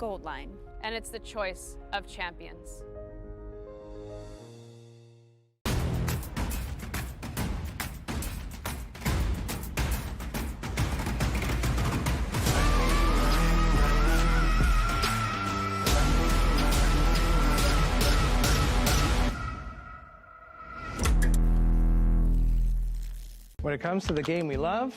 gold line. And it's the choice of champions. When it comes to the game we love,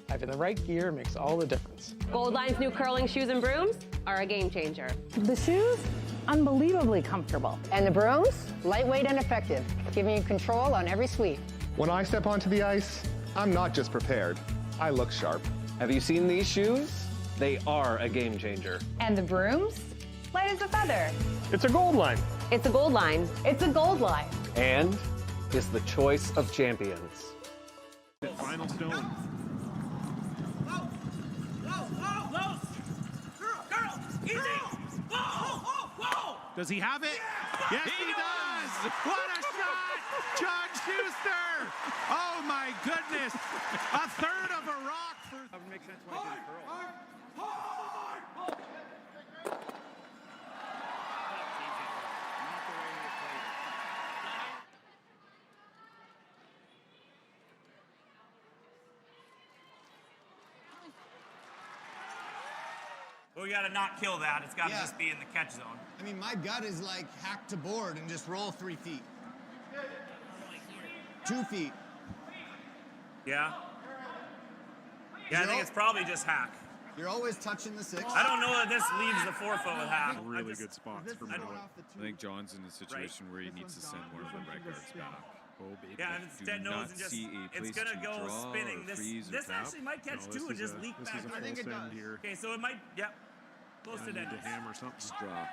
having the right gear makes all the difference. Gold Line's new curling shoes and brooms are a game changer. The shoes, unbelievably comfortable. And the brooms, lightweight and effective, giving you control on every sweep. When I step onto the ice, I'm not just prepared, I look sharp. Have you seen these shoes? They are a game changer. And the brooms? Light as a feather. It's a gold line. It's a Gold Line. It's a gold line. And is the choice of champions. Final stone. Girl, easy. Whoa. Does he have it? Yes, he does. What a shot, John Schuster. Oh my goodness. A third of a rock for. That would make sense why he did curl. We gotta not kill that. It's gotta just be in the catch zone. I mean, my gut is like hack to board and just roll 3 feet. 2 feet. Yeah? Yeah, I think it's probably just hack. You're always touching the 6. I don't know that this leaves the 4 foot with hack. Really good spots for Miller. I think John's in a situation where he needs to send one of the red guards back. Yeah, and it's dead nose and just, it's gonna go spinning. This actually might catch two and just leak back. I think it does. Okay, so it might, close to dead. Hammer something. Extra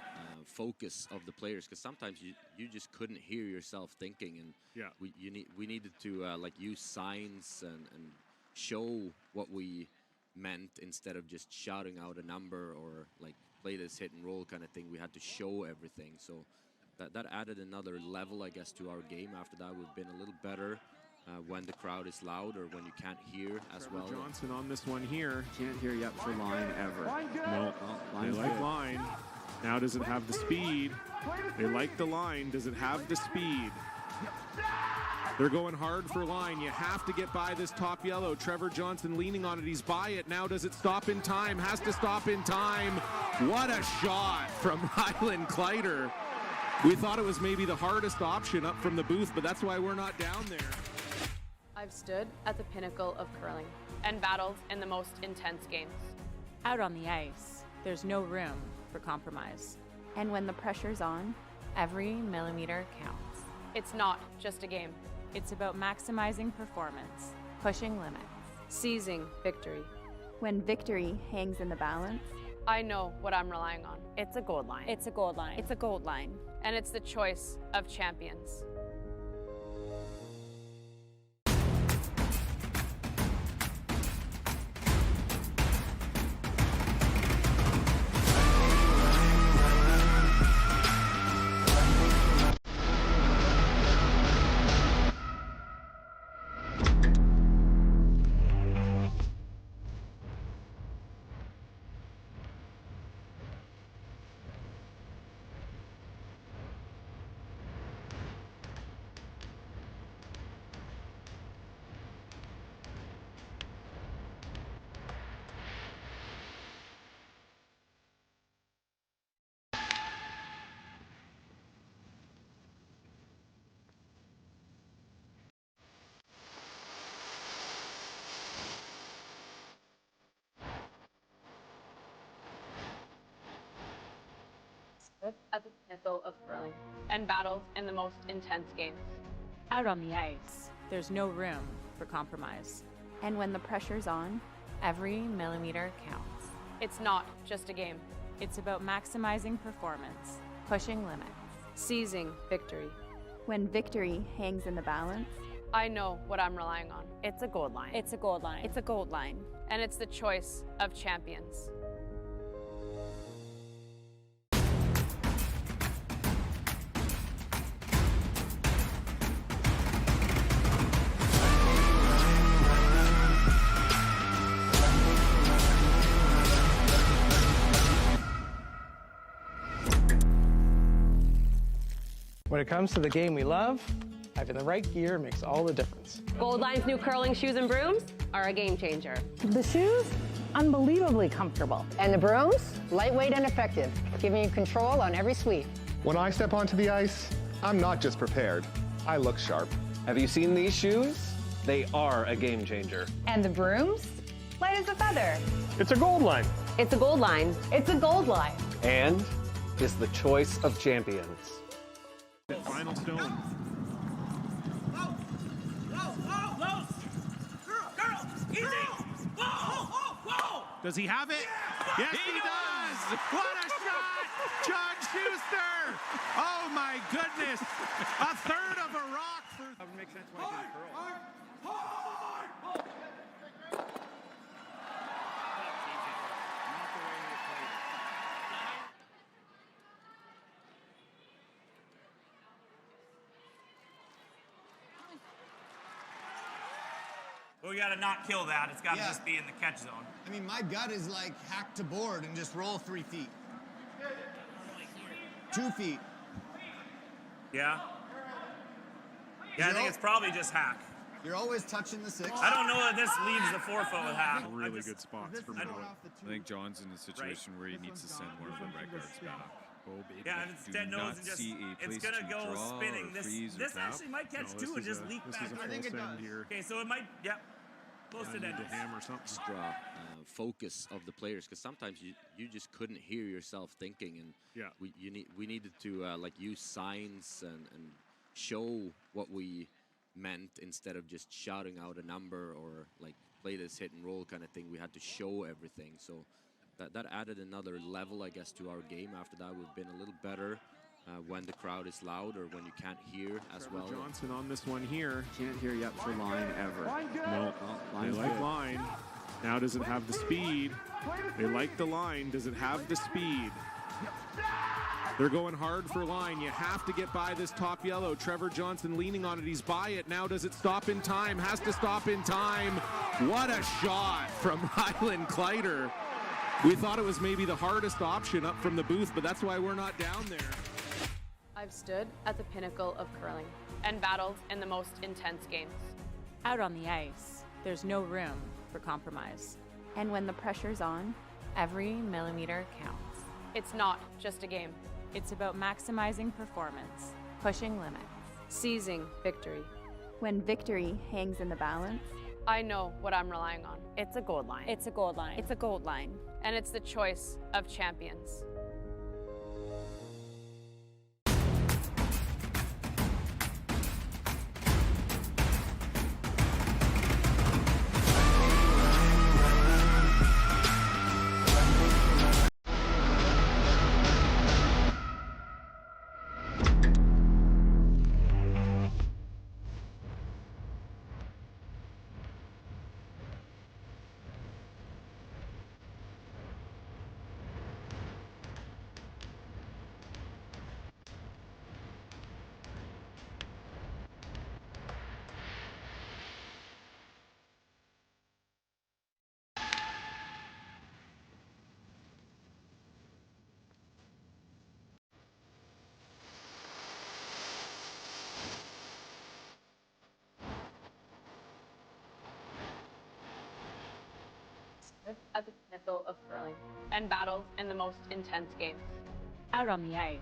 focus of the players, because sometimes you just couldn't hear yourself thinking, and we needed to like use signs and show what we meant instead of just shouting out a number or like play this hit and roll kind of thing. We had to show everything, so that added another level, I guess, to our game. After that, we've been a little better when the crowd is loud or when you can't hear as well. Johnson on this one here. Can't hear yet for line ever. No, they like line. Now does it have the speed? They like the line. Does it have the speed? They're going hard for line. You have to get by this top yellow. Trevor Johnson leaning on it. He's by it. Now does it stop in time? Has to stop in time. What a shot from Ryland Kleider. We thought it was maybe the hardest option up from the booth, but that's why we're not down there. I've stood at the pinnacle of curling and battled in the most intense games. Out on the ice, there's no room for compromise. And when the pressure's on, every millimeter counts. It's not just a game. It's about maximizing performance, Pushing limits. Seizing victory. When victory hangs in the balance, I know what I'm relying on. it's a gold line. it's a gold line. It's a gold line. And it's the choice of champions. At the pinnacle of curling and battled in the most intense games. Out on the ice, there's no room for compromise. And when the pressure's on, every millimeter counts. It's not just a game. It's about maximizing performance, Pushing limits. Seizing victory. When victory hangs in the balance, I know what I'm relying on. it's a gold line. It's a gold line. it's a gold line. And it's the choice of champions. When it comes to the game we love, having the right gear makes all the difference. Gold Line's new curling shoes and brooms are a game changer. The shoes, unbelievably comfortable. And the brooms, lightweight and effective, giving you control on every sweep. When I step onto the ice, I'm not just prepared, I look sharp. Have you seen these shoes? They are a game changer. And the brooms? Light as a feather. It's a gold line. It's a gold line. It's a gold line. And is the choice of champions. Final stone. Whoa! Girl! Easy! Whoa! Does he have it? Yes, he does! What a shot! John Schuster! Oh my goodness! A third of a rock for... That would make sense why he didn't curl. We gotta not kill that. It's gotta just be in the catch zone. I mean, my gut is like hack to board and just roll 3 feet. 2 feet. Yeah? Yeah, I think it's probably just hack. You're always touching the 6. I don't know that this leaves the 4-foot with hack. Really good spots for Miller. I think John's in a situation where he needs to send one of the right guards back. Yeah, and instead knows and just it's gonna go spinning. This actually might catch two and just leak back. I think it does. Okay, so it might, close to that. Hammer something. Extra focus of the players, because sometimes you just couldn't hear yourself thinking, and we needed to like use signs and show what we meant instead of just shouting out a number or like play this hit and roll kind of thing. We had to show everything, so that added another level, I guess, to our game. After that, we've been a little better when the crowd is loud or when you can't hear as well. Johnson on this one here. Can't hear yet for line ever. No, they like line. Now does it have the speed? They like the line. Does it have the speed? They're going hard for line. You have to get by this top yellow. Trevor Johnson leaning on it. He's by it. Now does it stop in time? Has to stop in time. What a shot from Ryland Kleider. We thought it was maybe the hardest option up from the booth, but that's why we're not down there. I've stood at the pinnacle of curling and battled in the most intense games. Out on the ice, there's no room for compromise. And when the pressure's on, every millimeter counts. It's not just a game. It's about maximizing performance, Pushing limits. Seizing victory. When victory hangs in the balance, I know what I'm relying on. it's a gold line. it's a gold line. It's a gold line. And it's the choice of champions. At the pinnacle of curling and battled in the most intense games. Out on the ice,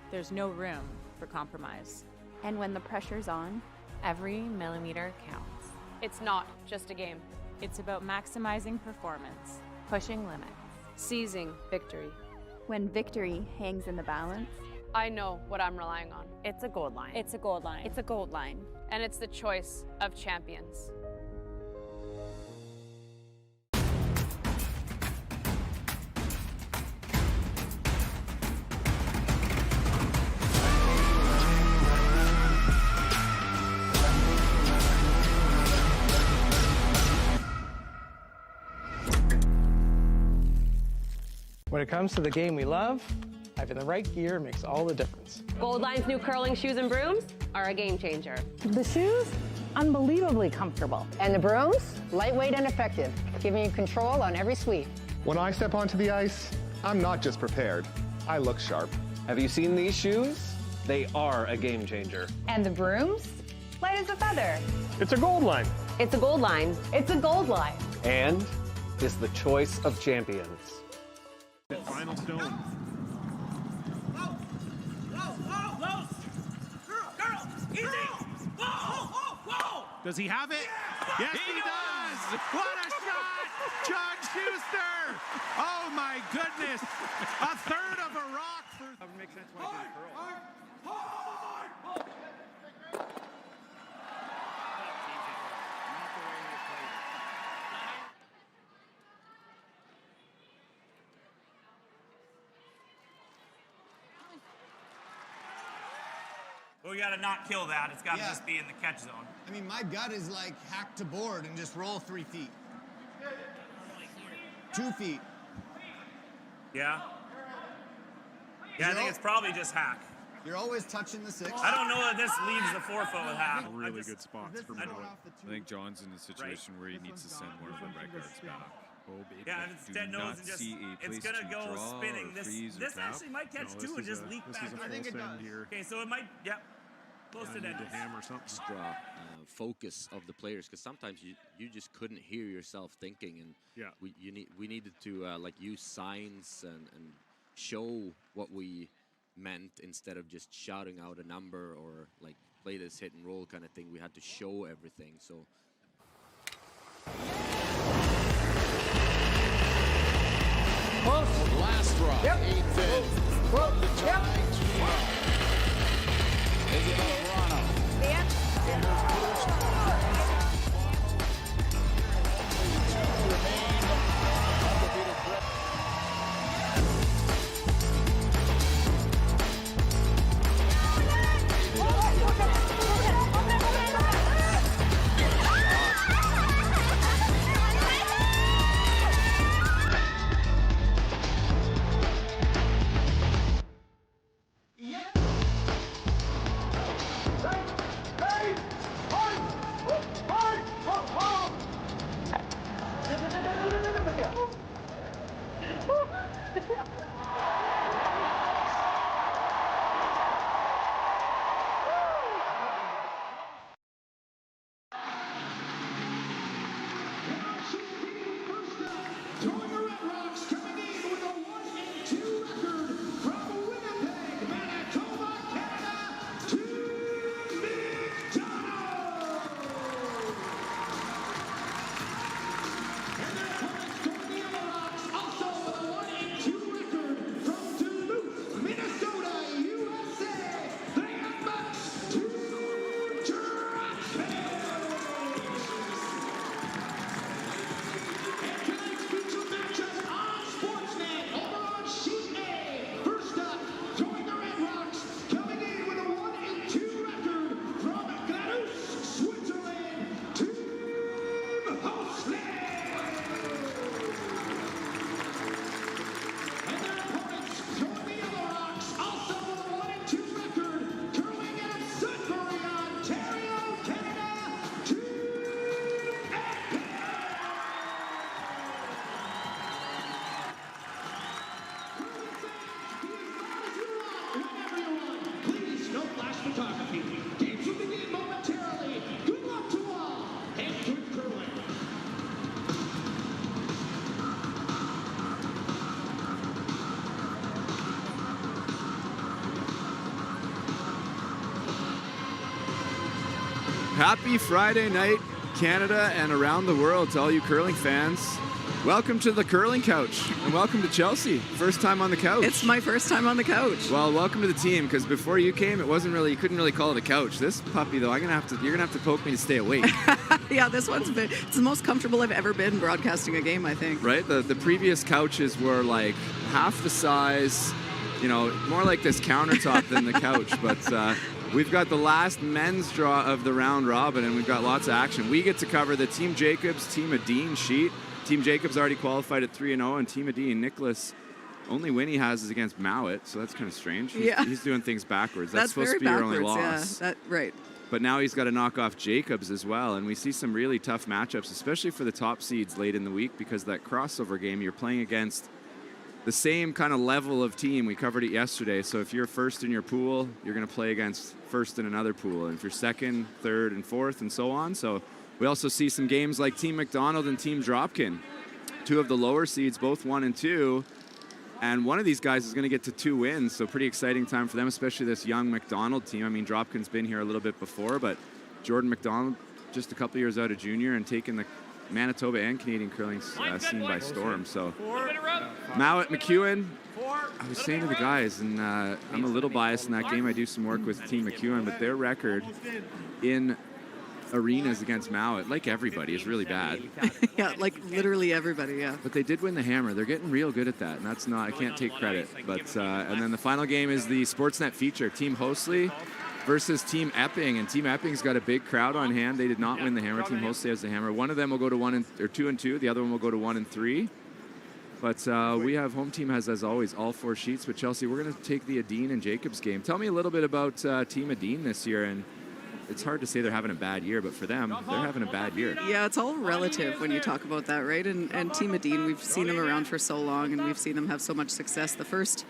there's no room for compromise. And when the pressure's on, every millimeter counts. It's not just a game. It's about maximizing performance, Pushing limits. Seizing victory. When victory hangs in the balance, I know what I'm relying on. it's a gold line. it's a gold line. It's a gold line. And it's the choice of champions. When it comes to the game we love, having the right gear makes all the difference. Gold Line's new curling shoes and brooms are a game changer. The shoes, unbelievably comfortable. And the brooms, lightweight and effective, giving you control on every sweep. When I step onto the ice, I'm not just prepared, I look sharp. Have you seen these shoes? They are a game changer. And the brooms? Light as a feather. It's a gold line. It's a gold line. It's a gold line. And is the choice of champions. Final stone. Whoa! Girl! Easy! Whoa! Does he have it? Yes, he does! What a shot! John Schuster! Oh my goodness! A third of a rock for... That would make sense when I did curl. Well, we gotta not kill that. It's gotta just be in the catch zone. I mean, my gut is like hack to board and just roll 3 feet. 2 feet. Yeah? Yeah, I think it's probably just hack. You're always touching the 6. I don't know that this leaves the 4 foot with hack. Really good spots for Miller. I think John's in a situation where he needs to send one of the right guards back. Yeah, if it's dead nose and just, it's gonna go spinning. This actually might catch two and just leak back. I think it does. Okay, so it might, close to dead. Hammer something. Extra focus of the players, because sometimes you just couldn't hear yourself thinking, and we needed to like use signs and show what we meant instead of just shouting out a number or like play this hit and roll kind of thing. We had to show everything. So. Last drop. 8 pin. From the Giants. Is it Alvarado? Happy Friday night, Canada and around the world to all you curling fans. Welcome to the curling couch, and welcome to Chelsea. First time on the couch. It's my first time on the couch. Well, welcome to the team, because before you came, you couldn't really call it a couch. This puppy, though, you're gonna have to poke me to stay awake. Yeah, this one's it's the most comfortable I've ever been broadcasting a game, I think. Right? The previous couches were like half the size, more like this countertop than the couch, but we've got the last men's draw of the round robin, and we've got lots of action. We get to cover the Team Jacobs, Team Edin sheet. Team Jacobs already qualified at 3-0, and Team Edin, Niklas, only win he has is against Mowat, so that's kind of strange. He's doing things backwards. That's supposed to be your only loss. Yeah, right. But now he's got to knock off Jacobs as well, and we see some really tough matchups, especially for the top seeds late in the week, because that crossover game, you're playing against the same kind of level of team. We covered it yesterday. So if you're first in your pool, you're going to play against first in another pool. And if you're second, third, and fourth, and so on. So we also see some games like Team McDonald and Team Dropkin, 2 of the lower seeds, both 1 and 2. And one of these guys is going to get to 2 wins. So pretty exciting time for them, especially this young McDonald team. I mean, Dropkin's been here a little bit before, but Jordan McDonald just a couple years out of junior and taking the Manitoba and Canadian curling scene by storm. So Mowat, McEwen, I was saying to the guys, and I'm a little biased in that game. I do some work with Team McEwen, but their record in arenas against Mowat, like everybody, is really bad. Yeah, like literally everybody, yeah. But they did win the hammer. They're getting real good at that, and that's not, I can't take credit. But and then the final game is the Sportsnet feature, Team Hosley versus Team Epping, and Team Epping's got a big crowd on hand. They did not win the hammer. Team Hosley has the hammer. One of them will go to 2 and 2. The other one will go to 1 and 3. But we have home team has, as always, all 4 sheets. But Chelsea, we're going to take the Edin and Jacobs game. Tell me a little bit about Team Edin this year. And it's hard to say they're having a bad year, but for them, they're having a bad year. Yeah, it's all relative when you talk about that, right? And Team Edin, we've seen them around for so long, and we've seen them have so much success. The first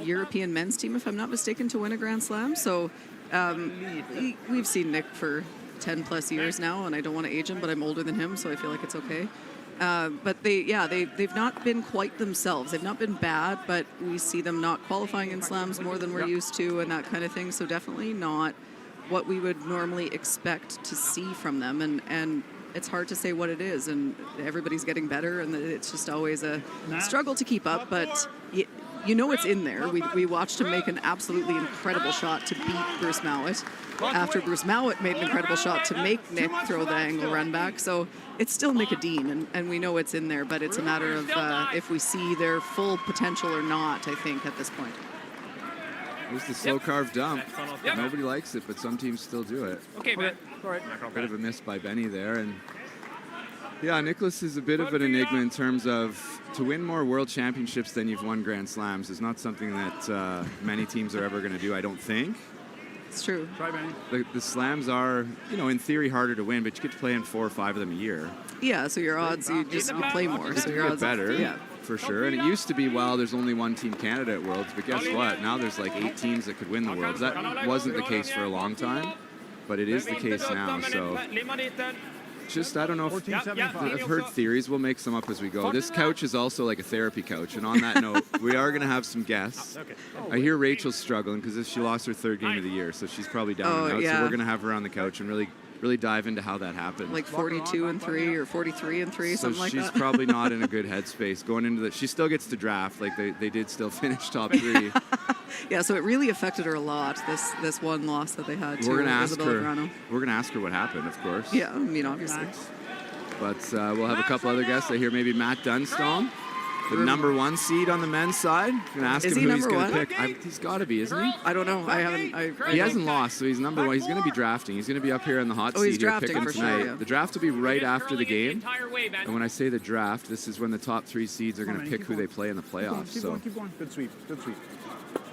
European men's team, if I'm not mistaken, to win a Grand Slam. So we've seen Nick for 10 plus years now, and I don't want to age him, but I'm older than him, so I feel like it's okay. But they've not been quite themselves. They've not been bad, but we see them not qualifying in slams more than we're used to and that kind of thing. So definitely not what we would normally expect to see from them. And it's hard to say what it is. And everybody's getting better, and it's just always a struggle to keep up. But you know it's in there. We watched him make an absolutely incredible shot to beat Bruce Mowat after Bruce Mowat made an incredible shot to make Nick throw the angle run back. So it's still Nick Edin, and we know it's in there, but it's a matter of if we see their full potential or not, I think, at this point. Here's the slow carved dump. Nobody likes it, but some teams still do it. Okay, Ben. Bit of a miss by Benny there. And yeah, Niklas is a bit of an enigma in terms of to win more world championships than you've won Grand Slams is not something that many teams are ever going to do, I don't think. It's true. The slams are, in theory harder to win, but you get to play in 4 or 5 of them a year. Yeah, so your odds, you play more. So your odds better. Yeah. For sure. And it used to be, well, there's only one Team Canada at Worlds, but guess what? Now there's like 8 teams that could win the Worlds. That wasn't the case for a long time, but it is the case now. So just, I don't know if I've heard theories. We'll make some up as we go. This couch is also like a therapy couch. And on that note, we are going to have some guests. I hear Rachel's struggling because she lost her 3rd game of the year, so she's probably down and out. Yeah. So we're going to have her on the couch and really dive into how that happened. Like 42-3 or 43-3, something like that. So she's probably not in a good headspace going into she still gets to draft. Like they did still finish top 3. Yeah, so it really affected her a lot, this one loss that they had to Isabella Grano. We're going to ask her what happened, of course. Yeah, I mean, obviously. But we'll have a couple other guests. I hear maybe Matt Dunstone, the number 1 seed on the men's side. I'm going to ask him who he's going to pick. He's got to be, isn't he? I don't know. He hasn't lost, so he's number 1. He's going to be drafting. He's going to be up here in the hot seat here picking tonight. Sure, yeah. The draft will be right after the game. And when I say the draft, this is when the top 3 seeds are going to pick who they play in the playoffs. Keep going. Good sweep.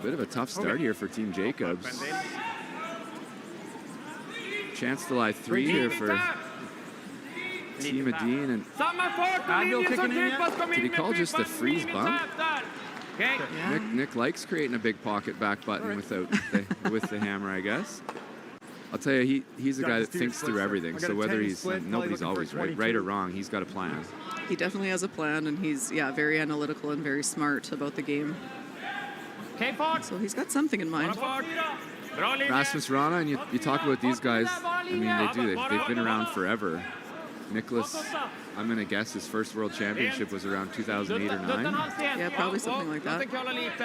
Bit of a tough start here for Team Jacobs. Chance to lie 3 here for Team Edin. And did he call just a freeze bump? Yeah. Nick likes creating a big pocket back button with the hammer, I guess. I'll tell you, he's a guy that thinks through everything. So whether nobody's always right or wrong, he's got a plan. He definitely has a plan, and he's very analytical and very smart about the game. So he's got something in mind. Rasmus Rana, and you talk about these guys, I mean, they do. They've been around forever. Niklas, I'm going to guess his first world championship was around 2008 or 9. Yeah, probably something like that.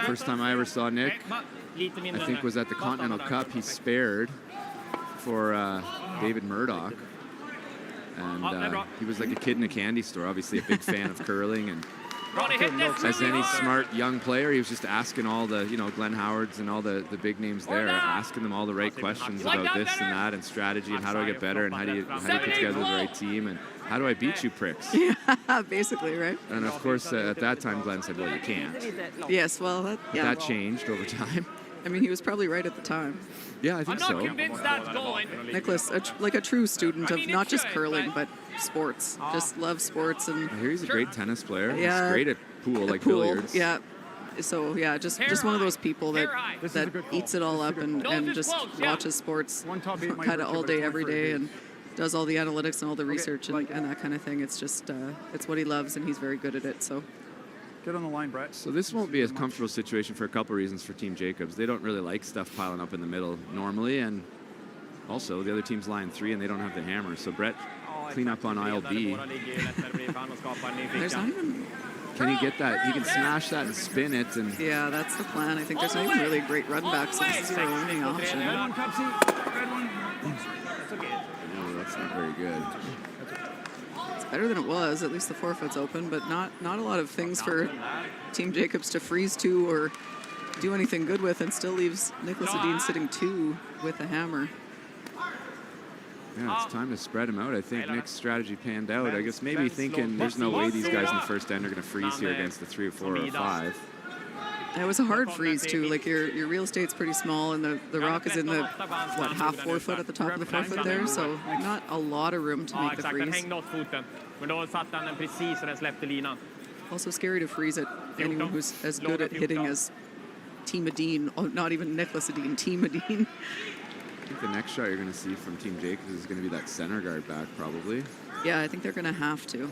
First time I ever saw Nick, I think, was at the Continental Cup. He spared for David Murdoch. And he was like a kid in a candy store, obviously a big fan of curling. And as any smart young player, he was just asking all the, Glenn Howards and all the big names there, asking them all the right questions about this and that and strategy and how do I get better and how do you put together the right team and how do I beat you pricks? Yeah, basically, right? And of course, at that time, Glenn said, well, you can't. Yes, well, that changed over time. I mean, he was probably right at the time. Yeah, I think so. Niklas, like a true student of not just curling, but sports. Just loves sports. And I hear he's a great tennis player. Yeah. He's great at pool, like pool, billiards. Yeah. So yeah, just one of those people that eats it all up and just watches sports kind of all day, every day, and does all the analytics and all the research and that kind of thing. It's just it's what he loves, and he's very good at it. So. Get on the line, Brett. So this won't be a comfortable situation for a couple reasons for Team Jacobs. They don't really like stuff piling up in the middle normally, and also the other team's line 3 and they don't have the hammer. So Brett, clean up on aisle B. There's not even... Can he get that? He can smash that and spin it. And yeah, that's the plan. I think there's not even really a great run back, so this is a winning option. No, that's not very good. Better than it was. At least the forefoot's open, but not a lot of things for Team Jacobs to freeze to or do anything good with, and still leaves Niklas Edin sitting 2 with a hammer. Yeah, it's time to spread him out. I think Nick's strategy panned out. I guess maybe thinking there's no way these guys in the first end are going to freeze here against the 3 or 4 or 5. It was a hard freeze too. Like your real estate's pretty small, and the rock is in the half 4 foot at the top of the 4 foot there, so not a lot of room to make the freeze. Also scary to freeze at anyone who's as good at hitting as Team Edin. Oh, not even Niklas Edin, Team Edin. I think the next shot you're going to see from Team Jacobs is going to be that center guard back, probably. Yeah, I think they're going to have to.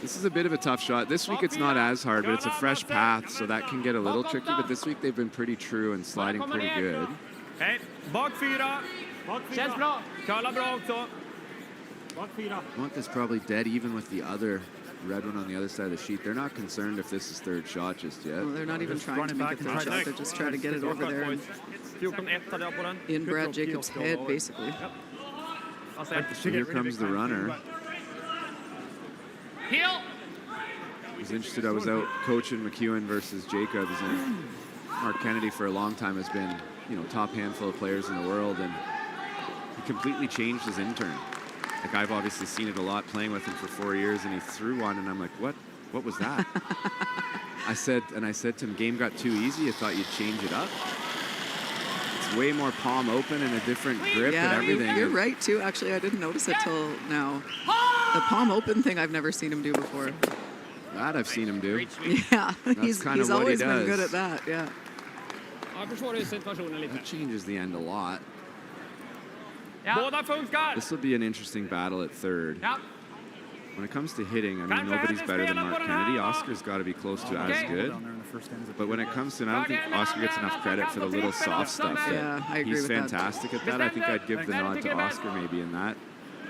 This is a bit of a tough shot. This week it's not as hard, but it's a fresh path, so that can get a little tricky. But this week they've been pretty true and sliding pretty good. Hey, bak 4. Känns bra. Curlar bra också. I want this probably dead even with the other red one on the other side of the sheet. They're not concerned if this is third shot just yet. Well, they're not even trying to make a third shot. They're just trying to get it over there and in Brad Jacobs' head, basically. So here comes the runner. Heel. I was interested. I was out coaching McEwen versus Jacobs, and Mark Kennedy for a long time has been, top handful of players in the world, and he completely changed his intern. Like, I've obviously seen it a lot playing with him for 4 years, and he threw one, and I'm like, what was that? I said to him, game got too easy. I thought you'd change it up. It's way more palm open and a different grip and everything. You're right too. Actually, I didn't notice it till now. The palm open thing I've never seen him do before. That I've seen him do. Yeah, he's always been good at that. Yeah. That changes the end a lot. Båda funkar. This will be an interesting battle at third. When it comes to hitting, I mean, nobody's better than Mark Kennedy. Oscar's got to be close to as good. But when it comes to, I don't think Oscar gets enough credit for the little soft stuff. Yeah, I agree with that. He's fantastic at that. I think I'd give the nod to Oscar maybe in that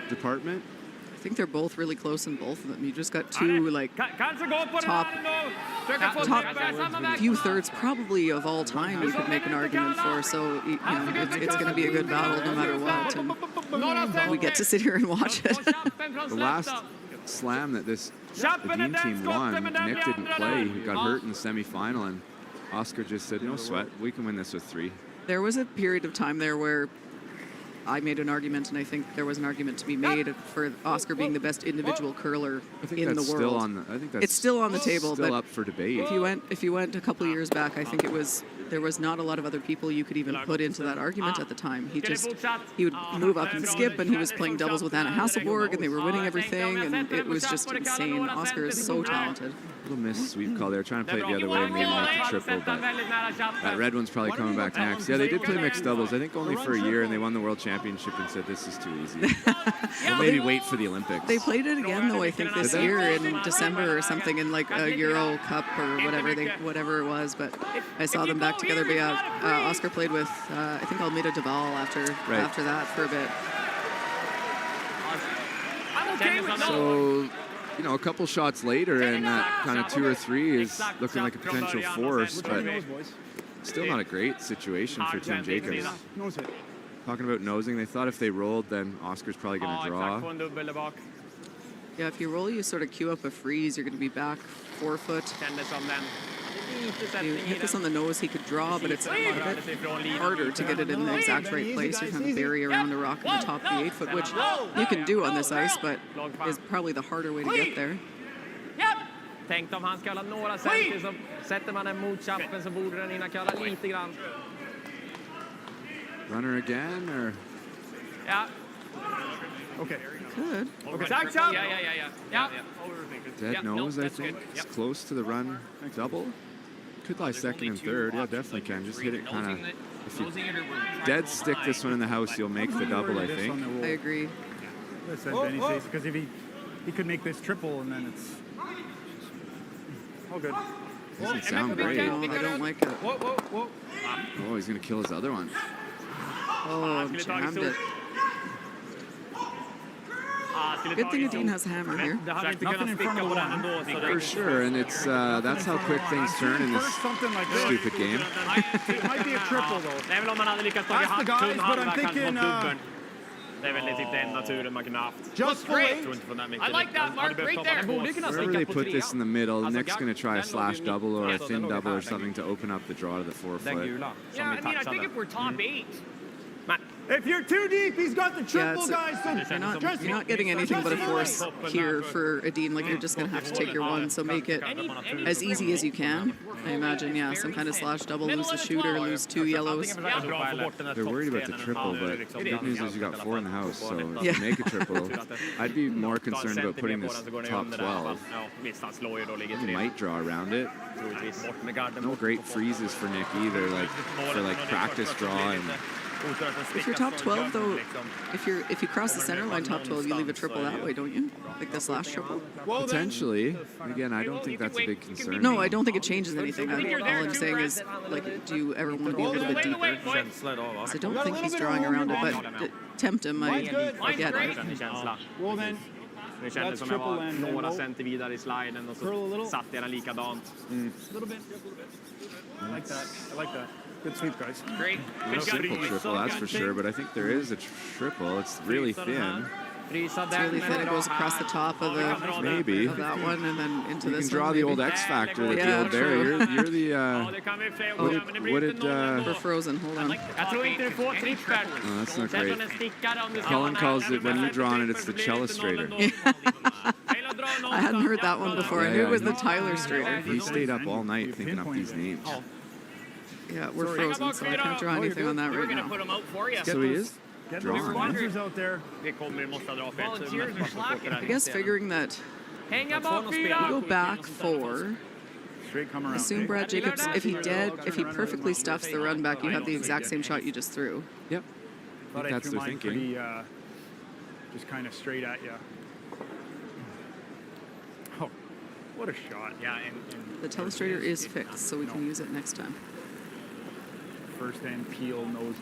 department. I think they're both really close in both of them. You just got two top few thirds probably of all time you could make an argument for. So it's going to be a good battle no matter what. And we get to sit here and watch it. The last slam that this Edin team won, Nick didn't play. He got hurt in the semifinal, and Oscar just said, "No sweat, we can win this with 3." There was a period of time there where I made an argument, and I think there was an argument to be made for Oscar being the best individual curler in the world. I think that's it's still on the table, still but up for debate. If you went a couple of years back, I think there was not a lot of other people you could even put into that argument at the time. He would move up and skip, and he was playing doubles with Anna Hasselborg, and they were winning everything, and it was just insane. Oscar is so talented. Little missed sweep call there, trying to play it the other way and maybe make a triple, but that red one's probably coming back next. Yeah, they did play mixed doubles, I think only for a year, and they won the World Championship and said this is too easy. We'll maybe wait for the Olympics. They played it again though, I think this year in December or something, in like a Euro Cup or whatever it was, but I saw them back together. But yeah, Oscar played with I think Almeida Duval after that for a bit. So, a couple shots later, and that kind of 2 or 3 is looking like a potential force, but still not a great situation for Team Jacobs. Talking about nosing, they thought if they rolled, then Oscar's probably going to draw. Yeah, if you roll, you sort of queue up a freeze. You're going to be back 4 foot. You hit this on the nose, he could draw, but it's a bit harder to get it in the exact right place. You're kind of bury around a rock on the top of the 8 foot, which you can do on this ice, but is probably the harder way to get there. Tänk om han ska hålla några centimeter, så sätter man den mot chappen så borde den hinna köra lite grann. Runner again, or? Ja. Okay. Could. Okay. Yeah. Dead nose, I think. It's close to the run double. Could lie second and third. Yeah, definitely can. Just hit it kind of. If you dead stick this one in the house, you'll make the double, I think. I agree. Because if he could make this triple and then it's all good. Doesn't sound great. No, I don't like it. Oh, he's going to kill his other one. Oh, jammed it. Good thing Edin has a hammer here. For sure, and it's that's how quick things turn in this stupid game. It might be a triple though. That's the guys, but I'm thinking Det är väl typ den naturen man kunde haft. Just great. I like that, Mark, right there. Wherever they put this in the middle, Nick's going to try a slash double or a thin double or something to open up the draw to the forefoot. Yeah, I mean, I think if we're top 8. If you're too deep, he's got the triple, guys. So you're not getting anything but a force here for Edin. Like, you're just going to have to take your one. So make it as easy as you can. I imagine, yeah, some kind of slash double, lose the shooter, lose 2 yellows. They're worried about the triple, but the good news is you got 4 in the house, so if you make a triple, I'd be more concerned about putting this top 12. You might draw around it. No great freezes for Nick either, like for like practice draw. And if you're top 12 though, if you cross the center line top 12, you leave a triple that way, don't you? Like this last triple? Potentially. Again, I don't think that's a big concern. No, I don't think it changes anything. All I'm saying is, like, do you ever want to be a little bit deeper? Because I don't think he's drawing around it, but tempt him, I get it. Well then, Det kändes som jag var några center vidare I sliden och så satt jag den likadant. Little bit. I like that. Good sweep, guys. Great. No simple triple, that's for sure, but I think there is a triple. It's really thin. It's really thin. It goes across the top of the maybe of that one and then into this one. You can draw the old X Factor with the old Barry. You're the what did we're frozen. Hold on. Oh, that's not great. Colin calls it when you're drawing it, it's the Cellustrator. I hadn't heard that one before. I knew it was the Tyler Strader. He stayed up all night thinking up these names. Yeah, we're frozen, so I can't draw anything on that right now. So he is drawing. Out there. I guess figuring that you go back 4. Assume Brad Jacobs, if he perfectly stuffs the run back, you have the exact same shot you just threw. Yep. I think that's their thinking. Just kind of straight at you. Oh, what a shot. Yeah, the Telestrator is fixed, so we can use it next time. First end peel, nose.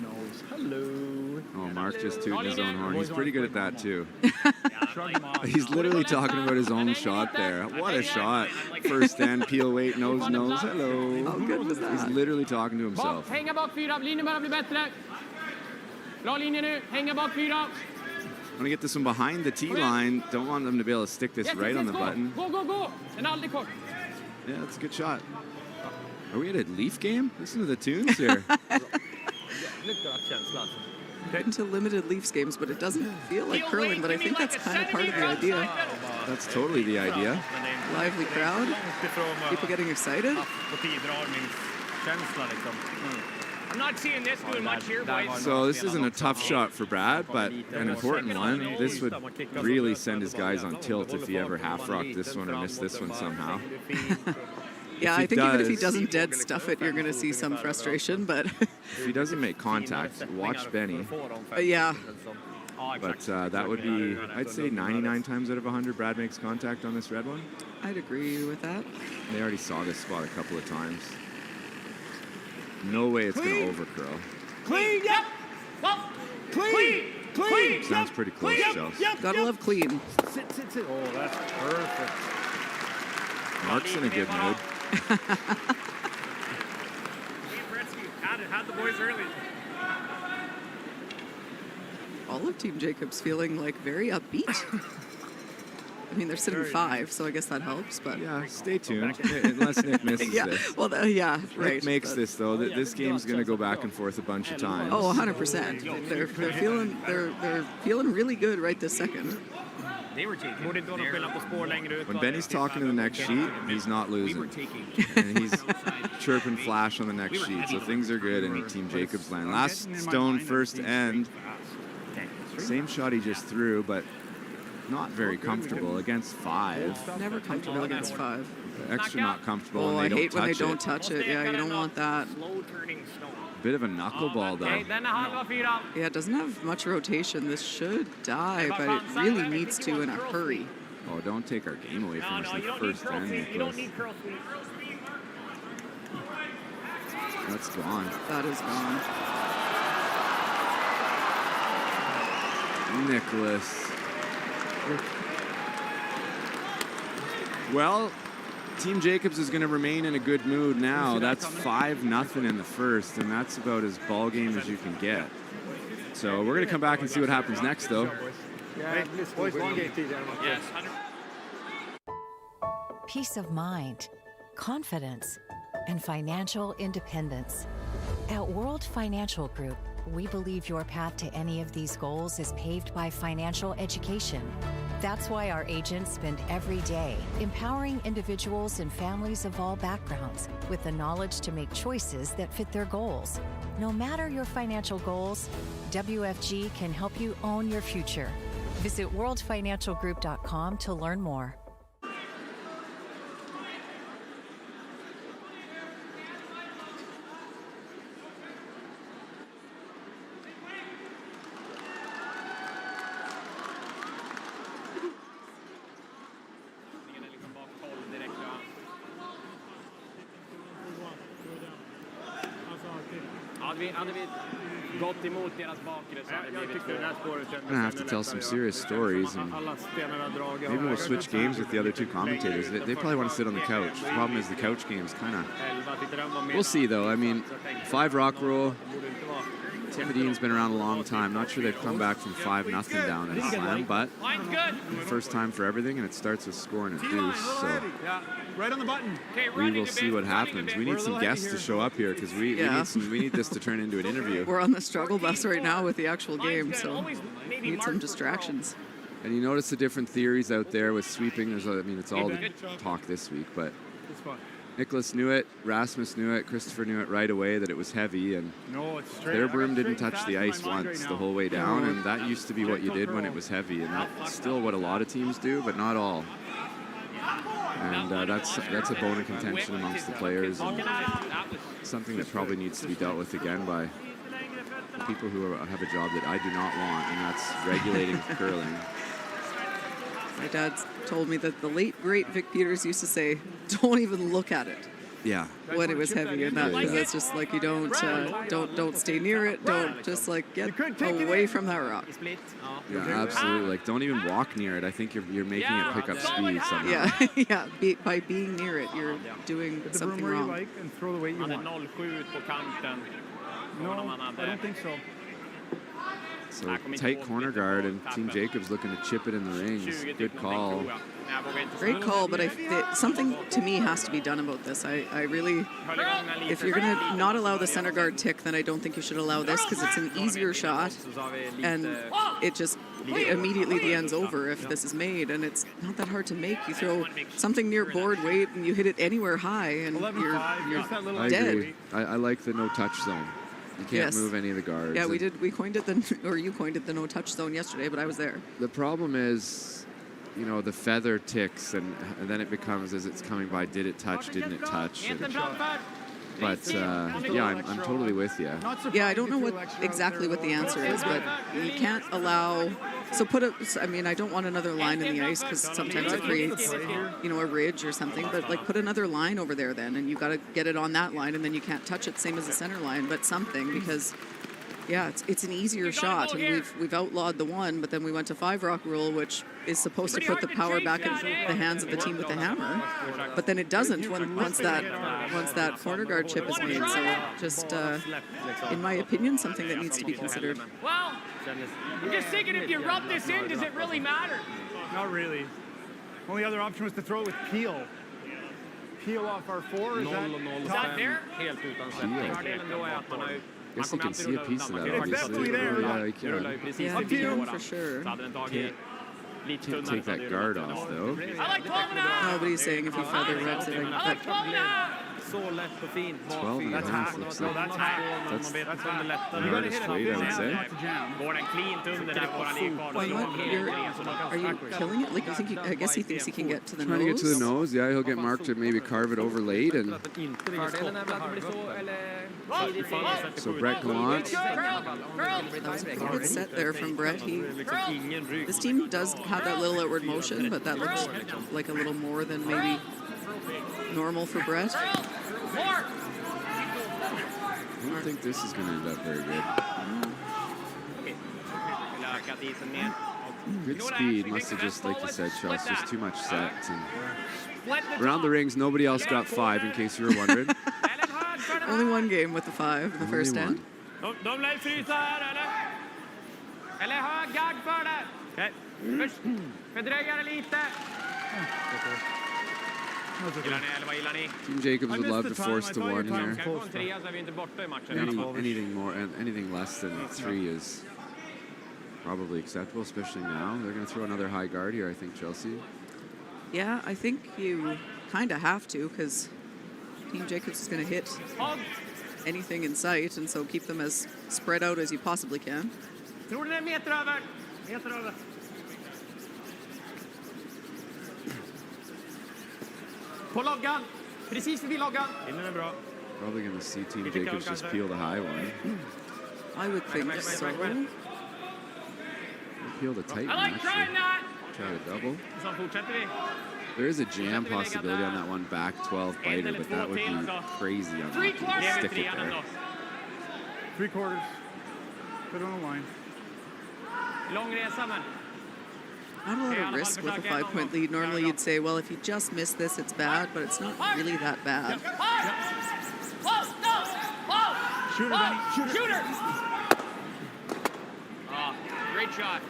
Hello. Oh, Mark just tooting his own horn. He's pretty good at that, too. He's literally talking about his own shot there. What a shot. First end, peel, wait, nose. Hello. How good was that? He's literally talking to himself. Hänga bak 4, linjen börjar bli bättre. Bra linje nu, hänga bak 4. I want to get this one behind the tee line. Don't want them to be able to stick this right on the button. Go. Den är aldrig kort. Yeah, that's a good shot. Are we at a Leaf game? Listen to the tunes here. Into limited Leafs games, but it doesn't feel like curling, but I think that's kind of part of the idea. That's totally the idea. Lively crowd, people getting excited. I'm not seeing this doing much here, boys. So this isn't a tough shot for Brad, but an important one. This would really send his guys on tilt if he ever half-rocked this one or missed this one somehow. Yeah, I think even if he doesn't dead stuff it, you're going to see some frustration, but... if he doesn't make contact, watch Benny. Yeah. But that would be, I'd say 99 times out of 100, Brad makes contact on this red one. I'd agree with that. They already saw this spot a couple of times. No way it's going to overcurl. Clean, yep. Clean. Sounds pretty close, Chelsea. Gotta love clean. Sit. Oh, that's perfect. Mark's in a good mood. Had the boys early. All of Team Jacobs feeling like very upbeat. I mean, they're sitting 5, so I guess that helps. But yeah, stay tuned. Unless Nick misses this. Well, yeah, right. Nick makes this though. This game's going to go back and forth a bunch of times. Oh, 100%. They're feeling really good right this second. When Benny's talking to the next sheet, he's not losing. And he's chirping flash on the next sheet. So things are good in Team Jacobs land. Last stone, first end. Same shot he just threw, but not very comfortable against 5. Never comfortable against 5. Extra not comfortable. Oh, when I they hate don't when they touch don't touch it. Yeah, you don't want that. Bit of a knuckleball, though. Yeah, it doesn't have much rotation. This should die, but it really needs to in a hurry. Oh, don't take our game away from us in the first end, Nicholas. That's gone. That is gone. Nicholas. Well, Team Jacobs is going to remain in a good mood now. That's 5-0 in the first, and that's about as ball game as you can get. So we're going to come back and see what happens next, though. Peace of mind, confidence, and financial independence. At World Financial Group, we believe your path to any of these goals is paved by financial education. That's why our agents spend every day empowering individuals and families of all backgrounds with the knowledge to make choices that fit their goals. No matter your financial goals, WFG can help you own your future. Visit worldfinancialgroup.com to learn more. I'm gonna have to tell some serious stories, and maybe we'll switch games with the other two commentators. They probably want to sit on the couch. The problem is the couch game's kind of... We'll see, though. I mean, 5 rock rule. Tim Edin's been around a long time. Not sure they've come back from 5-0 down in Slam, but first time for everything, and it starts with scoring a deuce. So right on the button. We will see what happens. We need some guests to show up here because we need this to turn into an interview. We're on the struggle bus right now with the actual game, so we need some distractions. And you notice the different theories out there with sweeping. It's all the talk this week, but Nicholas knew it, Rasmus knew it, Christopher knew it right away that it was heavy, and their broom didn't touch the ice once the whole way down, and that used to be what you did when it was heavy, and that's still what a lot of teams do, but not all. And that's a bone of contention amongst the players, and something that probably needs to be dealt with again by people who have a job that I do not want, and that's regulating curling. My dad told me that the late great Vic Peters used to say, "Don't even look at it." Yeah. When it was heavy, and that's just like you don't stay near it. Don't just like get away from that rock. Yeah, absolutely. Like don't even walk near it. I think you're making it pick up speed somehow. Yeah, yeah. By being near it, you're doing something wrong. Like and throw the weight you want. No, I don't think so. So tight corner guard, and Team Jacobs looking to chip it in the rings. Good call. Great call, but something to me has to be done about this. I really, if you're going to not allow the center guard tick, then I don't think you should allow this because it's an easier shot, and it just immediately the end's over if this is made, and it's not that hard to make. You throw something near board weight and you hit it anywhere high, and you're dead. Agree. I like the no touch zone. You can't move any of the guards. Yeah, we coined it you coined it the no touch zone yesterday, but I was there. The problem is, the feather ticks, and then it becomes as it's coming by, did it touch, didn't it touch? But yeah, I'm totally with you. Yeah, I don't know exactly what the answer is, but you can't allow. So I don't want another line in the ice because sometimes it creates, a ridge or something. But like put another line over there then, and you got to get it on that line, and then you can't touch it, same as the center line, but something because. Yeah, it's an easier shot, and we've outlawed the one, but then we went to 5 rock rule, which is supposed to put the power back in the hands of the team with the hammer, but then it doesn't once that corner guard chip is made. So just, in my opinion, something that needs to be considered. Well, I'm just thinking if you rub this in, does it really matter? Not really. Only other option was to throw it with peel. Peel off our 4. Is that there? I guess you can see a piece of that, It's definitely there. Yeah, peel for sure. Can't take that guard off, though. I like 12 and a half. Nobody's saying if you feather rubs it in. I like 12 and a half. 12 and a half looks like that's hardest weight, I would say. Are you killing it? Like, you think? I guess he thinks he can get to the nose. Trying to get to the nose, yeah. He'll get marked to maybe carve it over late, and so Brett Gallant. That was a pretty good set there from Brett. This team does have that little outward motion, but that looks like a little more than maybe normal for Brett. I don't think this is going to end up very good. Good speed. Must have just, like you said, Chelsea, just too much sets. And around the rings, nobody else got 5, in case you were wondering. Only one game with the 5 in the first end. Team Jacobs would love to force to 1 here. Anything less than 3 is probably acceptable, especially now. They're going to throw another high guard here, I think, Chelsea. Yeah, I think you kind of have to, because Team Jacobs is going to hit anything in sight, and so keep them as spread out as you possibly can. Probably going to see Team Jacobs just peel the high one. I would think so. Peel the tight one, actually. Try to double. There is a jam possibility on that one back 12 biter, but that would be crazy unlucky to stick it there. 3/4. Put it on the line. Not a lot of risk with a 5-point lead. Normally you'd say, well, if you just miss this, it's bad, but it's not really that bad. Shooter, Benny. Shooter. Great shot.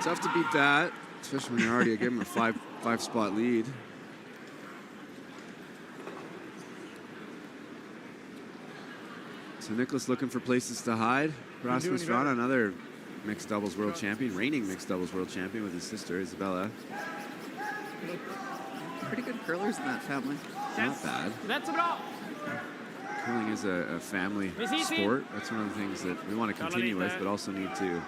Tough to beat that, especially when you're already giving him a 5-spot lead. So Niklas looking for places to hide. Rasmus Rana, another mixed doubles world champion, reigning mixed doubles world champion with his sister Isabella. Pretty good curlers in that family. Not bad. Curling is a family sport. That's one of the things that we want to continue with, but also need to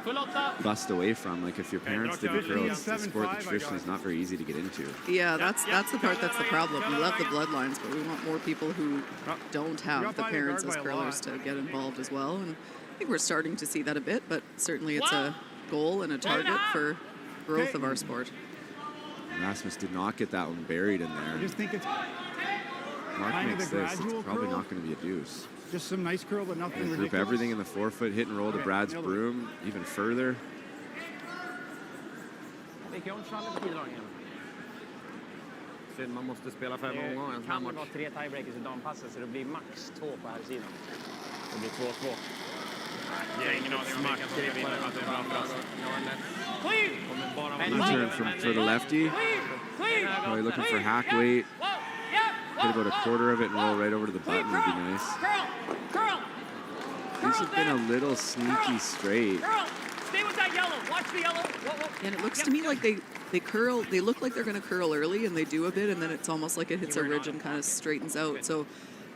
bust away from. Like, if your parents didn't curl, it's a sport that traditionally is not very easy to get into. Yeah, that's the part that's the problem. We love the bloodlines, but we want more people who don't have the parents as curlers to get involved as well. And I think we're starting to see that a bit, but certainly it's a goal and a target for growth of our sport. Rasmus did not get that one buried in there. I just think it's Mark makes this. It's probably not going to be a deuce. Just some nice curl, but nothing ridiculous. Group everything in the forefoot, hit and roll to Brad's broom, even further. Man måste spela 5 omgångar. Kan det vara 3 tiebreakers i dampasset, så det blir max 2 på här sidan. Det blir 2-2. Jag har ingen aning om vilka som vinner, att det är bra för oss. Turn for the lefty. Probably looking for hack weight. Get about a quarter of it and roll right over to the button would be nice. These have been a little sneaky straight. Stay with that yellow. Watch the yellow. And it looks to me like they curl. They look like they're going to curl early, and they do a bit, and then it's almost like it hits a ridge and kind of straightens out. So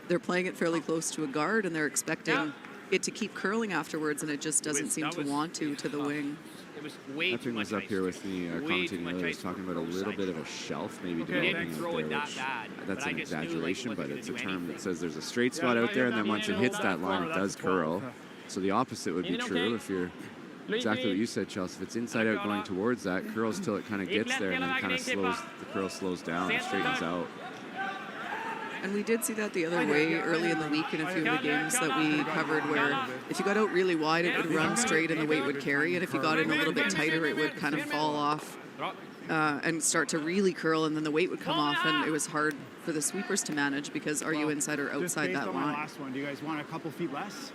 they're playing it fairly close to a guard, and they're expecting it to keep curling afterwards, and it just doesn't seem to want to the wing. Epping was up here with me commentating earlier. He was talking about a little bit of a shelf maybe developing out there, which that's an exaggeration, but it's a term that says there's a straight spot out there, and then once it hits that line, it does curl. So the opposite would be true if you're exactly what you said, Chelsea. If it's inside out going towards that, curls till it kind of gets there, and then kind of slows, the curl slows down and straightens out. And we did see that the other way early in the week in a few of the games that we covered, where if you got out really wide, it would run straight and the weight would carry, and if you got in a little bit tighter, it would kind of fall off and start to really curl, and then the weight would come off, and it was hard for the sweepers to manage because are you inside or outside that line? Just based on my last one, do you guys want a couple feet less?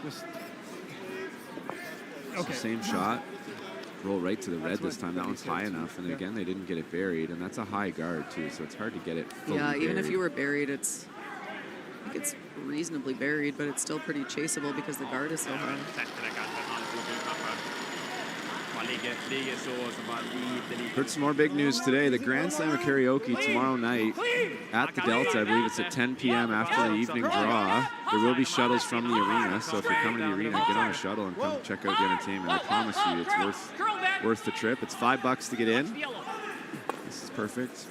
Just okay. Same shot. Roll right to the red this time. That one's high enough, and again they didn't get it buried, and that's a high guard too, so it's hard to get it fully even buried. if you were buried, I think it's reasonably buried, but it's still pretty chaseable because the guard is so high. Heard some more big news today. The Grand Slam of Karaoke tomorrow night at the Delta. I believe it's at 10 p.m. after the evening draw. There will be shuttles from the arena, so if you're coming to the arena, get on a shuttle and come check out the entertainment. I promise you, it's worth the trip. It's $5 to get in. This is perfect.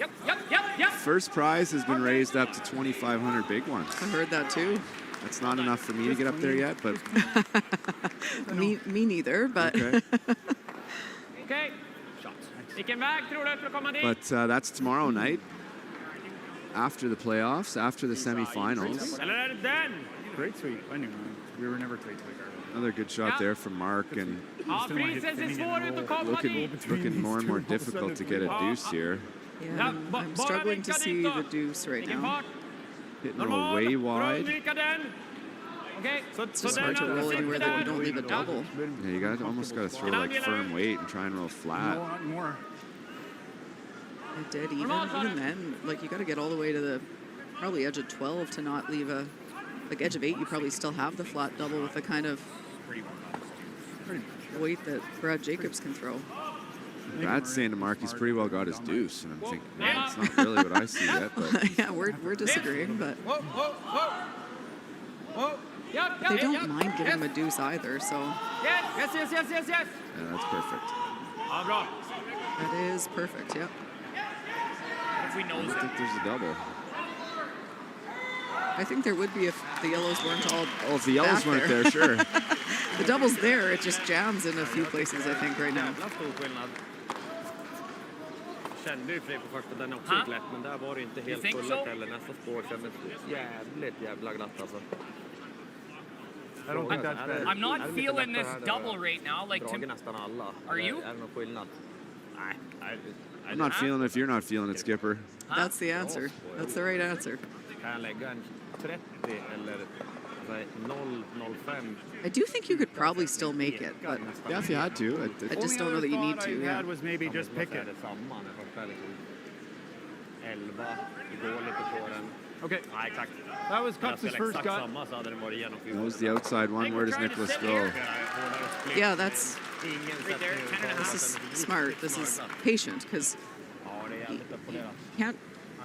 First prize has been raised up to 2,500 big ones. I heard that too. That's not enough for me to get up there yet, but me neither. But okay. But that's tomorrow night, after the playoffs, after the semifinals. Great sweep. Anyway, we were never great sweep. Another good shot there from Mark, and looking more and more difficult to get a deuce here. Yeah, I'm struggling to see the deuce right now. Hitting it way wide. It's just hard to roll anywhere that you don't leave a double. Yeah, you almost got to throw like firm weight and try and roll flat. It did. Even then, like you got to get all the way to the probably edge of 12 to not leave a edge of 8. You probably still have the flat double with the kind of weight that Brad Jacobs can throw. Brad's saying to Mark he's pretty well got his deuce, and I'm thinking, man, it's not really what I see yet. But yeah, we're disagreeing, but they don't mind giving him a deuce either. So Yes. yeah, that's perfect. That is perfect. Yep. If we know I don't think there's a double. I think there would be if the yellows weren't all. Oh, if the yellows weren't there, sure. The double's there. It just jams in a few places, I think, right now. Kände ju Fredrik på första, den också gick lätt, men där var det inte helt fullt heller. Nästa spår kändes jävla glatt alltså. I don't think that's bad. I'm not feeling this double right now. Like, are you? I'm not feeling it if you're not feeling it, Skipper. That's the answer. That's the right answer. I do think you could probably still make it, but yeah, if you had to. I just don't know that you need to. Yeah, was maybe just pick it. Okay. That was Cups' first gut. That was the outside one. Where does Niklas go? Yeah, this is smart. This is patient because he can't.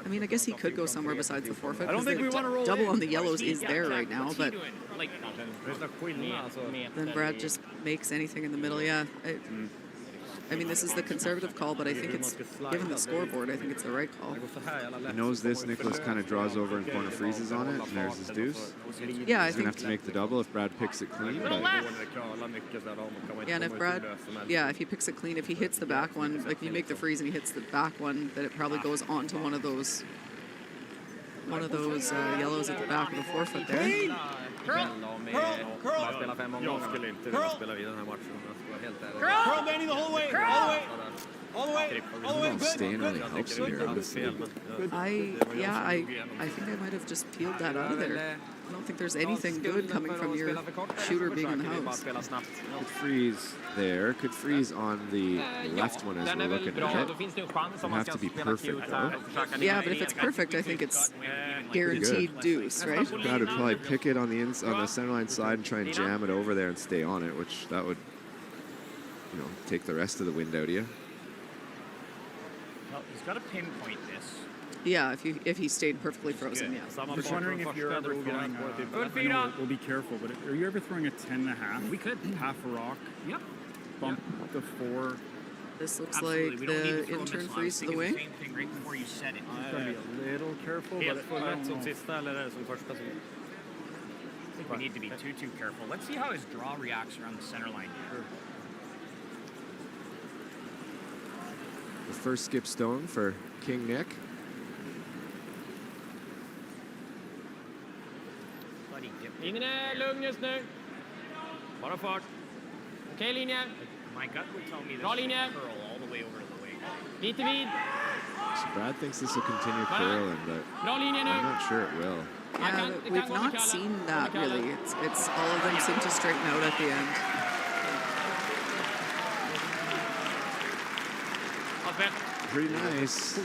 I mean, I guess he could go somewhere besides the forfeit. I don't think we want to roll double in. on the yellows is there right now, but then Brad just makes anything in the middle. Yeah. I mean, this is the conservative call, but I think it's, given the scoreboard, I think it's the right call. He knows this. Niklas kind of draws over and corner freezes on it, and there's his deuce. Yeah, He's going to have to make the double if Brad picks it clean. But yeah, and if Brad, if he picks it clean, if he hits the back one, like you make the freeze and he hits the back one, then it probably goes onto one of those yellows at the back of the forfeit there. Curl, Benny, the whole way. All the way. Staying really helps you here, honestly. I think I might have just peeled that out of there. I don't think there's anything good coming from your shooter being in the house. Could freeze there. Could freeze on the left one as we're looking at it. It'll have to be perfect, though. Yeah, but if it's perfect, I think it's guaranteed deuce, right? Brad would probably pick it on the center line side and try and jam it over there and stay on it, which that would, take the rest of the wind out of you. Well, he's got to pinpoint this. Yeah, if he stayed perfectly frozen, yeah. I'm just wondering if you're ever throwing, we'll be careful, but are you ever throwing a 10.5? We could. Half a rock? Yep. Bump the 4. This looks like the intern freeze to the wing. Same thing right before you set it. You've got to be a little careful, but I don't know. I think we need to be too careful. Let's see how his draw reacts around the center line here. The first skip stone for King Nick. Linjen lugn just nu. Bara fart. Okej, linje. My gut would tell me this should curl all the way over to the wing. Lite vid. So Brad thinks this will continue curling, but I'm not sure it will. Yeah, we've not seen that really. It's all of them seem to straighten out at the end. pretty nice. So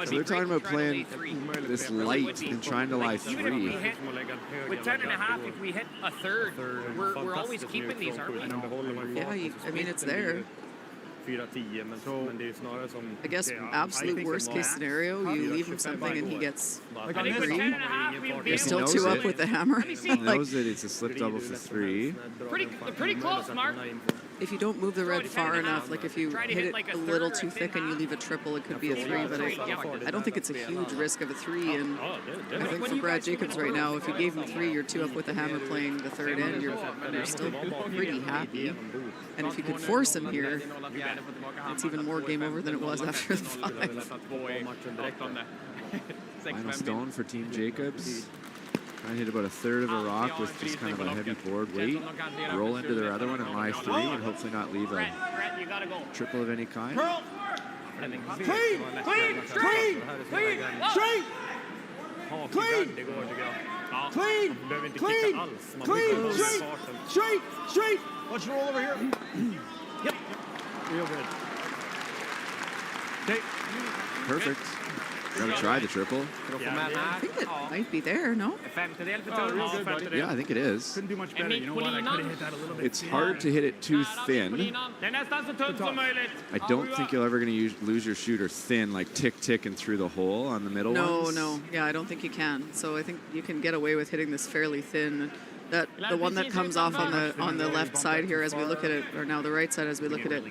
they're talking about playing this light and trying to lie 3. With 10.5, if we hit a third, we're always keeping these, aren't we? Yeah, I mean, it's there. I guess absolute worst case scenario, you leave him something and he gets 3. You're still 2 up with the hammer. He knows that it's a slip double for 3. Pretty close, Mark. If you don't move the red far enough, like if you hit it a little too thick and you leave a triple, it could be a 3, but I don't think it's a huge risk of a 3. And I think for Brad Jacobs right now, if you gave him 3, you're 2 up with the hammer playing the third end, you're still pretty happy. And if you could force him here, it's even more game over than it was after the 5. Final stone for Team Jacobs. Trying to hit about a third of a rock with just kind of a heavy board weight. Roll into their other one and lie 3 and hopefully not leave a triple of any kind. Clean! Clean! Clean! Clean! Straight! Clean! Clean! Clean! Clean! Straight! Straight! Straight! Let's roll over here. Yep. Real good. Okay. Perfect. We're going to try the triple. I think it might be there, no? Yeah, I think it is. Couldn't do much better. You know what? I could have hit that a little bit. It's hard to hit it too thin. I don't think you're ever going to lose your shooter thin, like ticking through the hole on the middle ones. No. Yeah, I don't think you can. So I think you can get away with hitting this fairly thin. That the one that comes off on the left side here as we look at it, or now the right side as we look at it,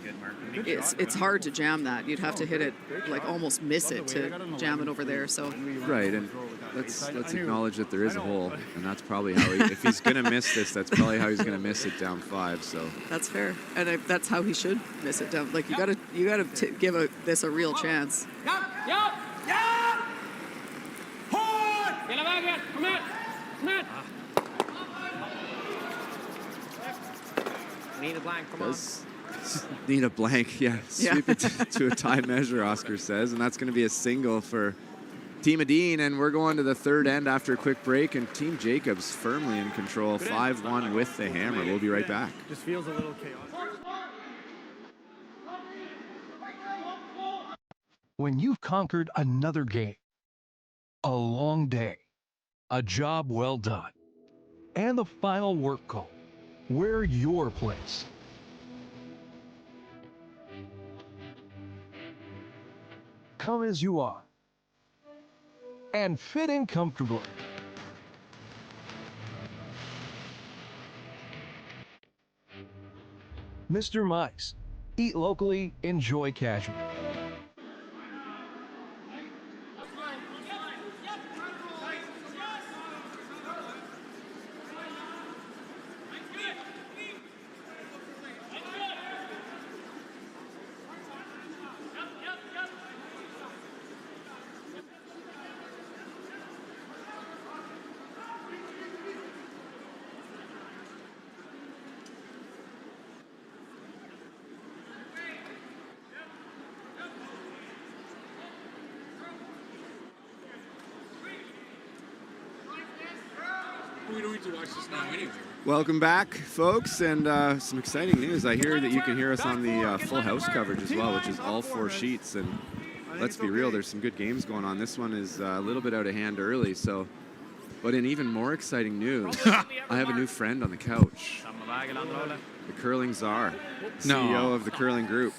it's hard to jam that. You'd have to hit it, like almost miss it to jam it over there. So right, and let's acknowledge that there is a hole, and that's probably how if he's going to miss this, that's probably how he's going to miss it down 5. So that's fair, and that's how he should miss it down. Like you got to give this a real chance. Hard! Hela vägen! Kom igen! Kom igen! Need a blank, come on. Need a blank, yeah. Sweep it to a tie measure, Oscar says, and that's going to be a single for Team Edin, and we're going to the third end after a quick break, and Team Jacobs firmly in control, 5-1 with the hammer. We'll be right back. Just feels a little chaotic. When you've conquered another game, a long day, a job well done, and the final work call, we're your place. Come as you are and fit in comfortably. Mr. Mike's. Eat locally, enjoy casual. We don't need to watch this now anyway. Welcome back, folks, and some exciting news. I hear that you can hear us on the Full House coverage as well, which is all 4 sheets. And let's be real, there's some good games going on. This one is a little bit out of hand early, so. But in even more exciting news, I have a new friend on the couch. The curling czar, CEO of the curling group.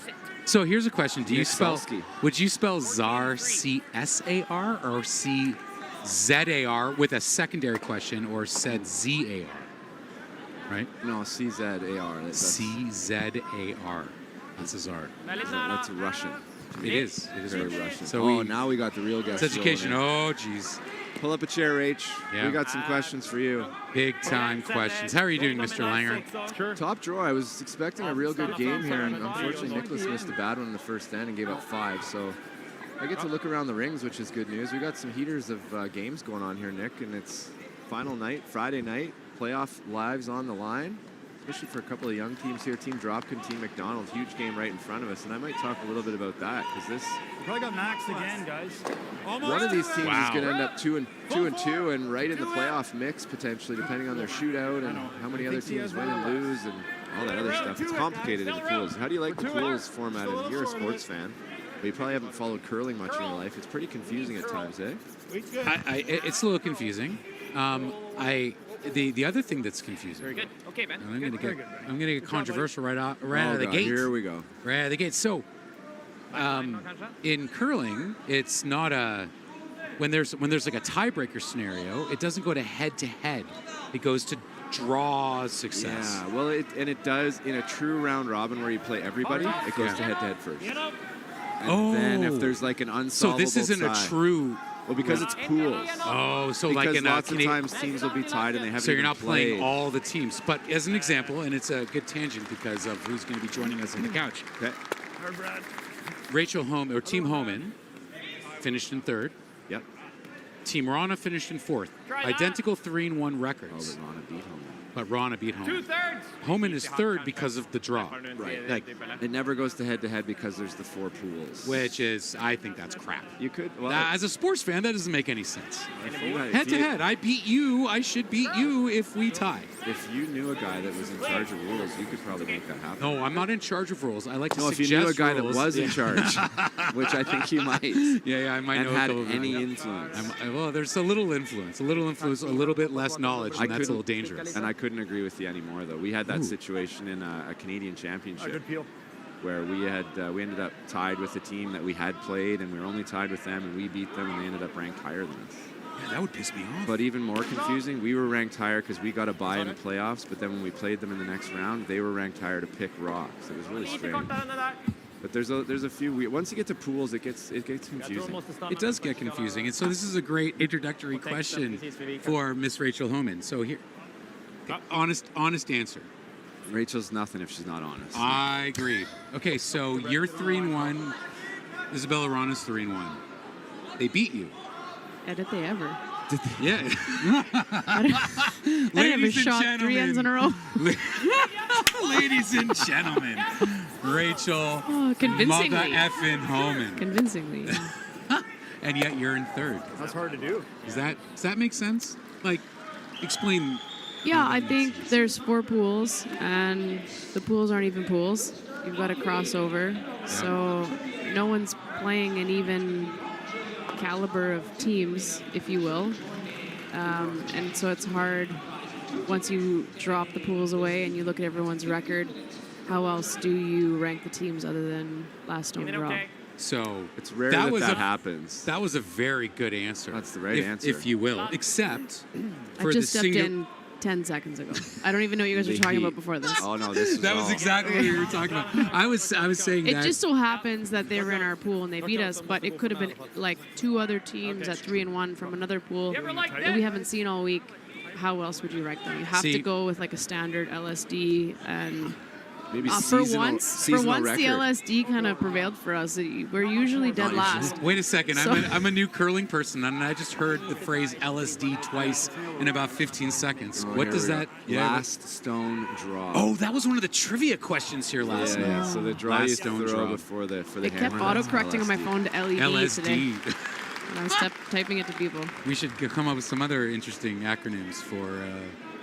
So here's a question: Do you spell? Salsky. Would you spell czar C-S-A-R or C-Z-A-R with a secondary question, or said Z-A-R? Right? No, C-Z-A-R. C-Z-A-R. That's a czar. That's Russian. It is. It is very Russian. So now we got the real guest. It's education. Oh, geez. Pull up a chair, Rach. Yeah. We got some questions for you. Big time questions. How are you doing, Mr. Langer? Sure. Top drawer. I was expecting a real good game here, and unfortunately, Niklas missed a bad one in the first end and gave up 5. So I get to look around the rings, which is good news. We got some heaters of games going on here, Nick, and it's final night, Friday night. Playoff lives on the line, especially for a couple of young teams here. Team Dropkin, Team McDonald. Huge game right in front of us, and I might talk a little bit about that because this. We probably got maxed again, guys. One of these teams is going to end up 2-2 and right in the playoff mix potentially, depending on their shootout and how many other teams win and lose and all that other stuff. It's complicated in the pools. How do you like the pools format? And you're a sports fan. But you probably haven't followed curling much in your life. It's pretty confusing at times, eh? It's a little confusing. The other thing that's confusing. Very good. Okay, man. I'm gonna get controversial right out of the gate. Here we go. Right out of the gate. So, in curling, it's not a when there's like a tiebreaker scenario. It doesn't go to head to head. It goes to draw success. Yeah. Well, it does in a true round robin where you play everybody. It goes to head first. And then if there's like an unsolvable So this isn't tie, a true. Well, because it's pools. Oh, so because like in lots of times teams will be tied and they haven't. So you're even not played. playing all the teams. But as an example, and it's a good tangent because of who's going to be joining us on the couch. Okay. Rachel Homan, or Team Homan, finished in 3rd. Yep. Team Rana finished in 4th. Identical 3-1 records. Oh, but Rana beat Homan. But Rana beat Homan. 2/3. Homan is 3rd because of the draw. Right. Like, it never goes to head because there's the 4 pools. which is, I think that's crap. You could. Well, As a sports fan, that doesn't make any sense. if Head to you- head, I beat you. I should beat you if we tie. If you knew a guy that was in charge of rules, you could probably make that happen. No, I'm not in charge of rules. I like to No, if suggest you knew a guy rules. that was in Yeah. charge, which I think you might. Yeah, I might and know. had a couple of any them. influence. Well, there's a little influence, a little bit less knowledge, and that's a little dangerous. And I couldn't agree with you anymore, though. We had that situation in a Canadian championship where we ended up tied with a team that we had played, and we were only tied with them, and we beat them, and they ended up ranked higher than us. Yeah, that would piss me off. But even more confusing, we were ranked higher because we got a bye in the playoffs, but then when we played them in the next round, they were ranked higher to pick rocks. It was really strange. But there's a few. Once you get to pools, it gets confusing. It does get confusing, and so this is a great introductory question for Miss Rachel Homan. So here, honest answer. Rachel's nothing if she's not honest. I agree. Okay, so you're 3-1. Isabella Rana's 3-1. They beat you. Did they ever? Yeah. I never shot 3 ends in a row. Ladies and gentlemen, Rachel convincingly. Mother effing Homan. Convincingly. Yeah. And yet you're in 3rd. That's hard to do. Does that make sense? Like, explain. Yeah, I think there's 4 pools, and the pools aren't even pools. You've got a crossover, so no one's playing an even caliber of teams, if you will. And so it's hard once you drop the pools away and you look at everyone's record. How else do you rank the teams other than last stone draw? So it's rare that happens. That was a very good answer. That's the right answer, if you will. Except for I just the stepped in 10 seconds ago. I don't even know what you guys were talking about before this. Oh no, this that was exactly what you were talking about. I was saying it that. just so happens that they were in our pool and they beat us, but it could have been like 2 other teams at 3-1 from another pool that we haven't seen all week. How else would you rank them? You have to go with like a standard LSD and. Maybe for once, the record. LSD kind of prevailed for us. We're usually dead last. Wait a second. So. I'm a new curling person, and I just heard the phrase LSD twice in about 15 seconds. What does that? Last stone draw. Oh, that was one of the trivia questions here last night. Yeah. So the draw last you stone throw draw before the It kept auto-correcting on my phone to LED today. LSD. And I was typing it to people. We should come up with some other interesting acronyms for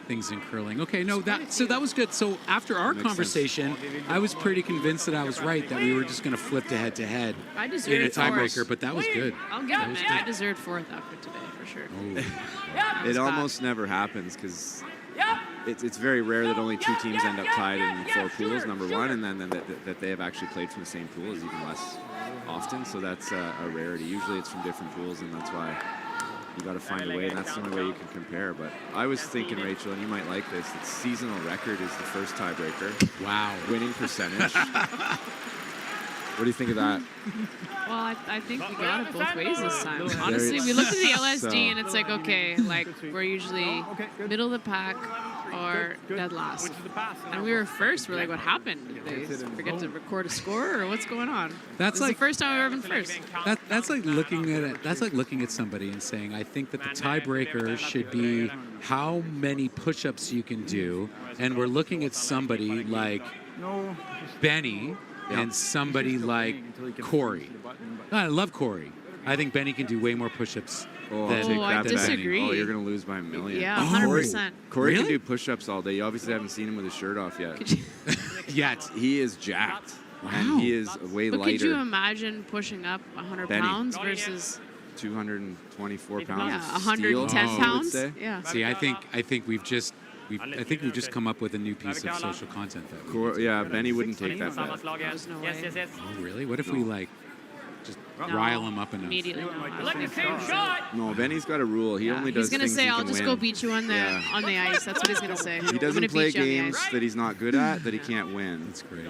things in curling. Okay, no, that was good. So after our conversation, I was pretty convinced that I was right, that we were just going to flip to head I in deserved a tiebreaker, 4th. but that was good. I'll give it. I deserved 4th outfit today for sure. It almost never happens because it's very rare that only 2 teams end up tied in 4 pools, number one, and then that they have actually played from the same pool is even less often. So that's a rarity. Usually it's from different pools, and that's why you got to find a way, and that's the only way you can compare. But I was thinking, Rachel, and you might like this, that seasonal record is the first tiebreaker. Wow. Winning percentage. What do you think of that? Well, I think we got it both ways this time. Honestly, we looked at the LSD and it's like, okay, like we're usually middle of the pack or dead last. And we were first. We're like, what happened? Did they forget to record a score or what's going on? That's this like is the first time we've ever been first. That's like looking at it. That's like looking at somebody and saying, I think that the tiebreaker should be how many push-ups you can do, and we're looking at somebody like Benny and somebody like Corey. I love Corey. I think Benny can do way more push-ups than I disagree. Benny. Oh, you're going to lose by a million. Yeah, 100%. Corey really? can do push-ups all day. You obviously haven't seen him with his shirt off yet. Yet. He is jacked. And he is way But lighter. could you imagine pushing up 100 Benny. pounds versus 224 pounds. Yeah, of 110 steel, I would pounds? say. Yeah. See, I think we've just come up with a new piece of social content that we need to- Yeah, Benny wouldn't take that bet. There's no way. Oh, really? What if we like just rile him up enough? Immediately. No, Benny's got a rule. He only does He's gonna things say, he "I'll can just win." go beat you on the ice." That's what he's gonna say. He I'm doesn't gonna play beat you on the games ice. that he's not good at, that he can't win. That's great.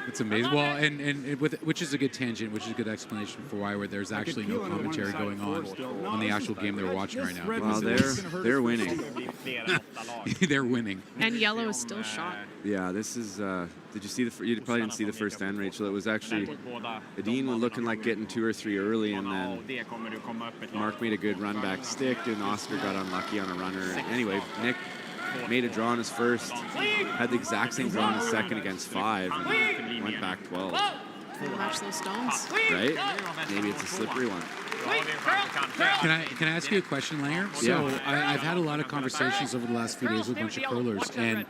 It's amazing. Well, and which is a good tangent, which is a good explanation for why there's actually no commentary going on the actual game they're watching right now. Well, they're winning. They're winning. And yellow is still shot. Yeah, this is. Did you see you probably didn't see the first end, Rachel? It was actually Edin was looking like getting 2 or 3 early, and then Mark made a good run back stick, and Oscar got unlucky on a runner. Anyway, Nick made a draw on his first, had the exact same draw on his second against 5, and went back 12. Match those stones. Right? Maybe it's a slippery one. Can I ask you a question, Langer? So I've had a lot of conversations over the last few days with a bunch of curlers, and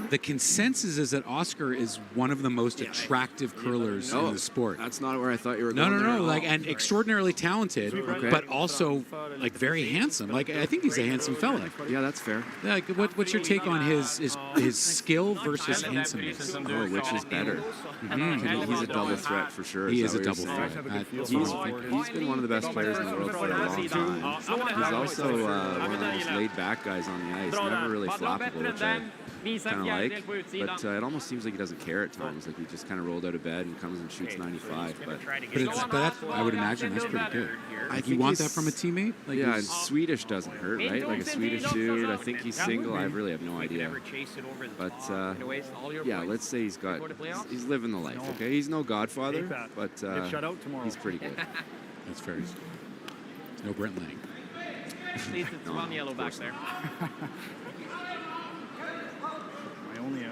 the consensus is that Oscar is one of the most attractive curlers in the sport. That's not where I thought you were going. No. Like, and extraordinarily talented, but also like very handsome. Like, I think he's a handsome fella. Yeah, that's fair. Like, what's your take on his skill versus handsomeness? Oh, which is better? He's a double threat for sure. He is a double threat. He's been one of the best players in the world for a long time. He's also one of the most laid-back guys on the ice. Never really flappable, which I kind of like. But it almost seems like he doesn't care at times. Like he just kind of rolled out of bed and comes and shoots 95. But I would imagine that's pretty good. Like, you want that from a teammate? Like, yeah, and Swedish doesn't hurt, right? Like a Swedish dude. I think he's single. I really have no idea. But yeah, let's say he's living the life. Okay, he's no Godfather, but he's pretty good. That's fair. No Brent Lang. At least it's one yellow back there.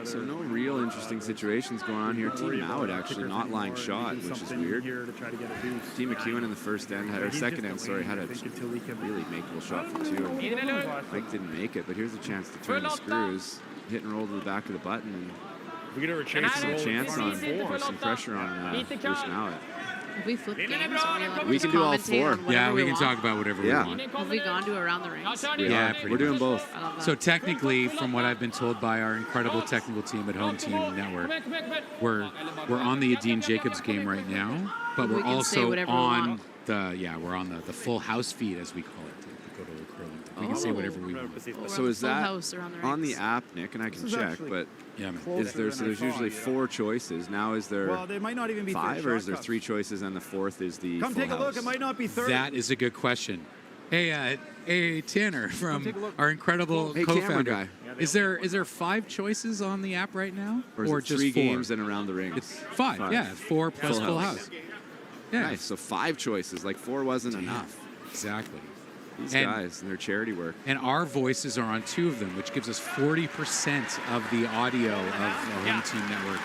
So no real interesting situations going on here. Team Mowat actually not lying shot, which is weird. Team McEwen in the first end, or second end, sorry, had a really makeable shot for 2. And Mike didn't make it, but here's a chance to turn the screws, hit and roll to the back of the button, and we get some chance on, or some pressure on Bruce Mowat. Have we flipped games? We can do all 4. Yeah, we can talk about whatever we want. Have we gone to around the rings? Yeah, we're doing both. So technically, from what I've been told by our incredible technical team at Home Team Network, we're on the Edin Jacobs game right now, but we're also on we're on the full house feed, as we call it. We can say whatever we want. So is that on the rings. app, Nick? And I can check, but there's usually 4 choices. Now is there, there might not even be 5, or is there 3 choices and the 4th is the Come full take a look. house? It might not be 3rd. That is a good question. Hey, Tanner from our incredible camera co-founder. guy. Is there 5 choices on the app right now, or is it just 3 4? games and around the rings? It's 5. Yeah, 4 plus full house. Yeah. Nice. So 5 choices. Like 4 wasn't enough. Exactly. These guys and their charity work. And our voices are on 2 of them, which gives us 40% of the audio of the Home Team Network.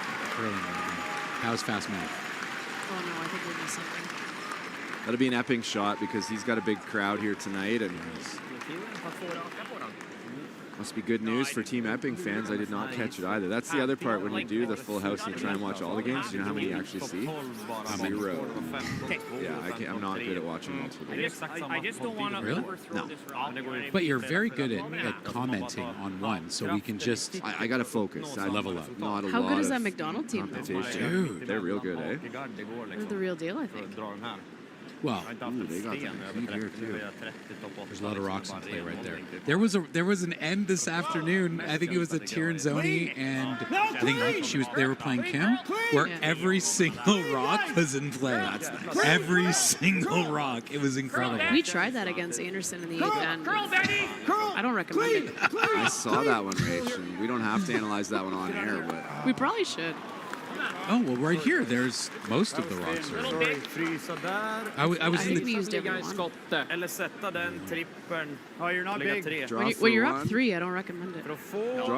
How's fast math? Oh no, I think we missed something. That'll be an epic shot because he's got a big crowd here tonight, and must be good news for Team Epping fans. I did not catch it either. That's the other part when you do the full house and you try and watch all the games. Do you know how many you actually see? 0. Yeah, I'm not good at watching multiple games. I just don't want to No. But you're very good at commenting on one, so we can just... I got to focus. I level up. Not a How lot good is of that McDonald team, though? Dude, they're real good, eh? They're the real deal, I think. Well, they got some heat here too. There's a lot of rocks in play right there. There was an end this afternoon. I think it was a Tiernzoni, and I think they were playing Kim, where every single rock was in play. That's nice. Every single rock. It was incredible. We tried that against Anderson in the 8th end. I don't recommend it. I saw that one, Rach, and we don't have to analyze that one on air, but We probably should. Oh, well, right here, there's most of the rocks. I was in we used everyone. Oh, you're not big. When you're up 3, I don't recommend it. Draw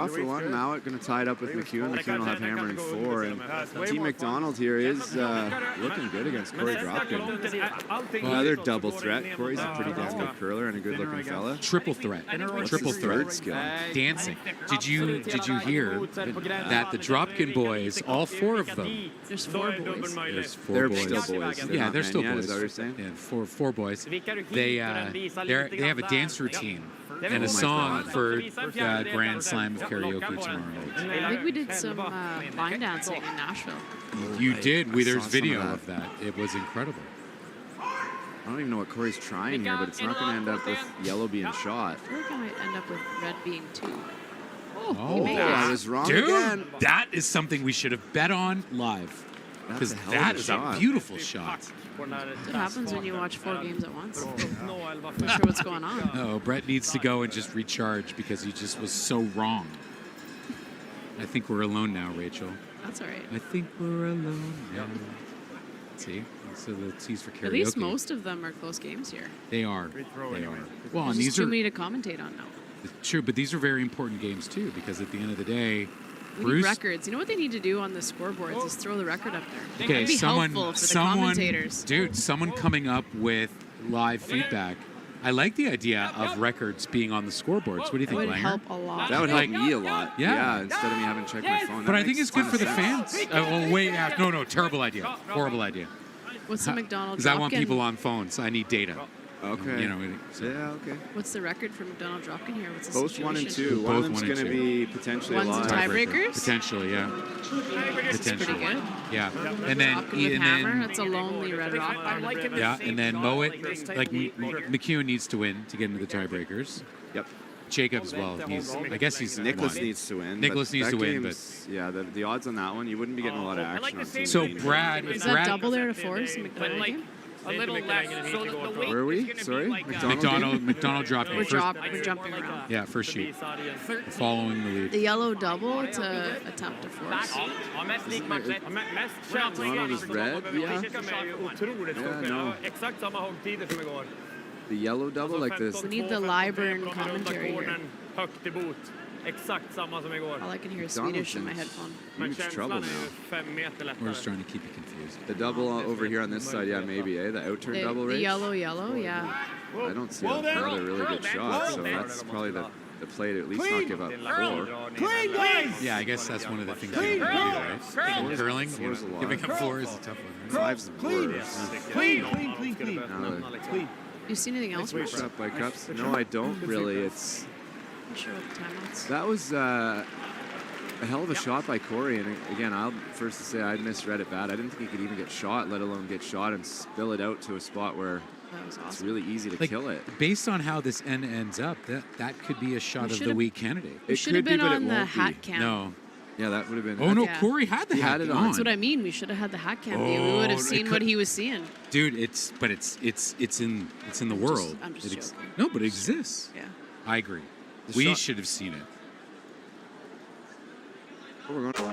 for 1. Mowat going to tie it up with McEwen. McEwen will have hammer in 4. And Team McDonald here is looking good against Corey Dropkin. Another double threat. Corey's a pretty damn good curler and a good looking fella. Triple threat. Triple threat skill. Dancing. Did you hear that the Dropkin boys, all 4 of them, them. There's 4 boys. There's 4 They're boys. still boys. They're Yeah, not they're men still yet, boys. is that what you're saying? Yeah, four boys. They have a dance routine and Oh a my song God. for Grand Slam of Karaoke tomorrow night. I think we did some line dancing in Nashville. You did. I There's saw some video of of that. It was incredible. I don't even know what Corey's trying here, but it's not going to end up with yellow being shot. I feel like I might end up with red being 2. Oh, I was wrong dude, again. that is something we should have bet on live. Because That's a hell that of a is shot. a beautiful shot. That's what happens when you watch 4 games at once. Not sure what's going on. Oh, Brett needs to go and just recharge because he just was so wrong. I think we're alone now, Rachel. That's all right. I think we're alone now. See? So the T's for karaoke. At least most of them are close games here. They are. They are. Well, and There's these just too are many to commentate on now. true, but these are very important games too because at the end of the day, We Bruce. need records. You know what they need to do on the scoreboards is throw the record up there. Okay, That'd be helpful for the commentators. dude, someone coming up with live feedback. I like the idea of records being on the scoreboards. What do you think, It would Langer? help a lot. That would help me a lot. Yeah. Instead of me having to check my phone. But That I think makes it's good for the ton of fans. Well, wait, no, terrible idea. Horrible idea. What's the McDonald Because I want Dropkin? people on phones. I need data. Okay. You know, so. Yeah, okay. What's the record for McDonald Dropkin here? What's the Both situation? 1 and 2. One of them's going to be potentially One's alive. the tiebreakers? Potentially, yeah. That's pretty good. Yeah. And then Dropkin with hammer. That's a lonely Red Rock. yeah, and then Moet, like McEwen needs to win to get into the tiebreakers. Yep. Jacob as well. I guess he's Nicholas won. needs to win. Nicholas but needs that to win, game's- yeah, the odds on that one, you wouldn't be getting a lot of action on Team So Edin. Brad, Is that double there to force the McDonald game? A little less. So the weight Where are we? is gonna Sorry? be like McDonald dropped We're, first. we're jumping around. Yeah, first shoot. Following the lead. The yellow double to attempt to force. McDonald is red, yeah. Yeah, no. The yellow double like this. We need the Liburn commentary here. Exakt samma som igår. All I can hear is Swedish in my headphone. Huge trouble now. We're just trying to keep you confused. The double over here on this side, yeah, maybe, eh? The out turn double The race. yellow, yeah. I don't see another really good shot, so that's probably the play to at least not give up 4. Yeah, I guess that's one of the things you can do, right? Curling, Four's a lot. giving up 4 is a tough one. Right? 5's the worst. Clean. You see anything else? Switch up by cups. No, I don't really. It's I'm sure what the timeouts. that was a hell of a shot by Corey. And again, I'll first to say I misread it bad. I didn't think he could even get shot, let alone get shot and spill it out to a spot where it's really easy to kill it. Based on how this ends up, that could be a shot of the week candidate. We should have been on the hat cam. No. Yeah, that would have been. Oh no, Yeah. Corey had the hat it on. That's what I mean. We should have had the hat cam. We would have it seen could- what he was seeing. Dude, it's in the world. I'm just joking. No, but it exists. Yeah. I agree. The We shot- should have seen it.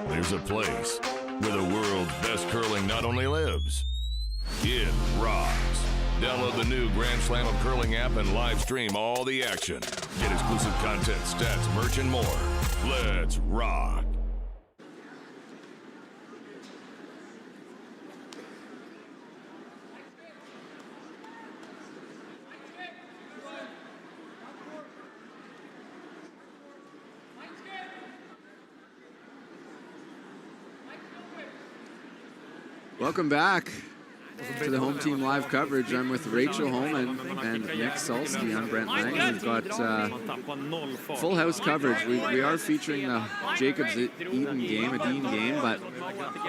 There's a place where the world's best curling not only lives, it rocks. Download the new Grand Slam of Curling app and live stream all the action. Get exclusive content, stats, merch, and more. Let's rock. Welcome back to the home team live coverage. I'm with Rachel Homan and Nick Solsky. I'm Brent Lang. We've got full house coverage. We are featuring the Jacobs Edin game, but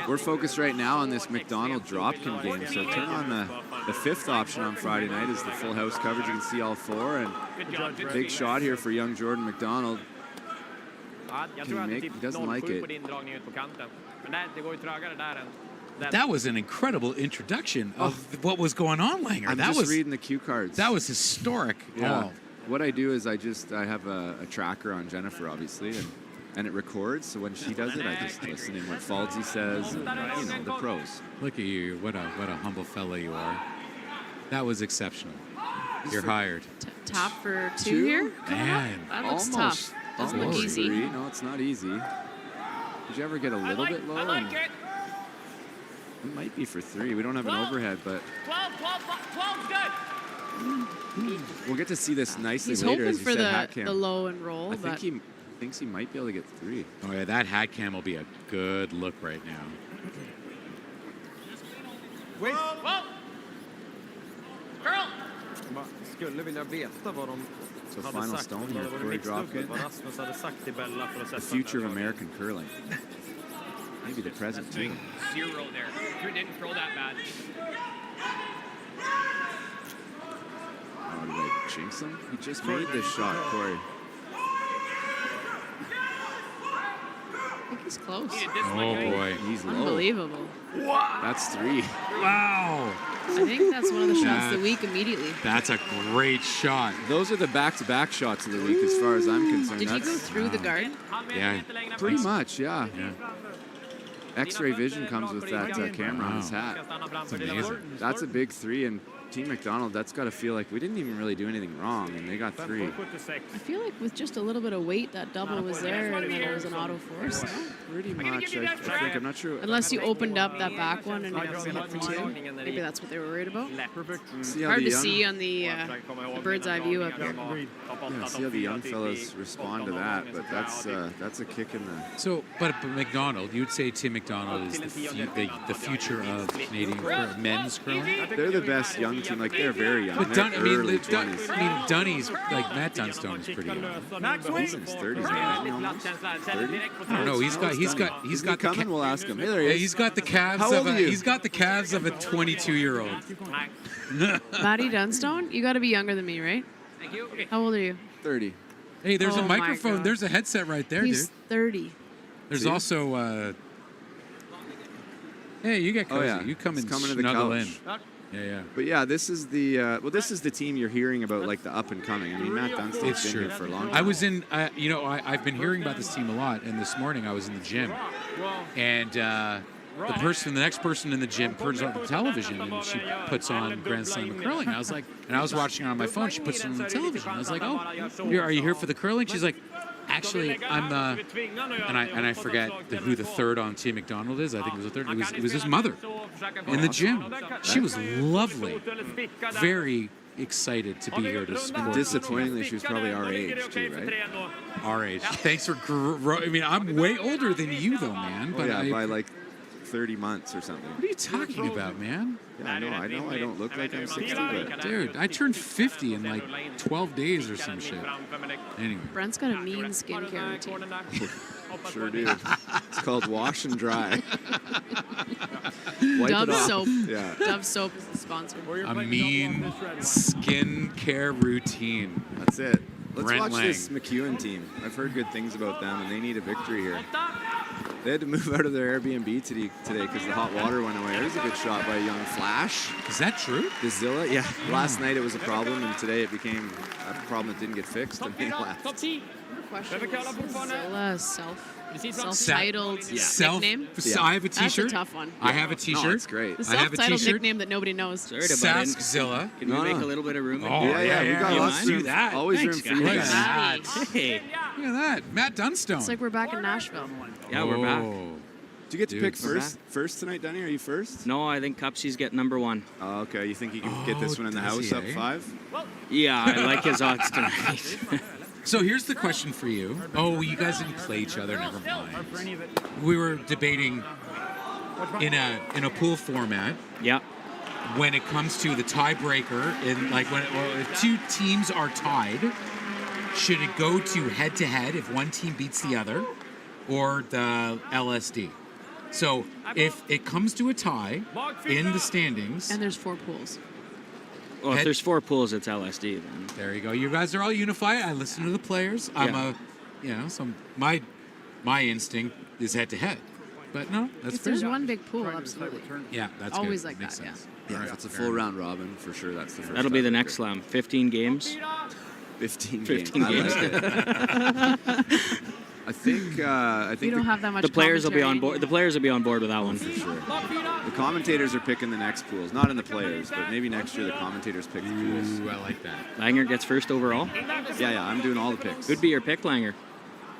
we're focused right now on this McDonald Dropkin game. So turn on the 5th option on Friday night is the full house coverage. You can see all 4, and big shot here for young Jordan McDonald. He doesn't like it. That was an incredible introduction of what was going on, Langer. I'm just reading the cue cards. That was historic. Yeah. Oh. What I do is I have a tracker on Jennifer, obviously, and it records. So when she does it, I just listen in what Faldsy says, and, the pros. Look at you. What a humble fella you are. That was exceptional. You're hired. Top for 2 here? Man. That looks Almost. tough. Doesn't look easy. 3. No, it's not easy. Did you ever get a little bit low? It might be for 3. We don't have an overhead, but 12's good. we'll get to see this nicely He's later. hoping As you for said, hat cam. the low and roll. I think he thinks he might be able to get 3. Oh yeah, that hat cam will be a good look right now. Wait. Curl! Skulle vilja veta vad de So hade final sagt stone om here de hade before he mixat dropped upp it. vad Rasmus hade sagt till Bella för att The sätta future of American curling. Maybe the present too. Zero there. You didn't throw that bad. Oh, did I jinx him? He just made this shot, Corey. I think he's close. Oh boy, he's low. Unbelievable. That's 3. Wow. I think that's one of the shots of the week immediately. That's a great shot. Those are the back-to-back shots of the week, as far as I'm concerned. Did he go through the guard? Yeah. Pretty much, yeah. X-ray vision comes with that camera on his hat. That's amazing. That's a big 3, and Team McDonald, that's got to feel like we didn't even really do anything wrong, and they got 3. I feel like with just a little bit of weight, that double was there, and then it was an auto force. No? Pretty much, I think. I'm not sure. Unless you opened up that back one and it was hit for 2. Maybe that's what they were worried about. Hard to see on the bird's eye view up here. Yeah, see how the young fellows respond to that, but that's a kick in the... So, but McDonald, you'd say Tim McDonald is the future of Canadian men's curling? They're the best young team. Like, they're very young. But They're early 20s. Dunny's, like Matt Dunstone is pretty young. He's in his 30s now, almost. 30? I don't know. He's got coming. We'll ask him. Hey, there he is. He's got the calves How of old are you? he's got the calves of a 22-year-old. Matty Dunstone, you got to be younger than me, right? Thank you. How old are you? 30. Hey, there's Oh a my microphone. God. There's a headset right there, He's dude. 30. There's See? also. Hey, you get cozy. Oh, yeah. You come He's and coming to the snuggle in. couch. Yeah. But yeah, this is the team you're hearing about, like the up and coming. I mean, Matt Dunstan's It's been true. here for a long time. I was in, I've been hearing about this team a lot, and this morning I was in the gym, and the next person in the gym turns on the television, and she puts on Grand Slam of curling. I was like, and I was watching it on my phone. She puts it on the television. I was like, oh, are you here for the curling? She's like, actually, I'm and I forget who the third on Team McDonald is. I think it was the third. It was his mother in the gym. She was lovely, very excited to be here to support. And disappointingly, she was probably our age too, right? Our age. Thanks for. I mean, I'm way older than you, though, man. But by like 30 months or something. What are you talking about, man? Yeah, I know. I don't look like I'm 60, but dude, I turned 50 in like 12 days or some shit. Anyway. Brent's got a mean skincare routine. Sure do. It's called wash and dry. Dove soap. Yeah. Dove soap is the sponsor. A mean skincare routine. That's it. Let's Brent watch Lang. this McEwen team. I've heard good things about them, and they need a victory here. They had to move out of their Airbnb today because the hot water went away. There's a good shot by a young Flash. Is that true? The Zilla, yeah. Last night it was a problem, and today it became a problem that didn't get fixed, and they left. Zilla self-titled nickname. Yeah. I have a T-shirt. That's a tough one. I have a T-shirt. No, it's great. The I have a self-titled T-shirt. nickname that nobody knows. Saskzilla. Can we make a little bit of room? Oh, yeah. We got lots of room. that. Always Thanks, room for you Look guys. at that. Hey. Look at that. Matt Dunstone. It's like we're back in Nashville. Yeah, we're back. Do you get to Dude, pick we're first tonight, Dunny? Are you first? No, I think Cupsy's get number 1. Oh, okay. You think you can get this one in the does house he, up eh? 5? Yeah, I like his odds tonight. So here's the question for you. Oh, you guys didn't play each other. Never mind. We were debating in a pool format. Yeah. When it comes to the tiebreaker, and like if two teams are tied, should it go to head-to-head if one team beats the other, or the LSD? So if it comes to a tie in the standings, And there's 4 pools. Well, if there's 4 pools, it's LSD then. There you go. You guys are all unified. I listen to the players. So my instinct is head-to-head. But no, that's If fair. there's one big pool, absolutely. Yeah, that's always good. like Makes that. sense. Yeah, if it's a full round robin, for sure that's the first. That'll be the tiebreaker. next slam. 15 games. 15 15 games. games. I like it. I think You don't have that much. The players will be on commentary. board. The players will be on board with that one for sure. The commentators are picking the next pools, not in the players, but maybe next year the commentators pick the pools. Ooh, I like that. Langer gets first overall. Yeah, I'm doing all the picks. Could be your pick, Langer.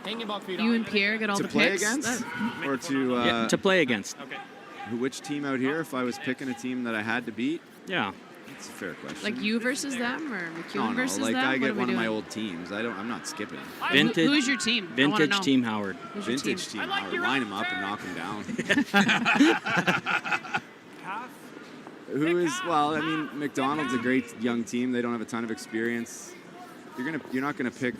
You and Pierre get all To the play picks. against, or to To play against. which team out here? If I was picking a team that I had to beat, Yeah. that's a fair question. Like you versus them, or McEwen versus like them? I What get are we one of my doing? old teams. I'm not skipping. Vintage. Who's your team? I wanna Vintage know. Team Howard. Who's your Vintage team. Howard. Line them up and knock them down. Who is, well, I mean, McDonald's a great young team. They don't have a ton of experience. You're not gonna pick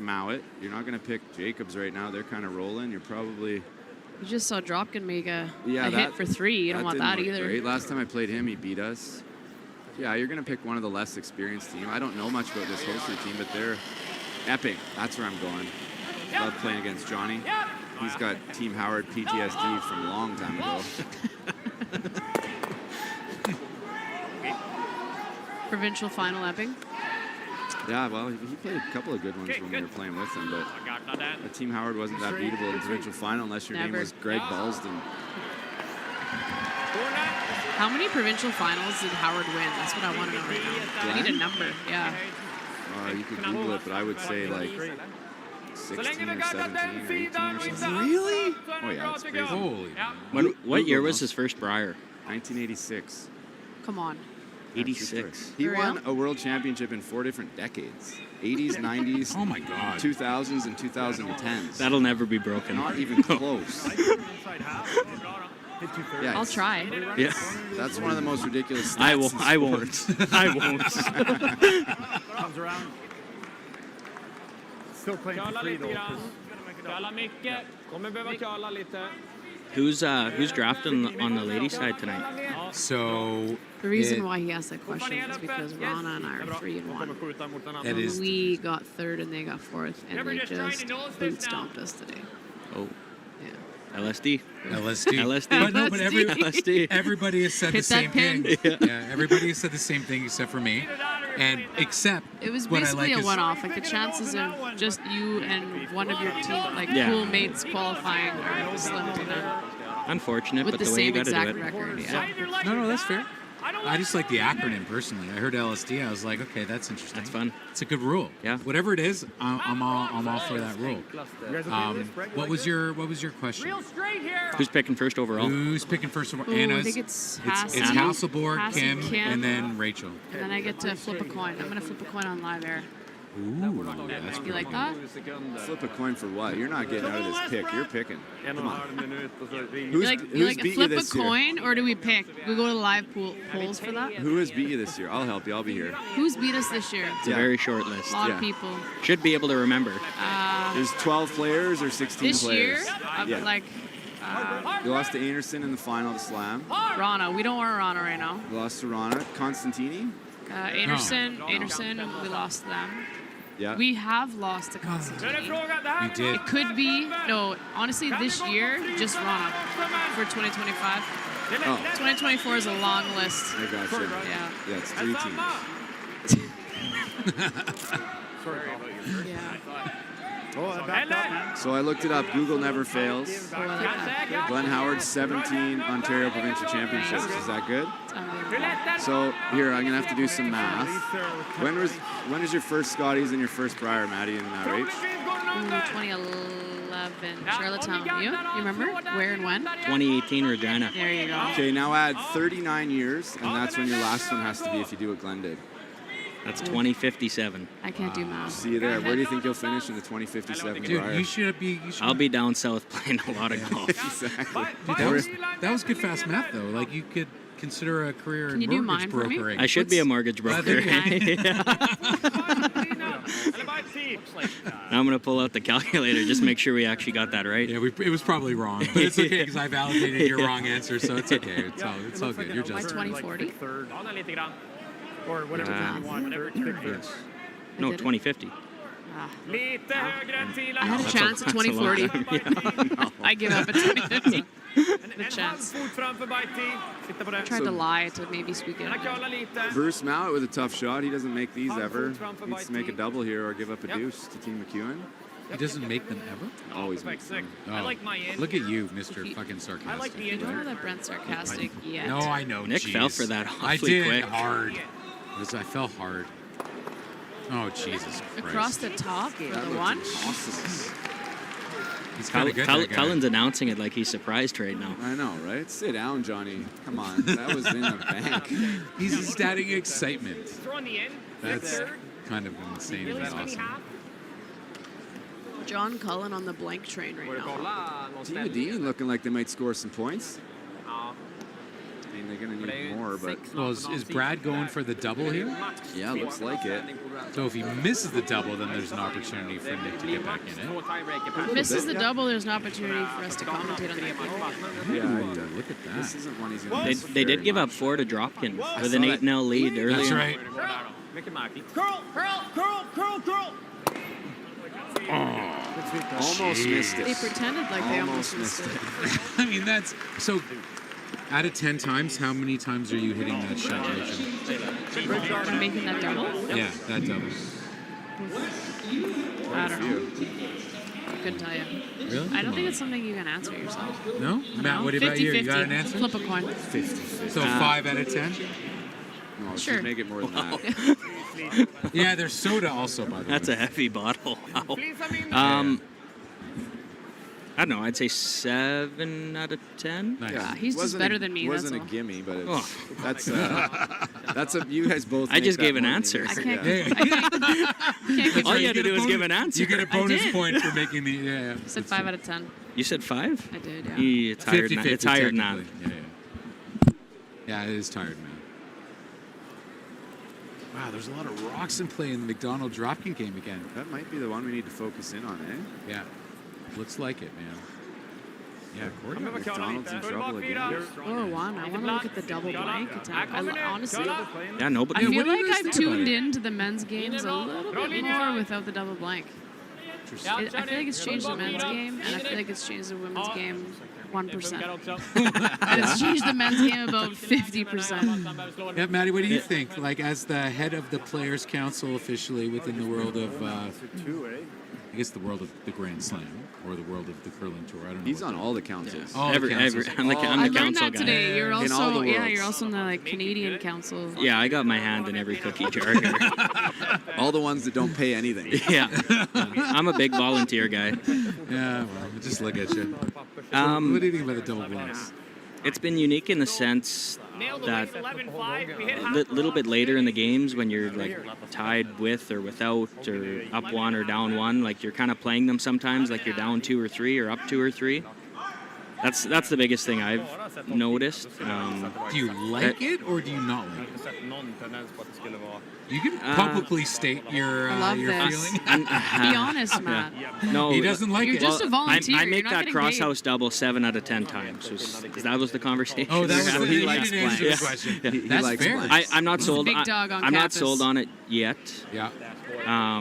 Mowat. You're not gonna pick Jacobs right now. They're kind of rolling. You're probably. You just saw Dropkin make a that, hit for 3. You don't want that didn't look either. Great. Last time I played him, he beat us. Yeah, you're gonna pick one of the less experienced team. I don't know much about this Holster team, but they're epic. That's where I'm going. Love playing against Johnny. He's got Team Howard PTSD from a long time ago. Provincial final Epping. Yeah, well, he played a couple of good ones when we were playing with him, but Team Howard wasn't that beatable in the provincial final unless your name was Greg Ballston. How many provincial finals did Howard win? That's what I want to know right now. I need a number. Yeah. You could Google it, but I would say like 16 or 17 or 18 or something. Really? Oh yeah, it's crazy. Holy. What year was his first Brier? 1986. Come on. 86. He won a world championship in 4 different decades. 80s, 90s, oh my God, 2000s, and 2010s. That'll never be broken. Not even close. Yeah, I'll try. Yeah. That's one of the most ridiculous stats I won't. I won't. Comes around. Still playing for free though. Who's drafting on the ladies' side tonight? So the reason why he asked that question is because Rana and I are 3-1. That is. We got 3rd and they got 4th, and they just boot stomped us today. Oh. Yeah. LSD. But everybody has said the same thing. Yeah, everybody has said the same thing except for me. And except it was basically a one-off. Like the chances of just you and one of your team, like pool mates qualifying, are slim to none. Unfortunate, with but the way you same got to do exact it. record. Yeah. No, that's fair. I just like the acronym personally. I heard LSD. I was like, okay, that's interesting. That's fun. It's a good rule. Yeah. Whatever it is, I'm all for that rule. What was your question? Who's picking first overall? Who's picking first overall? Ooh, Anna's. I think it's Hasselborg, Kim, and then Rachel. And then I get to flip a coin. I'm gonna flip a coin on live air. Ooh, that's you like that? Flip a coin for what? You're not getting out of this pick. You're picking. Come on. You like beat flip you a this year? coin, or do we pick? We go to live polls for that. Who has beat you this year? I'll help you. I'll be here. Who's beat us this year? It's a very short list. A lot of people. Should be able to remember. There's 12 players or 16 this players? year, like. You lost to Anderson in the final to Slam. Rana. We don't want Rana right now. You lost to Rana. Constantini? Anderson, we lost them. Yeah. We have lost to Constantine. You did. It could be, no, honestly, this year, just Rana for 2025. Oh. 2024 is a long list. I got you. Yeah. Yeah, it's 3 teams. So I looked it up. Google never fails. Glenn Howard's 17 Ontario Provincial Championships. Is that good? So here, I'm gonna have to do some math. When was your first Scotties and your first Brier, Maddie and Rach? 2011, Charlottetown. You remember where and when? 2018 Regina. There you go. Okay, now add 39 years, and that's when your last one has to be if you do what Glenn did. That's 2057. I can't do math. See you there. Where do you think you'll finish in the 2057 Dude, Brier? you should I'll be down south playing a lot of golf. Exactly. Dude, that was good fast math though. Like you could consider a career Can you in do mortgage mine for me? brokering. I should be a mortgage broker. Now I'm going to pull out the calculator, just make sure we actually got that right. Yeah, it was probably wrong, but it's okay because I validated your wrong answer, so it's okay. It's all good. You're My just 2040? Or whatever you want. Yes. No, 2050. I had a chance at 2040. I give up at 2050. The chance. I tried to lie to maybe squeak it. Bruce Mallett with a tough shot. He doesn't make these ever. He needs to make a double here or give up a deuce to Team McEwen. He doesn't make them ever? Always makes them. Oh, look at you, Mr. fucking sarcastic. You don't know that Brent's sarcastic yet. No, I know. Nick geez. fell for that awfully I did quick. hard. I fell hard. Oh, Jesus Christ. Across the top, the one. He's kind of good, that guy. Cullen's announcing it like he's surprised right now. I know, right? Sit down, Johnny. Come on. That was in the bank. He's ecstatic excitement. That's kind of insane and awesome. John Cullen on the blank train right now. Team Edin looking like they might score some points. mean, they're going to need more, but... Well, is Brad going for the double here? Yeah, looks like it. So if he misses the double, then there's an opportunity for Nick to get back in it. If misses the double, there's an opportunity for us to commentate on that game. Yeah, look at that. This isn't one he's going to They did give up 4 to Dropkin with an 8-0 lead earlier. That's right. Curl. almost missed it. They pretended like they almost missed it. I mean, that's... So, out of 10 times, how many times are you hitting that shot, Rachel? I'm making that double? Yeah, that double. I don't know. I couldn't tell you. Really? I don't think it's something you can answer yourself. No? Matt, what about you? You got an answer? Flip a coin. 50. So 5 out of 10? No, Sure. Make it more than that. Yeah, there's soda also, by the way. That's a heavy bottle. Wow. I don't know. I'd say 7 out of 10. Nice. Yeah, he's just better than me. It wasn't that's a gimme, but it's, that's a. You guys both. I just make gave that an more answer. than I me. can't All you had to do was give an answer. You get a bonus did. point for making the... Yeah. I said 5 out of 10. You said 5? I did, yeah. It's tired. 50-50 It's tired now. technically. Yeah, it is tired, man. Wow, there's a lot of rocks in play in the McDonald Dropkin game again. That might be the one we need to focus in on, eh? Yeah. Looks like it, man. Yeah, Gordon McDonald's in trouble again. Oh, Juan, I want to look at the double blank attack. Honestly, Yeah, nobody. I feel what do you like guys I've think tuned about it? into the men's games a little bit more without the double blank. I feel like it's changed the men's game, and I feel like it's changed the women's game 1%. And it's changed the men's game about 50%. Yeah, Maddie, what do you think? Like, as the head of the Players' Council officially within the world of, I guess the world of the Grand Slam, or the world of the curling tour. I don't know. He's on all the councils. All the councils. I'm the I learned council that guy. today. You're In all also, the yeah, worlds. you're also in the Canadian Council. Yeah, I got my hand in every cookie jar here. All the ones that don't pay anything. Yeah. I'm a big volunteer guy. Yeah, well, just look at you. What do you think about the double blanks? It's been unique in the sense that a little bit later in the games when you're like tied with or without or up 1 or down 1, like you're kind of playing them sometimes like you're down 2 or 3 or up 2 or 3. That's the biggest thing I've noticed. Do you like it or do you not like it? You can publicly state your I love this. feeling. Be honest, Matt. No, he doesn't like You're it. just a volunteer. I You're make not that getting cross paid. house double 7 out of 10 times. That was the conversation. Oh, that was we were the, having. you likes didn't answer the blanks. question. Yeah. He That's likes fair. blanks. I'm not sold. big dog on I'm not campus. sold on it yet. Yeah.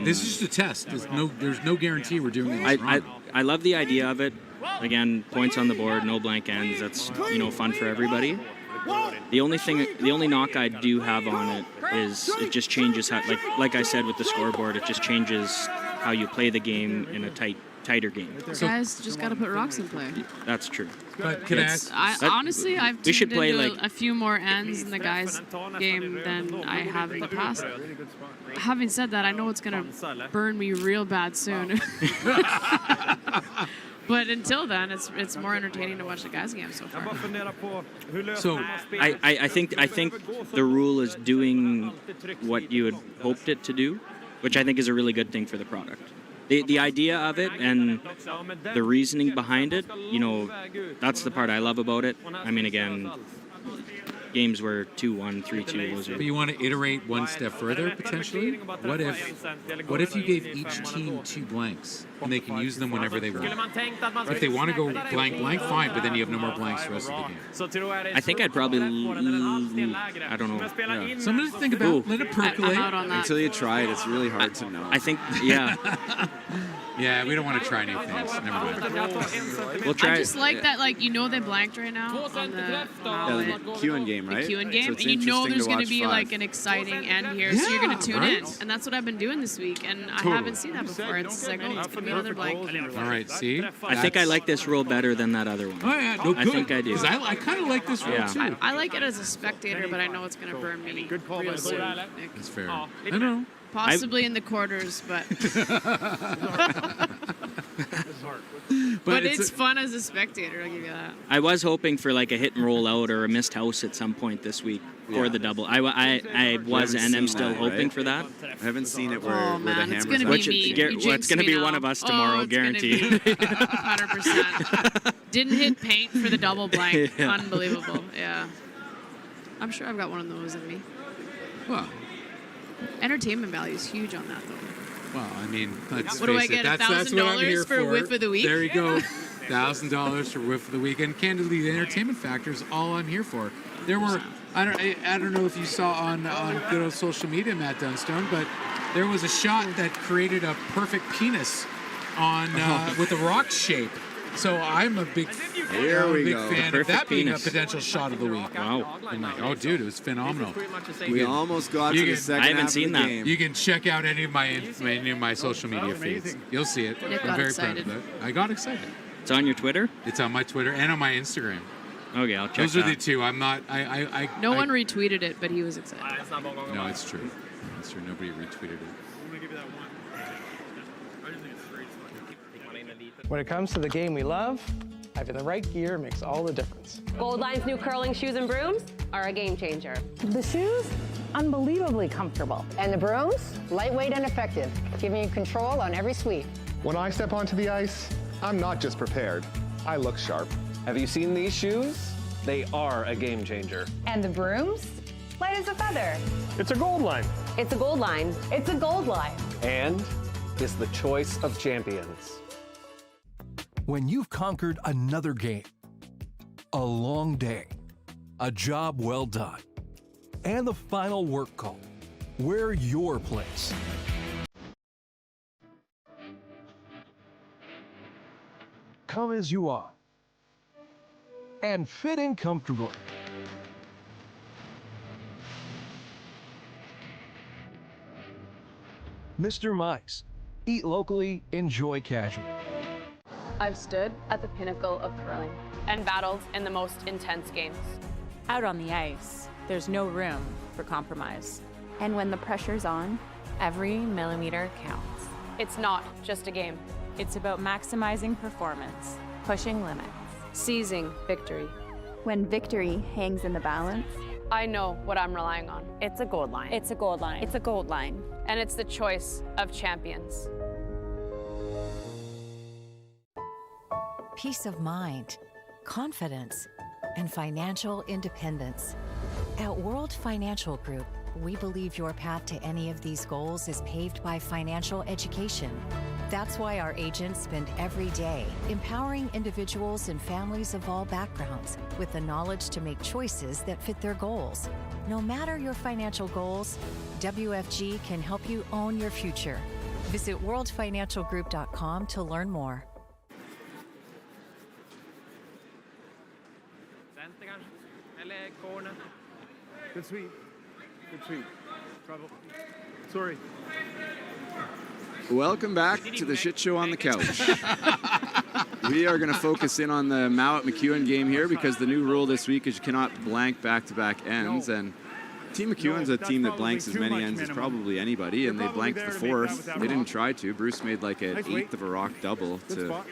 This is just a test. There's no guarantee we're doing this wrong. I love the idea of it. Again, points on the board, no blank ends. That's fun for everybody. The only knock I do have on it is it just changes how, like I said with the scoreboard, it just changes how you play the game in a tighter game. Guys just got to put rocks in play. That's true. But can I ask? Honestly, I've We should tuned play, into like- a few more ends in the guys' game than I have in the past. Having said that, I know it's going to burn me real bad soon. But until then, it's more entertaining to watch the guys' game so far. So I think the rule is doing what you had hoped it to do, which I think is a really good thing for the product. The idea of it and the reasoning behind it, that's the part I love about it. I mean, again, games were 2-1, 3-2. Those But are you want to iterate one step further, potentially? What if you gave each team 2 blanks, and they can use them whenever they want? If they want to go blank, fine, but then you have no more blanks the rest of the game. I think I'd probably, I don't know. Yeah. Something to think about. Let it percolate. I'm out on that. Until you try it, it's really hard to know. I think, yeah. Yeah, we don't want to try new things. Never mind. We'll try I it. just like that, they blanked right now on the Q&A game, right? the Q&A game, So it's and there's going to watch be 5. an exciting end here, so you're going to tune in, right? and that's what I've been doing this week, and I haven't seen that before. It's like, oh, it's going to be another blank. All right, see? I think I like this rule better than that other one. Oh, yeah, no, good. I think I do. 'Cause I kind of like this rule, Yeah. too. I like it as a spectator, but I know it's going to burn me real soon, Nick. That's fair. I know. Possibly in the quarters, but but it's fun as a spectator. I'll give you that. I was hoping for like a hit and roll out or a missed house at some point this week for the double. I was and am still hoping for that. I haven't seen it where, Oh where the man, it's hammers gonna are. be me. It's going to be one of us tomorrow, guaranteed. 100%. Didn't hit paint for the double blank. Yeah. Unbelievable. Yeah. I'm sure I've got one of those in me. Well, Entertainment value is huge on that, though. I mean, let's What do I face it. get, That's what I'm here $1,000 for Whiff of the Week? There you go. $1,000 for Whiff of the Week. And candidly, the entertainment factor is all I'm here for. There were, I don't know if you saw on good old social media, Matt Dunstone, but there was a shot that created a perfect penis on with a rock shape. So I'm a big fan of that being a potential shot of the week. Wow. I'm like, oh, dude, it was phenomenal. We almost got to the second I haven't half seen of the that. game. You can check out any of my social media feeds. You'll see it. Nick I'm got very excited. proud of it. I got excited. It's on your Twitter? It's on my Twitter and on my Instagram. Okay, I'll check Those are that. the two. I'm not. No one retweeted it, but he was excited. No, it's true. It's true. Nobody retweeted it. When it comes to the game we love, having the right gear makes all the difference. Gold Line's new curling shoes and brooms are a game changer. The shoes, unbelievably comfortable. And the brooms, lightweight and effective, giving you control on every sweep. When I step onto the ice, I'm not just prepared, I look sharp. Have you seen these shoes? They are a game changer. And the brooms, light as a feather. It's a Gold Line. It's a Gold Line. It's a gold line. And is the choice of champions. When you've conquered another game, a long day, a job well done, and the final work call, where your place. Come as you are and fit in comfortably. Mr. Mice, eat locally, enjoy casual. I've stood at the pinnacle of curling And battled in the most intense games. Out on the ice, there's no room for compromise. And when the pressure's on, Every millimeter counts. It's not just a game. It's about maximizing performance, pushing limits, seizing victory. When victory hangs in the balance, I know what I'm relying on. It's a gold line. It's a gold line. it's a gold line. And it's the choice of champions. Peace of mind, confidence, and financial independence. At World Financial Group, we believe your path to any of these goals is paved by financial education. That's why our agents spend every day empowering individuals and families of all backgrounds with the knowledge to make choices that fit their goals. No matter your financial goals, WFG can help you own your future. Visit worldfinancialgroup.com to learn more. Good sweep. Good sweep. Trouble. Sorry. Welcome back to the shit show on the couch. We are going to focus in on the Mowat McEwen game here because the new rule this week is you cannot blank back-to-back ends. And Team McEwen's a team that blanks as many ends as probably anybody, and they blanked the fourth. They didn't try to. Bruce made like an eighth of a rock double to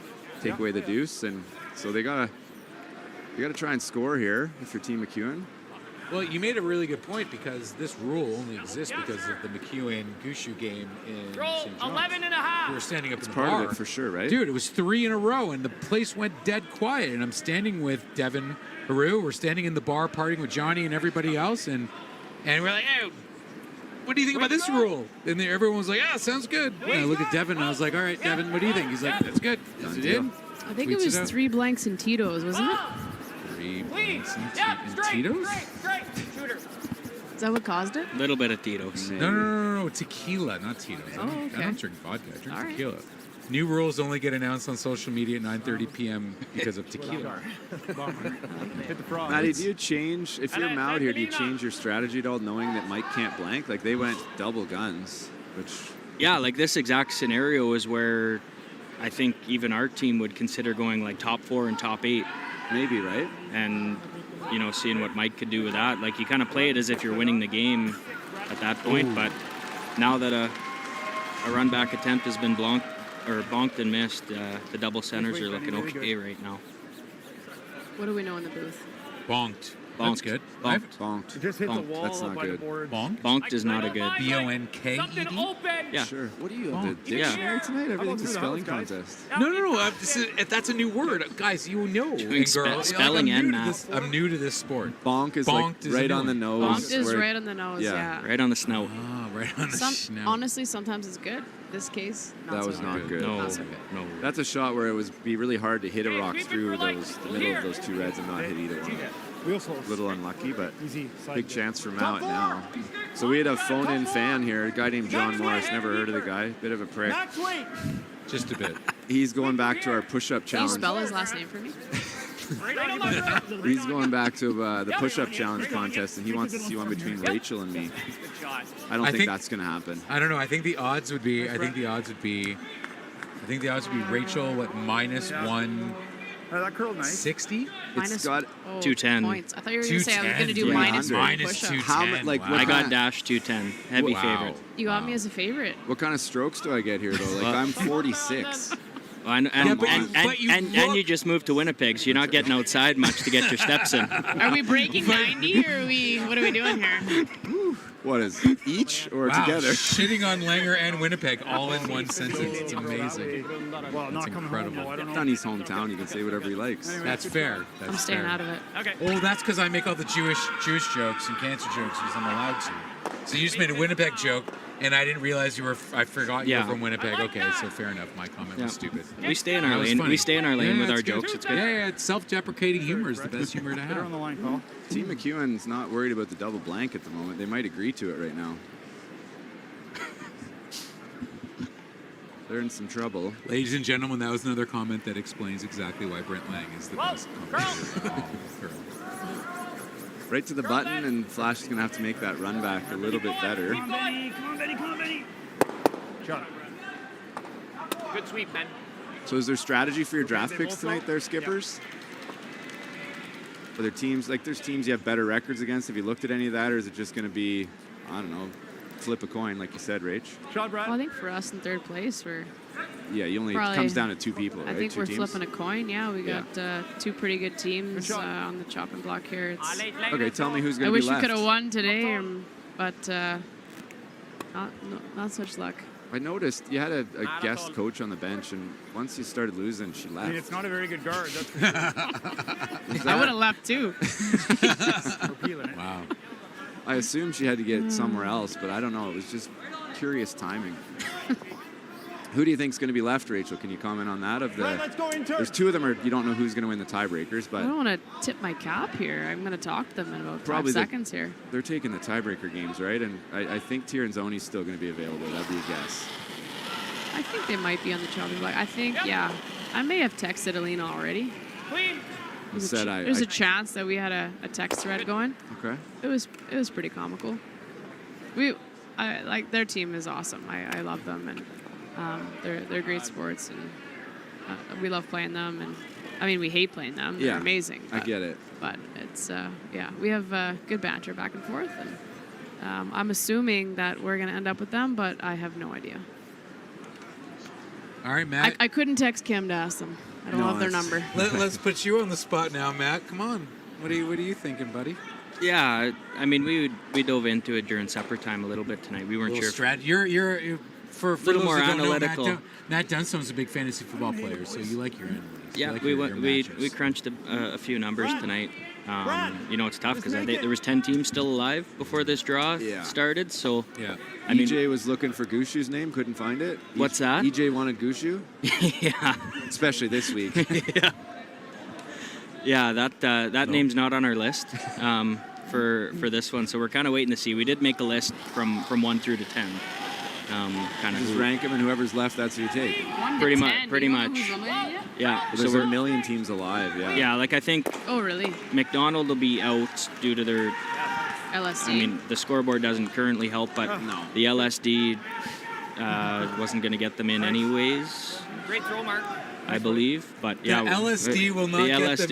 take away the deuce, and so they gotta try and score here if you're Team McEwen. Well, you made a really good point because this rule only exists because of the McEwen-Gushu game in St. John's. 11 and a half. We were standing up in the part bar. of it for sure, right? Dude, it was 3 in a row, and the place went dead quiet. And I'm standing with Devin Haru. We're standing in the bar partying with Johnny and everybody else, and we're like, hey, what do you think about this rule? And everyone was like, yeah, sounds good. And I look at Devin, and I was like, all right, Devin, what do you think? He's like, that's good. Yes, it did. I think it was 3 blanks and Tito's, wasn't it? 3 blanks and Tito's? Is that what caused it? A little bit of Tito's. No, tequila, not Tito's. Oh, I okay. don't drink vodka. I drink All right. tequila. New rules only get announced on social media at 9:30 p.m. because of tequila. Hit the frog. Matty, do you change, if you're Mowat here, do you change your strategy at all knowing that Mike can't blank? Like they went double guns, which... Yeah, like this exact scenario is where I think even our team would consider going like top 4 and top 8. Maybe, right? And, you know, seeing what Mike could do with that. Like you kind of play it as if you're winning the game at that point, but now that a run back attempt has been bonked and missed, the double centers are looking okay right now. What do we know in the booth? Bonked. That's good. Bonked. It just hit the Bonked. wall That's up not by the good. board. Bonked is not a good. B-O-N-K-E-D? Yeah. Sure. What do you have, Bonked. the dictionary tonight? Everything's a spelling guys? contest. No. If that's a new word, guys, you know. Doing And girls, spelling I'm and new to math. this- I'm new to this sport. Bonk is Bonked is right a on new the one. nose. Bonked is where- right on the nose, yeah. Right on the snout. Ah, right on the snout. Honestly, sometimes it's good. This case, not That so was not good. No, Not so good. no. That's a shot where it would be really hard to hit a rock through the middle of those two reds and not hit either one. A little unlucky, but big chance for Mount now. So we had a phone-in fan here, a guy named John Morris. Never heard of the guy. Bit of a prick. Just a bit. He's going back to our push-up Can you challenge. spell his last name for me? He's going back to the push-up challenge contest, and he wants to see one between Rachel and me. I don't think that's going to happen. I don't know. I think the odds would be. Rachel minus 160. That curled nice. Minus 210. points. I thought you were going to say I was going to do Yeah. minus one Minus push-up. 210. Like, Wow. what I got kind of- dash 210. Heavy Wow. favorite. You got me as a favorite. What kind of strokes do I get here, though? Like, I'm 46. Well, and you just moved to Winnipeg, so you're not getting outside much to get your steps in. Are we breaking 90 or what are we doing here? What is each or Wow, together? shitting on Langer and Winnipeg all in one sentence. It's amazing. Well, That's not coming incredible. home, though. I don't know. Done his hometown. He can say whatever he likes. That's fair. That's I'm staying fair. out of it. Oh, that's because I make all the Jewish jokes and cancer jokes because I'm allowed to. So you just made a Winnipeg joke, and I didn't realize I forgot you were from Winnipeg. Okay, so fair enough. My comment was stupid. We stay in our That was lane. funny. We stay in our lane with our it's good. jokes. It's good. Yeah, it's self-deprecating humor is the best humor to Put her on have. the line, Paul. Team McEwen's not worried about the double blank at the moment. They might agree to it right now. They're in some trouble. Ladies and gentlemen, that was another comment that explains exactly why Brent Lang is the best commentator of all curling. Right to the button, and Flash is going to have to make that run back a little bit better. Come on, Benny. Come on, Benny. Come on, Benny. Shot. Good sweep, Ben. So is there strategy for your draft picks tonight there, skippers? Are there teams, like there's teams you have better records against? Have you looked at any of that, or is it just going to be, I don't know, flip a coin, like you said, Rach? Shot, Brad. Well, I think for us in third place, Yeah, you only it probably- comes down to two people, right? I think Two we're teams? flipping a coin. Yeah, we got two pretty good teams on the chopping block here. It's, Okay, tell me who's I going to wish be we left. could have won today, but not such luck. I noticed you had a guest coach on the bench, and once you started losing, she I left. mean, it's not a very good guard. That's for sure. I would have left too. Wow. I assumed she had to get somewhere else, but I don't know. It was just curious timing. Who do you think's going to be left, Rachel? Can you comment on that? There's two of them, you don't know who's going to win the tiebreakers, I but don't want to tip my cap here. I'm going to talk to them in about probably 5 seconds here. they're taking the tiebreaker games, right? And I think Tiernzoni's still going to be available. That'd be a guess. I think they might be on the chopping block. I think, yeah. I may have texted Alina already. Clean. There's a chance that we had a text thread going. Okay. It was pretty comical. Like their team is awesome. I love them, and they're great sports, and we love playing them. And I mean, we hate playing them. They're amazing. I get it. But it's we have good banter back and forth, and I'm assuming that we're gonna end up with them, but I have no idea. All right, Matt. I couldn't text Kim to ask them. I don't have their number. Let's put you on the spot now, Matt. Come on. What are you thinking, buddy? Yeah, I mean, we dove into it during supper time a little bit tonight. We weren't sure. You're for a little those more that don't know, analytical. Matt Dunstone's a big fantasy football player, so you like your analytics. Yeah, like we your went. We matches. crunched a few numbers tonight. It's tough because there was 10 teams still alive before this draw started. So yeah, I mean, EJ was looking for Gushu's name, couldn't find it. What's that? EJ wanted Gushu. Yeah, especially this week. yeah. That name's not on our list for this one. So we're kind of waiting to see. We did make a list from 1 through to 10. Kind of just rank them, and whoever's left, that's who you take. Pretty much. Yeah. Well, there's a million teams alive. Yeah. Yeah, like I think. Oh, really? McDonald will be out due to their LSD. I mean, the scoreboard doesn't currently help, but the LSD wasn't going to get them in anyways. Great throw, Mark. I believe, but yeah. The LSD will not get them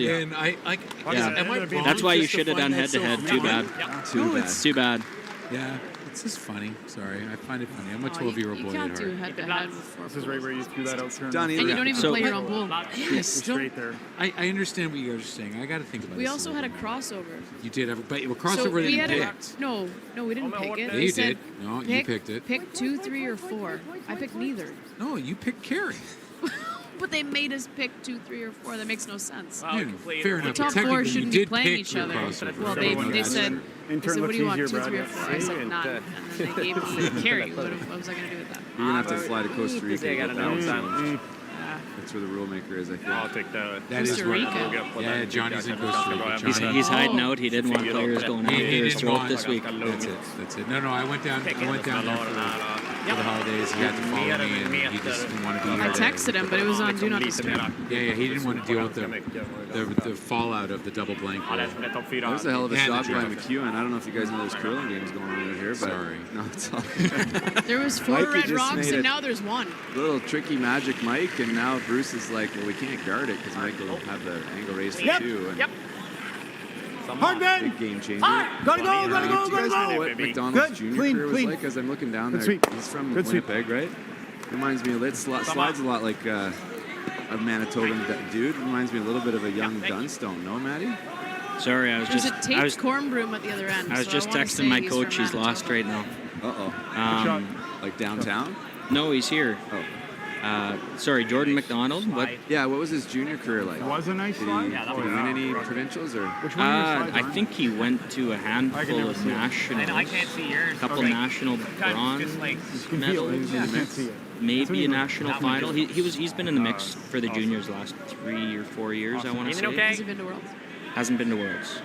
in. That's why you should have done head-to-head. Too bad. Too bad. Too bad. Yeah. This is funny. Sorry, I find it funny. I'm a Oh, 12-year-old you boy can't at do heart. head-to-head with 4 This is right where you threw that out turn. Done And you don't even play your own pool. Yeah, still, straight there. I understand what you guys are saying. I got to think about We this also a had a little bit. crossover. You did have, but a So crossover we that had you a picked. no, we didn't pick it. Yeah, They you said, did. No, you picked it. Pick 2, 3, or 4. I picked neither. No, you picked Carrie. But they made us pick 2, 3, or 4. That makes no sense. Yeah, fair The enough. top but 4 technically, shouldn't you be did playing pick each your other. crossover. Well, they said, what do you want, 2, 3, or 4? I said none. And then they gave me Carrie. What was I going to do with that? You're gonna have to fly to Costa Rica. I got to a get that challenge. one. That's where the rule maker is, I think. I'll take that. That is Costa what- Rica. Yeah, Johnny's in Costa Rica. He's Johnny- hiding out. He didn't want players going after his didn't throat want- this week. That's it. No, I went down there for the holidays. He had to follow me, and he just didn't want to be here. I texted him, but it was on Do Not Disturb. Yeah, he didn't want to deal with the fallout of the double blank. That was a hell of a shot by McEwen. I don't know if you guys know there's curling games going on out here, but Sorry. no, it's all There was 4 Mikey red just rocks, made and it. now there's 1. little tricky magic Mike, and now Bruce is like, well, we can't guard it because Mike will have the angle raised to 2. And Hard man. big game changer. Gotta go, gotta go, Do you guys gotta know go. what McDonald's Good, junior clean, career was clean. like? As I'm looking down Good there, sweep. he's from Good sweep. Winnipeg, right? Reminds me, it slides a lot like a Manitoban dude. Reminds me a little bit of a young Dunstone, no, Maddie? Sorry, I was There's just a taped corn broom at the other end. I was so just wanna texting say my he's coach. from He's lost right now. Like downtown? No, he's here. Oh. Sorry, Jordan McDonald. What? Yeah, what was his junior career like? It was a nice Did slide. he, did he win any provincials or? Which one of your slides, I Arn? think he went to a handful never of see it. nationals. I can't see yours. A couple Okay. national Sometimes just like medals. You can't see it. Maybe a national final. He's been in the mix for the juniors last 3 or 4 years. I want to say. okay? Has he been to Worlds? Hasn't been to Worlds,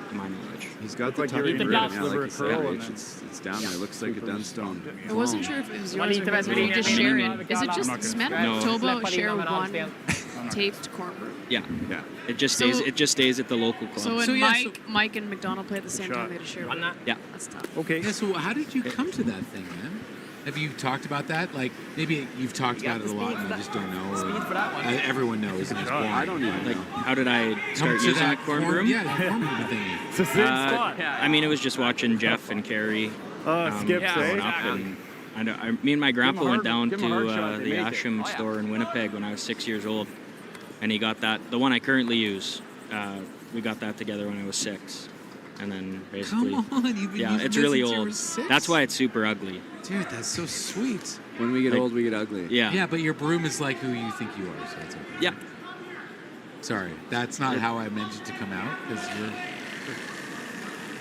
to my knowledge. He's got the like top you're grade, eating yeah, liver like you said, curl and H, then- it's down there. It looks like a Dunstone. I wasn't sure if it was yours or Juanita his, but you just Vasquez. share it. Is it just not Smet gonna- and No. Toba share one taped corn broom? Yeah, Yeah. it just So- stays. It just stays at the local club. So when So, yeah, Mike and McDonald play at the same time, they just share one. yeah. That's tough. Okay. Yeah, so how did you come to that thing, man? Have you talked about that? Like, maybe you've talked about it a lot and you just don't know. Or, everyone knows and it's boring. I don't even Like, know. how did I Come start to using that the corn broom? Yeah, that corn broom thingy. It's the same spot. I mean, it was just watching Jeff and Carrie Skips, growing eh? up, and me and my grandpa went down give to him a hard shot, they the make it. Asham store in Winnipeg when I was 6 years old, and he got that, the one I currently use. We got that together when I was 6, and then basically, Come on, you've been yeah, using it's this really since you old. were 6? That's why it's super ugly. Dude, that's so sweet. When we get Like- old, we get ugly. Yeah, Yeah, but your broom is like who you think you are, so it's okay. yeah. Sorry, that's not how I meant it to come out, because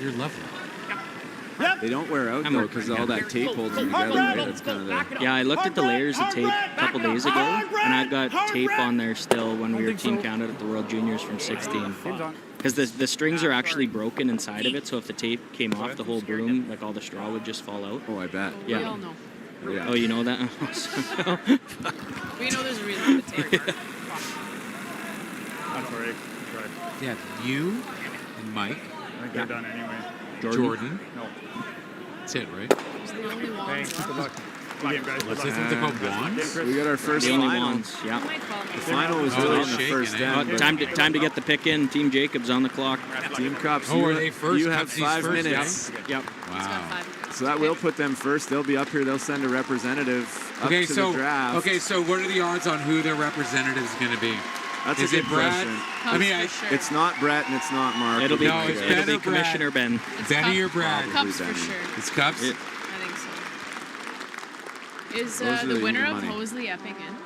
you're lovely. They don't wear out, though, because all that tape holds them together, right? That's kind of the... Yeah, I looked at the layers of tape a couple days ago, and I've got tape on there still when we were Team Canada at the World Juniors from 16. Because the strings are actually broken inside of it, so if the tape came off, the whole broom, like all the straw would just fall out. Oh, I bet. We Yeah. all know. Yeah. Oh, you know that? We know there's a reason for the tape. That's all right. Yeah, you and Mike, I think they're done anyway. Jordan. No. That's it, right? It's the only ones Thanks. Good luck. Good game, guys. What's this thing called, wands? We got our first The only final. ones, yeah. The final was Oh, really they're in the shaking, first eh? end. but Time to get the pick in. Team Jacobs on the clock. Team Cups, Oh, you, are they first? you have Cupsies 5 first, minutes. Yep. Wow. So that will put them first. They'll be up here. They'll send a representative up Okay, to so the draft. okay, so what are the odds on who their representative is going to be? That's Is a it good Brad? question. I mean, It's not Brett and it's not Mark. It'll be, No, it's Ben it'll or be Commissioner Ben. Benny or Brad? Cups for Benny. sure. It's Cups. Yeah. I think so. Is Those are the the winner of money. Hosley Epping in?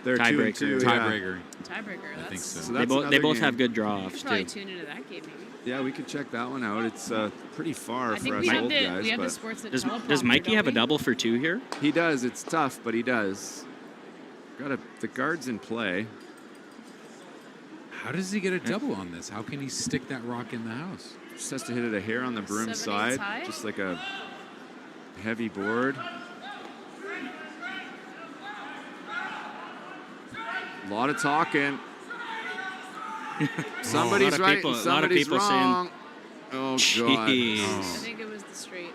They're 2-2. Tiebreaker. Yeah. Tiebreaker. Tiebreaker. I think so. So They that's both another both game. have good We draw-offs should probably too. tune into that game maybe. Yeah, we could check that one out. It's pretty far I for think us we have old the guys. we have the but sports that Does Mikey have a double for 2 here? he does. It's tough, but he does. The guard's in play. How does he get a double on this? How can he stick that rock in the house? Just has to hit it a hair on the broom 7/8 side, high? just like a heavy board. A lot of talking. Somebody's a lot of right, people- and a lot of somebody's people saying- wrong. Oh God! Jeez. I think it was the straight.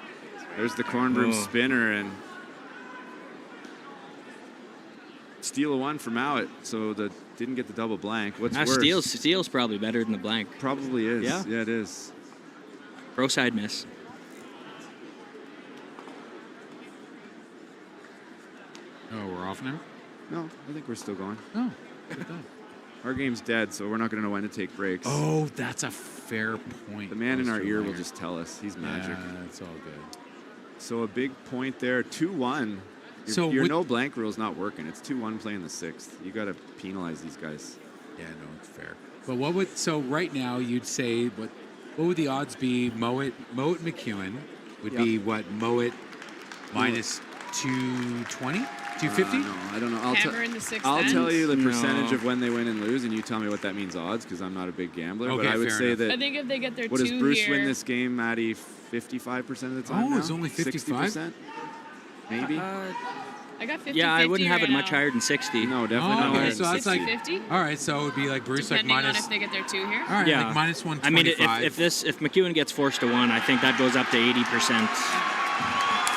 There's the corn broom Oh. spinner and steal a 1 from Mowat, so the didn't get the double blank. What's worse? Steel's probably better than the blank. Probably is. Yeah? Yeah, it is. Pro side miss. half now? No, I think we're still going. Oh, good done. Our game's dead, so we're not going to know when to take breaks. Oh, that's a fair point. The man in our Mr. ear will Langer. just tell us. He's magic. Yeah, it's all good. So a big point there, 2-1. Your no blank rule's not working. It's 2-1 playing the 6th. You got to penalize these guys. Yeah, no, it's fair. But what would right now you'd say what would the odds be? Mowat McEwen would be what? Mowat minus 220? 250? No, I don't know. Hammer in the 6th I'll end? tell you the percentage of when they win and lose, and you tell me what that means odds, because I'm not a big gambler. Okay, but I would fair say enough. that. I think if they get their What two does Bruce here, win this game, Maddie? 55% of the time. Oh, it's only 55? 60%? Maybe. I got 50. Yeah, I wouldn't have it much higher than 60. No, definitely not. Okay, so that's like 50? all right. So it would be like Bruce depending like on minus. if they get their two here. All right, Yeah. like minus 125. I mean, if McEwen gets forced to 1, I think that goes up to 80%.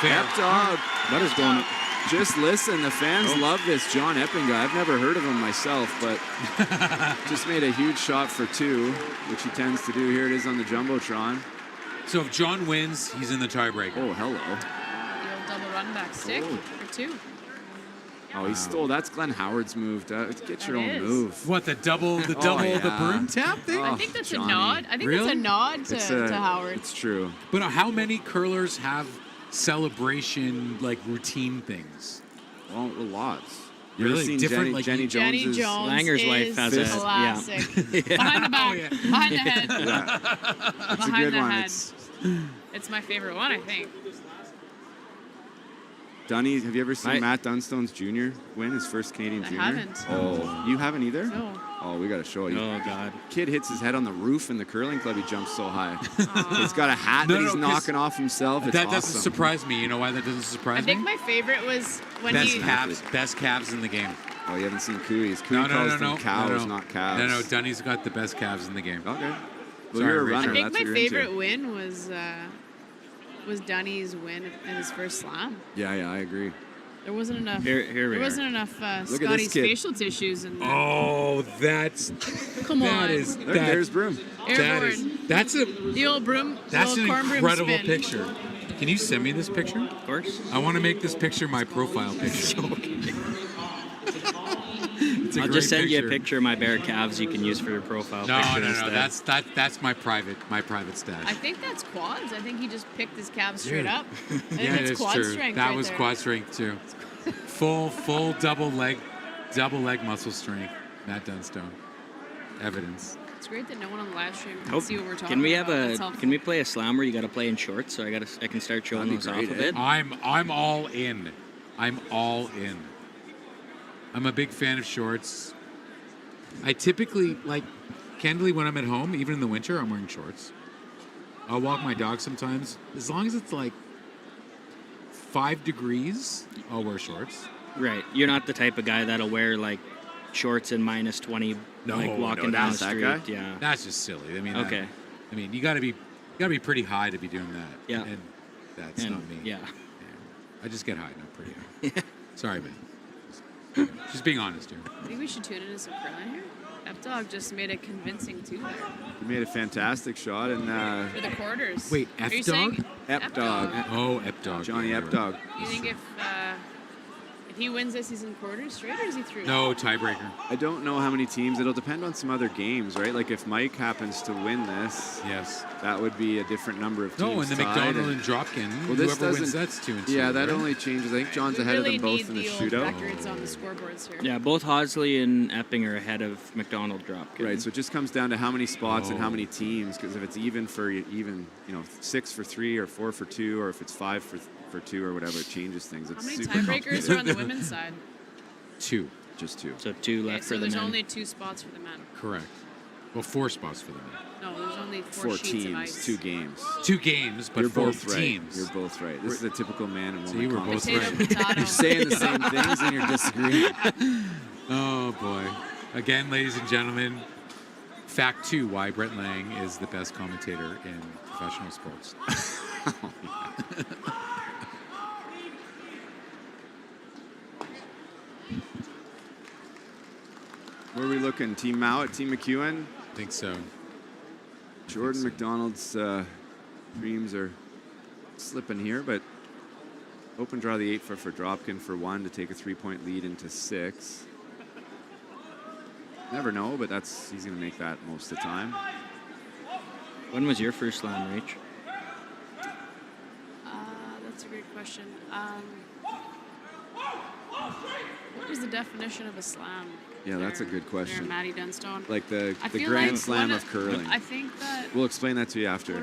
Fair. Dog. That is going. Just listen, the fans love this John Epping guy. I've never heard of him myself, but just made a huge shot for 2, which he tends to do. Here it is on the Jumbotron. So if John wins, he's in the tiebreaker. Oh, hello. The old double run back stick for 2. Oh, he stole. That's Glenn Howard's move. Get your own is. move. What, the double, the broom tap thing? I think that's Johnny. a nod. I think Really? that's a nod It's to Howard. It's true. But how many curlers have celebration like routine things? Well, lots. You ever Really? seen Different, Jenny, like Jenny Jenny Jones's Jones Langer's is wife has a- classic. Yeah. Behind the back, yeah. behind the head, That's a behind good the one. head. It's my favorite one, I think. Dunny, have you ever seen I- Matt Dunstone's Jr. win his first Canadian I Junior? haven't. Oh, you haven't either? No. Oh, we got to show you. Oh, God. Kid hits his head on the roof in the curling club. He jumps so high. He's got a hat No, that no, he's 'cause knocking off himself. It's That awesome. doesn't surprise me. You know why that doesn't surprise I think me? my favorite was when Best he. calves in the game. Oh, you haven't seen Cooey's. Cooey No, calls them cows, not calves. No, Dunny's got the best calves in the game. Okay. Well, Sorry, you're a Rachel. runner. I think That's my what you're into. favorite win was Dunny's win in his first slam. Yeah, I agree. There wasn't enough. Here we there are. wasn't enough Look at this Scotty's kid. facial tissues in there. Oh, that's Come on. that is There's Broom. Airborne. that's a The old broom. that's the an old corn broom incredible spin. picture. Can you send me this picture? Of course. I want to make this picture my profile picture. It's a I'll great just send you a picture of my bare calves you can use for your profile picture No. instead. That's my private stash. I think that's quads. I think he just picked his calves straight Yeah. up. I think Yeah, that's it's quad true. strength That right was there. quad strength too. Full double leg muscle strength. Matt Dunstone. Evidence. It's great that no one on the live stream can Hope- see what we're talking Can we about. have That's helpful. Can we play a slam where you got to play in shorts? So I can start showing That'd be those off great, a bit. I'm all in. I'm all in. I'm a big fan of shorts. I typically, like, candidly, when I'm at home, even in the winter, I'm wearing shorts. I'll walk my dog sometimes. As long as it's like 5 degrees, I'll wear shorts. Right. You're not the type of guy that'll wear like shorts in minus 20, like walking down the not that street. guy. Yeah. That's just silly. I mean, Okay. you gotta be pretty high to be doing that. Yeah. And that's And- not me. Yeah. I just get high, not pretty high. Sorry, man. Just being honest here. I think we should tune into some curling here. F-Dog just made a convincing 2 there. He made a fantastic shot, and For the quarters. Wait, Are you F-Dog? saying Ep-Dog. Oh, Ep-Dog. Johnny Yeah, Ep-Dog. You think if he wins this, he's in quarters straight, or is he through? No, tiebreaker. I don't know how many teams. It'll depend on some other games, right? Like if Mike happens to win this, yes, that would be a different number of teams. No, and the tied, McDonald and Dropkin, well, this whoever wins, doesn't- that's 2-2. Yeah, that right? only changes. I think John's We ahead really of them both need in the the old shootout. records on the scoreboards here. Yeah, both Hosley and Epping are ahead of McDonald Dropkin. Right, so it just comes down to how many spots and how Oh. many teams. Because if it's even for 6 for 3 or 4 for 2, or if it's 5 for 2 or whatever, it changes things. It's How many super tiebreakers complicated. are on the women's side? 2. Just 2. So 2 Okay, left so for the there's men. only 2 spots for the men. Correct. Well, 4 spots for the men. No, there's only 4 4 sheets of teams, ice. 2 games. 2 games, but You're 4 both right. teams. You're both right. This is a typical man and So woman you were both conversation. right. Potato. You're saying the same things and you're disagreeing. Oh, boy. Again, ladies and gentlemen, fact 2, why Brett Lang is the best commentator in professional sports. Where are we looking? Team Mowat, Team McEwen? I think so. Jordan McDonald's dreams are slipping here, but Open draw the 8-foot for Dropkin for 1 to take a 3-point lead into 6. Never know, but he's going to make that most of the time. When was your first slam, Rach? That's a great question. What was the definition of a slam? Yeah, that's a good question. Maddie Dunstone. Like the feel Grand like Slam of curling. I think that We'll explain that to you after.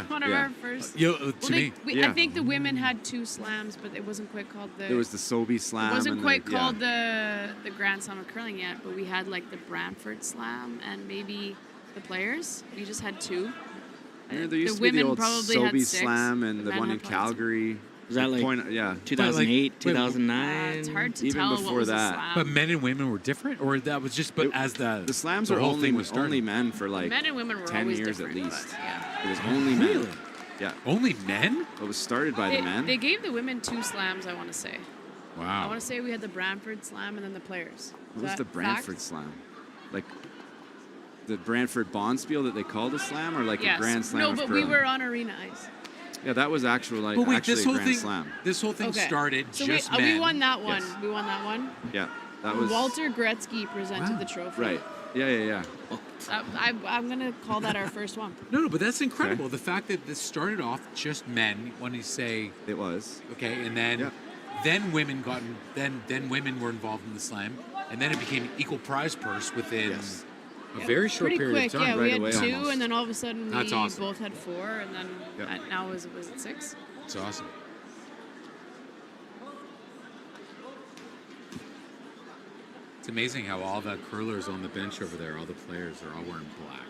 one of our first. I think the women had 2 slams, but it wasn't quite called the. There was the Sobey Slam. It wasn't and quite called the Grand Slam of curling yet, but we had like the Brantford Slam and maybe the Players. We just had 2. Yeah, there used the to be the women old probably Sobey had 6. Slam and the men one in had plenty. Calgary. Was that like 2008, 2009? It's hard to Even tell before what was that. a slam. But men and women were different, or that was just as the slams the are whole only thing was started? only men for like Men and women were 10 always years at different, least. but, yeah. It was only men. Really? Yeah. Only men? It was started by the men. They gave the women 2 slams, I want to say. I Wow. want to say we had the Brantford Slam and then the Players. What was the Brantford Slam? Like the Brantford Bonspiel that they called a slam, or like Yes. a Grand Slam No, of but curling? we were on arena ice. Yeah, that was actually like But wait, actually this a whole Grand thing, Slam. this whole thing Okay. started So just we men. won that one. Yes. We won that one. Yeah, that was Walter Gretzky presented the trophy. right. Yeah. I'm going to call that our first one. No, but that's incredible. The fact that this started off just men. When you say it was okay, and then women got then women were involved in the slam, and then it became equal prize purse within a very short Pretty period quick, of time. yeah. Right We had away 2, almost. and then all of a sudden That's we awesome. both had 4, and then now was it 6? It's awesome. It's amazing how all the curlers on the bench over there, all the players, are all wearing black.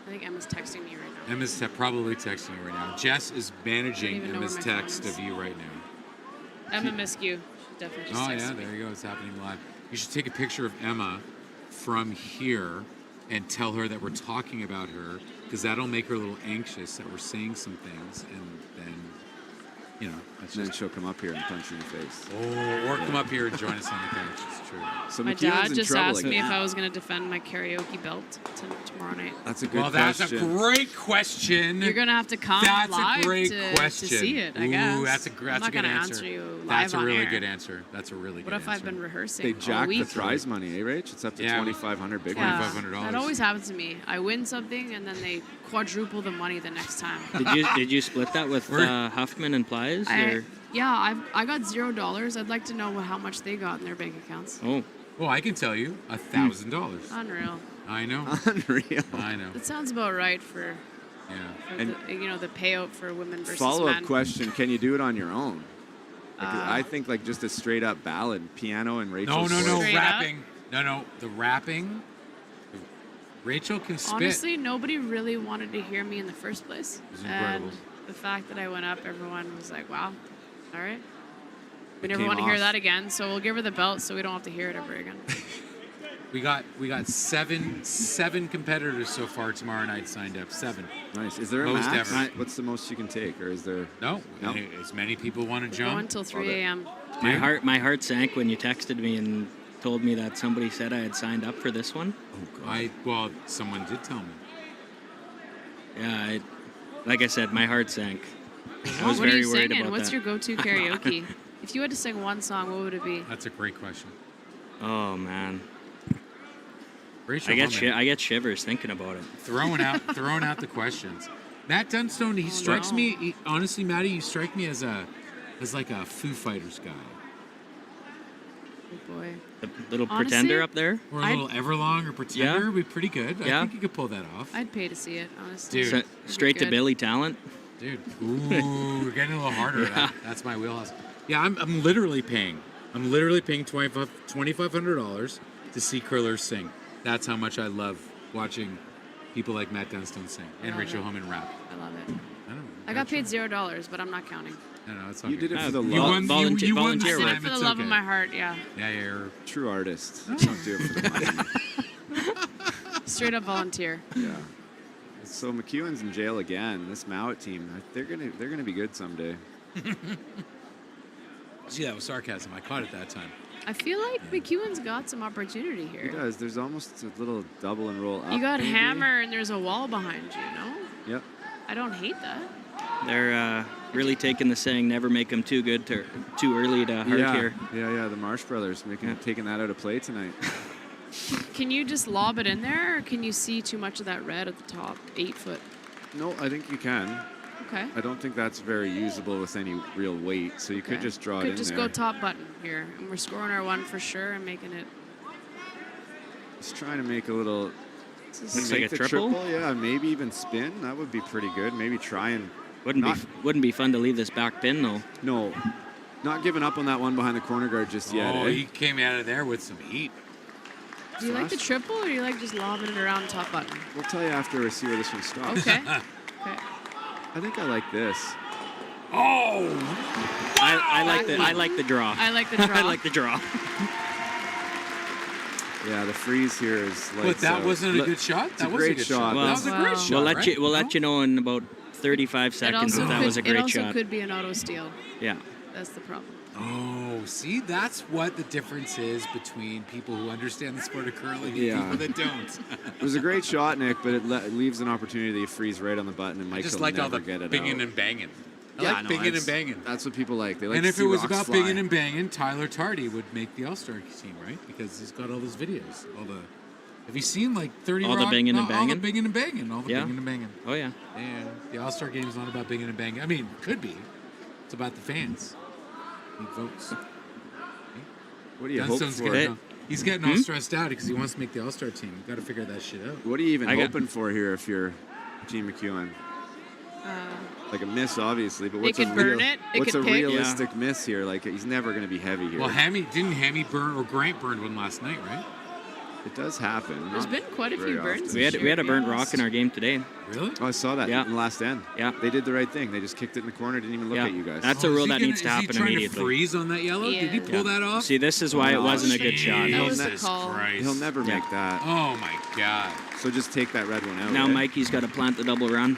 I think Emma's texting me right now. Emma's probably texting you right now. Jess is managing even know Emma's where my phone text is. of you right now. Emma missed you. She definitely just Oh texted yeah, me. there you go. It's happening live. You should take a picture of Emma from here and tell her that we're talking about her, because that'll make her a little anxious that we're saying some things, and then, you know, that's And then just. she'll come up here and punch you in the face. Oh, or come up here and join us on the couch. It's true. So My McEwen's dad in just trouble asked me again. if I was going to defend my karaoke belt tomorrow night. That's a good Well, question. that's a great question. You're going to have to come That's live a great to question. see it, I Ooh, guess. that's a I'm good not gonna answer. answer you live That's a on really air. good answer. That's a really What good if answer. I've been rehearsing They all jacked the week? prize money, eh, Rach? It's up to Yeah. 2,500 big Yeah, one. $2,500. that always happens to me. I win something and then they quadruple the money the next time. Did you split that with Huffman and Plies? Or? I got $0. I'd like to know how much they got in their bank accounts. Oh. Well, I can tell you $1,000. Unreal. I know. Unreal. I know. That sounds about right for, Yeah. for And the payout for women versus Follow-up men. question: can you do it on your own? Like, Uh, I think like just a straight up ballad, piano and Rachel's No, voice. Straight rapping. No, the rapping. Rachel can spit. Honestly, nobody really wanted to hear me in the first place. It was incredible. And the fact that I went up, everyone was like, wow, all right. We It never came want to hear off. that again, so we'll give her the belt so we don't have to hear it ever again. We got seven competitors so far tomorrow night signed up. 7. Nice. Is there a Most max? ever. What's the most you can take, or is there? No. No? As many people want to Go jump. until 3 a.m. My heart sank when you texted me and told me that somebody said I had signed up for this one. Oh God. Someone did tell me. Yeah, like I said, my heart sank. I was What are very you worried singing? about What's that. your go-to karaoke? If you had to sing one song, what would it be? That's a great question. Oh man, Rachel I Homan. get shivers thinking about it. throwing out the questions. Matt Dunstone, he strikes me. Honestly, Matty, you strike me as like a Foo Fighters guy, Oh boy. The little Honestly, pretender up there. or a little Everlong or Pretender. Yeah. Would be pretty good. I Yeah. think you could pull that off, I'd pay to see it, honestly. Dude. It'd be Straight to good. Billy talent. dude. Ooh, we're getting a little harder. Yeah. That's my wheelhouse. Yeah, I'm literally paying. I'm literally paying $2,500 to see curlers sing. That's how much I love watching people like Matt Dunstone sing and love Rachel it. Homan rap. I love it. I don't know. I got paid $0, but I'm not counting. No, it's You okay. did it for the You love. won. Volunteer- you won the volunteer I did slam, it for the it's love of okay. my heart, yeah. Yeah, you're. True artist. Don't do it for the money. Straight up volunteer. Yeah. So McEwen's in jail again. This Mowat team, they're gonna be good someday. See, that was sarcasm. I caught it that time. I feel like McEwen's got some opportunity He here. does. There's almost a little double and roll up. You got maybe. hammer and there's a wall behind you, no? Yep. I don't hate that. They're Really taking the saying, never make them too good to too early to heart here. Yeah. The Marsh brothers taking that out of play tonight. Can you just lob it in there, or can you see too much of that red at the top? 8 foot. No, I think you can. Okay. I don't think that's very usable with any real weight, so you could just draw it in Could just there. go top button here, and we're scoring our 1 for sure and making it. Just trying to make a little. Looks like a triple? Yeah, maybe even spin. That would be pretty good. Maybe try and. Wouldn't be fun to leave this back pin though. No, not giving up on that one behind the corner guard just yet. Oh, he came out of there with some heat. Do you like the triple, or do you like just lobbing it around top button? We'll tell you after we see where this one stops. Okay. Okay. I think I like this. Oh! I like the draw. I like the draw. I like the draw. Yeah, the freeze here is like. But that wasn't a good shot? It's a great shot. That was a great shot. We'll let you know in about 35 seconds if that was a great shot. It also could be an auto steal. Yeah. That's the problem. Oh, see, that's what the difference is between people who understand the sport of curling and people that don't. It was a great shot, Nick, but it leaves an opportunity to freeze right on the button, and Mike will never get it out. Binging and banging. I like binging and banging. That's what people like. They like. And to if see it was rocks about fly. binging and banging, Tyler Tardy would make the All-Star team, right? Because he's got all those videos, all the. Have you seen like 30 all the banging and banging? All the binging and banging. All the Yeah. binging and banging. Oh yeah. And the All-Star game is not about binging and banging. I mean, it could be. It's about the fans. He votes. What do you hope Dunstone's for? He's getting all stressed out because he wants to make the All-Star team. You've got to figure that shit out. What are you even hoping for here if you're Gene McEwen? Like a miss, obviously, but what's could burn it. It what's could a pick. realistic miss here? Like he's never going to be heavy here. Well, didn't Hammy burn, or Grant burned one last night, right? It does happen. There's been quite a few burns. We had a burnt rock in our game today. Really? Oh, I saw that in the last end. Yeah. They did the right thing. They just kicked it in the corner, didn't even look at you guys. That's a rule that needs to happen Is he trying immediately. to freeze on that yellow? Did he pull that off? See, this is why it wasn't a good shot. Jesus Christ. He'll never make that. Oh my God. So just take that red one out. Now right? Mikey's got to plant the double run.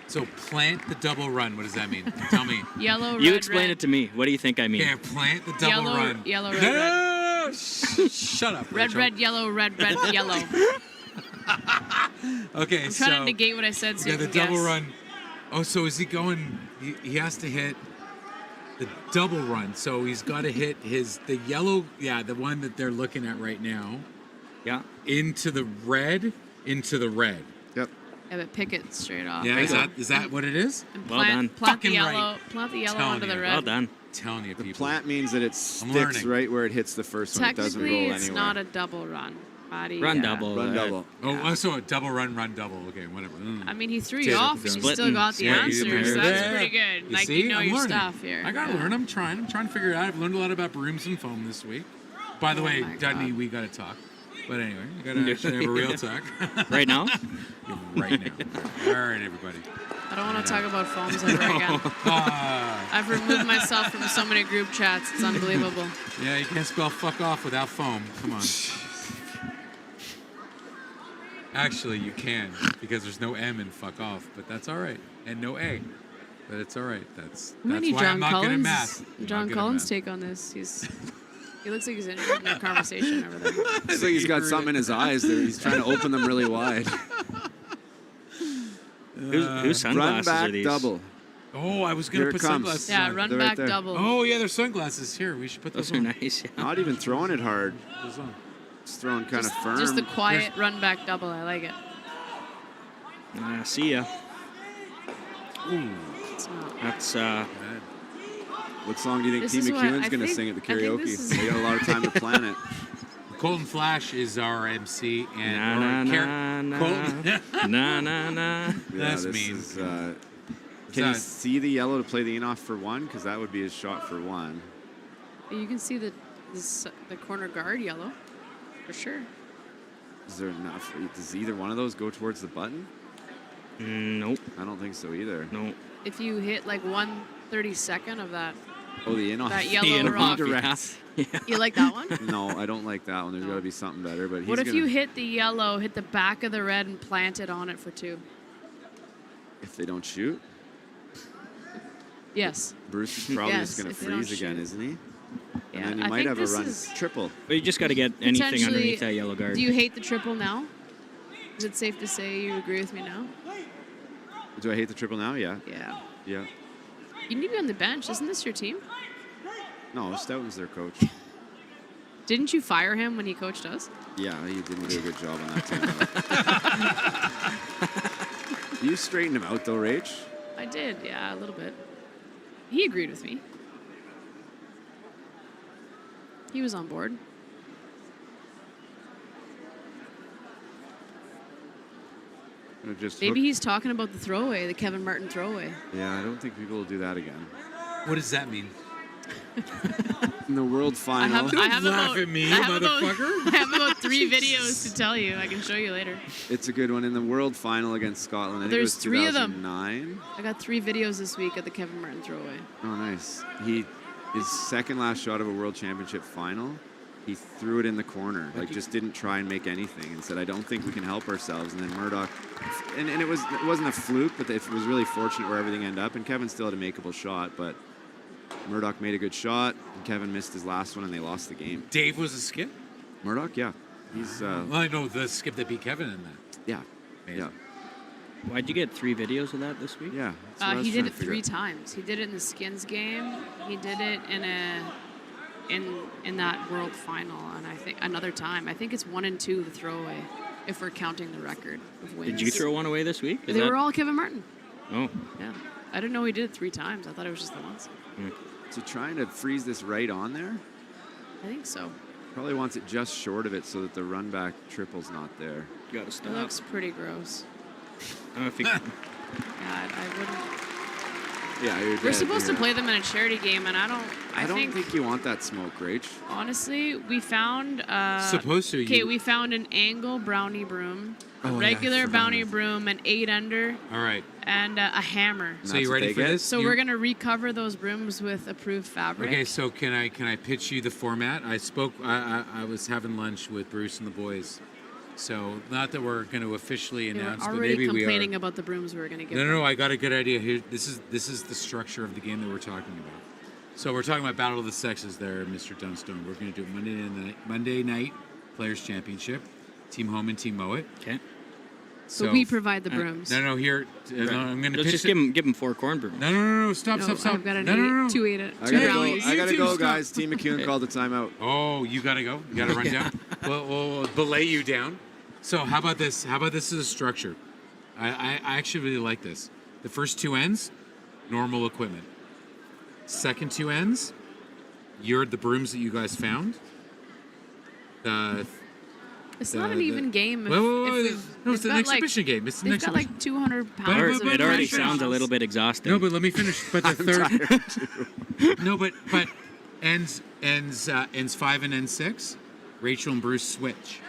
So plant the double run. What does that mean? Tell me. Yellow, red, You explain red. it to me. What do you think I mean? Yeah, plant the double run. Yellow, red, red. Shut up, Red, Rachel. red, yellow, red, red, yellow. Okay, I'm trying to negate what I said so yeah, you the can double guess. run. Oh, so is he going? He has to hit the double run. So he's got to hit the yellow. Yeah, the one that they're looking at right now. Yeah. Into the red. Yep. Yeah, but pick it straight off. Yeah, is that what it is? And Well done. Plant the Fucking yellow. right. Plant the yellow Telling onto the you. red. Well done. Telling you, The people. plant means that it sticks learning. right where it hits the first one. It doesn't roll Technically, anywhere. it's not a double run. Matty, Run double. Run double. Oh, so a double run double. Okay, whatever. I mean, he threw Take you it off, and you splitting. still got the Yeah, answer, you so did. that's Yeah. pretty good. You Like, see? you know I'm your learning. stuff here. I gotta learn. I'm trying to figure it out. I've learned a lot about brooms and foam this week. By the way, my Dudney, God. we gotta talk. But anyway, we gotta actually have a real talk. Right now? Yeah, right now. All right, everybody. I don't want to talk about foams ever again. I've removed myself from so many group chats. It's unbelievable. Yeah, you can't spell fuck off without foam. Come on. Actually, you can, because there's no M in fuck off, but that's all right. And no A. But it's all right. That's We why need I'm John not good at Collins. math. I'm John not good at Collins' math. take on this. He looks like he's interested in our conversation over there. It's like he's got something in his eyes there. He's trying to open them really wide. Whose Run sunglasses back are these? double. Oh, I was Here gonna it put comes. sunglasses Yeah, on. run They're right back there. double. Oh yeah, there's sunglasses here. We should put Those those are on. nice. Yeah. Not even throwing it hard. Those on. Just throwing kind of firm. Just the quiet run back double. I like it. See ya. Ooh. It's not. That's What song do you think This Team is what McEwen's I going to think- sing at the I think karaoke? this is- We got a lot of time to plan it. Colton Flash is our MC, na and na Karen- na Colton. na na na. Yeah, That's this mean. is, can you see the yellow to play the in off for one? Because that would be his shot for one. You can see the corner guard yellow, for sure. Is there enough? Does either one of those go towards the button? Nope. I don't think so either. Nope. If you hit like 1/32 of that, Oh, the in off. that yellow rock. Direct. You like that one? No, I don't like that one. There's got to be something better. But he's What if gonna, you hit the yellow, hit the back of the red, and plant it on it for two? if they don't shoot? Yes. Bruce is probably Yes, just going to if they don't freeze again, shoot. isn't he? Yeah, And then he I might think have a this run is triple. But you just got to get anything potentially- underneath that yellow guard. Do you hate the triple now? Is it safe to say you agree with me now? Do I hate the triple now? Yeah. Yeah. Yeah. You need to be on the bench. Isn't this your team? No, Stoughton's their coach. Didn't you fire him when he coached us? Yeah, he didn't do a good job on that team. You straightened him out, though, Rach. I did, yeah, a little bit. He agreed with me. He was on board. Maybe he's talking about the throwaway, the Kevin Martin throwaway. Yeah, I don't think people will do that again. What does that mean? In the world final. I have laugh at me, motherfucker. I have about 3 videos to tell you. I can show you later. It's a good one. In the world final against Scotland, I think There's it was 3 of them. 2009. I got 3 videos this week of the Kevin Martin throwaway. Oh, nice. His second last shot of a world championship final, he threw it in the corner. Like, just didn't try and make anything and said, I don't think we can help ourselves. And then Murdoch, and it wasn't a fluke, but it was really fortunate where everything ended up. And Kevin still had a makeable shot, but Murdoch made a good shot, and Kevin missed his last one, and they lost the game. Dave was a skip? Murdoch, yeah. He's. Well, I know the skip that beat Kevin in that. Yeah. Amazing. Yeah. Why'd you get 3 videos of that this week? Yeah. He did it 3 times. He did it in the Skins game. He did it in that world final, and I think another time. I think it's 1 and 2 the throwaway, if we're counting the record of wins. Did you throw one away this week? They were all Kevin Martin. Oh. Yeah. I didn't know he did it 3 times. I thought it was just the once. So trying to freeze this right on there? I think so. Probably wants it just short of it so that the run back triple's not there. You gotta stop. It looks pretty gross. I don't know if you can. Yeah, I wouldn't. Yeah, you're We're dead. supposed to play them in a charity game, and I don't think you want that smoke, Rach. Honestly, we found. Supposed to. Okay, we found an angle brownie broom, a regular brownie broom, an 8-under. All right. And a hammer. So you ready for this? So we're gonna recover those brooms with approved fabric. Okay, so can I pitch you the format? I was having lunch with Bruce and the boys. So not that we're going to officially announce, but maybe we are. Already complaining about the brooms we were going to give. No, I got a good idea here. This is the structure of the game that we're talking about. So we're talking about Battle of the Sexes there, Mr. Dunstone. We're going to do Monday night Players Championship, Team Homan, Team Mowat. Okay. So we provide the brooms. No, here. No, I'm going to pitch just give them 4 corn brooms. No, stop. I've got No. 2 8 I gotta go, guys. Team McEwen called the timeout. Oh, you gotta go. You gotta run down. We'll belay you down. So how about this? How about this as a structure? I actually really like this. The first 2 ends, normal equipment. Second 2 ends, you're the brooms that you guys found. It's not an even game. No, it's an exhibition game. It's an exhibition. They've got like 200 pounds. It already sounds a little bit exhausting. No, but let me finish. But the third. No, but ends 5 and ends 6. Rachel and Bruce switch.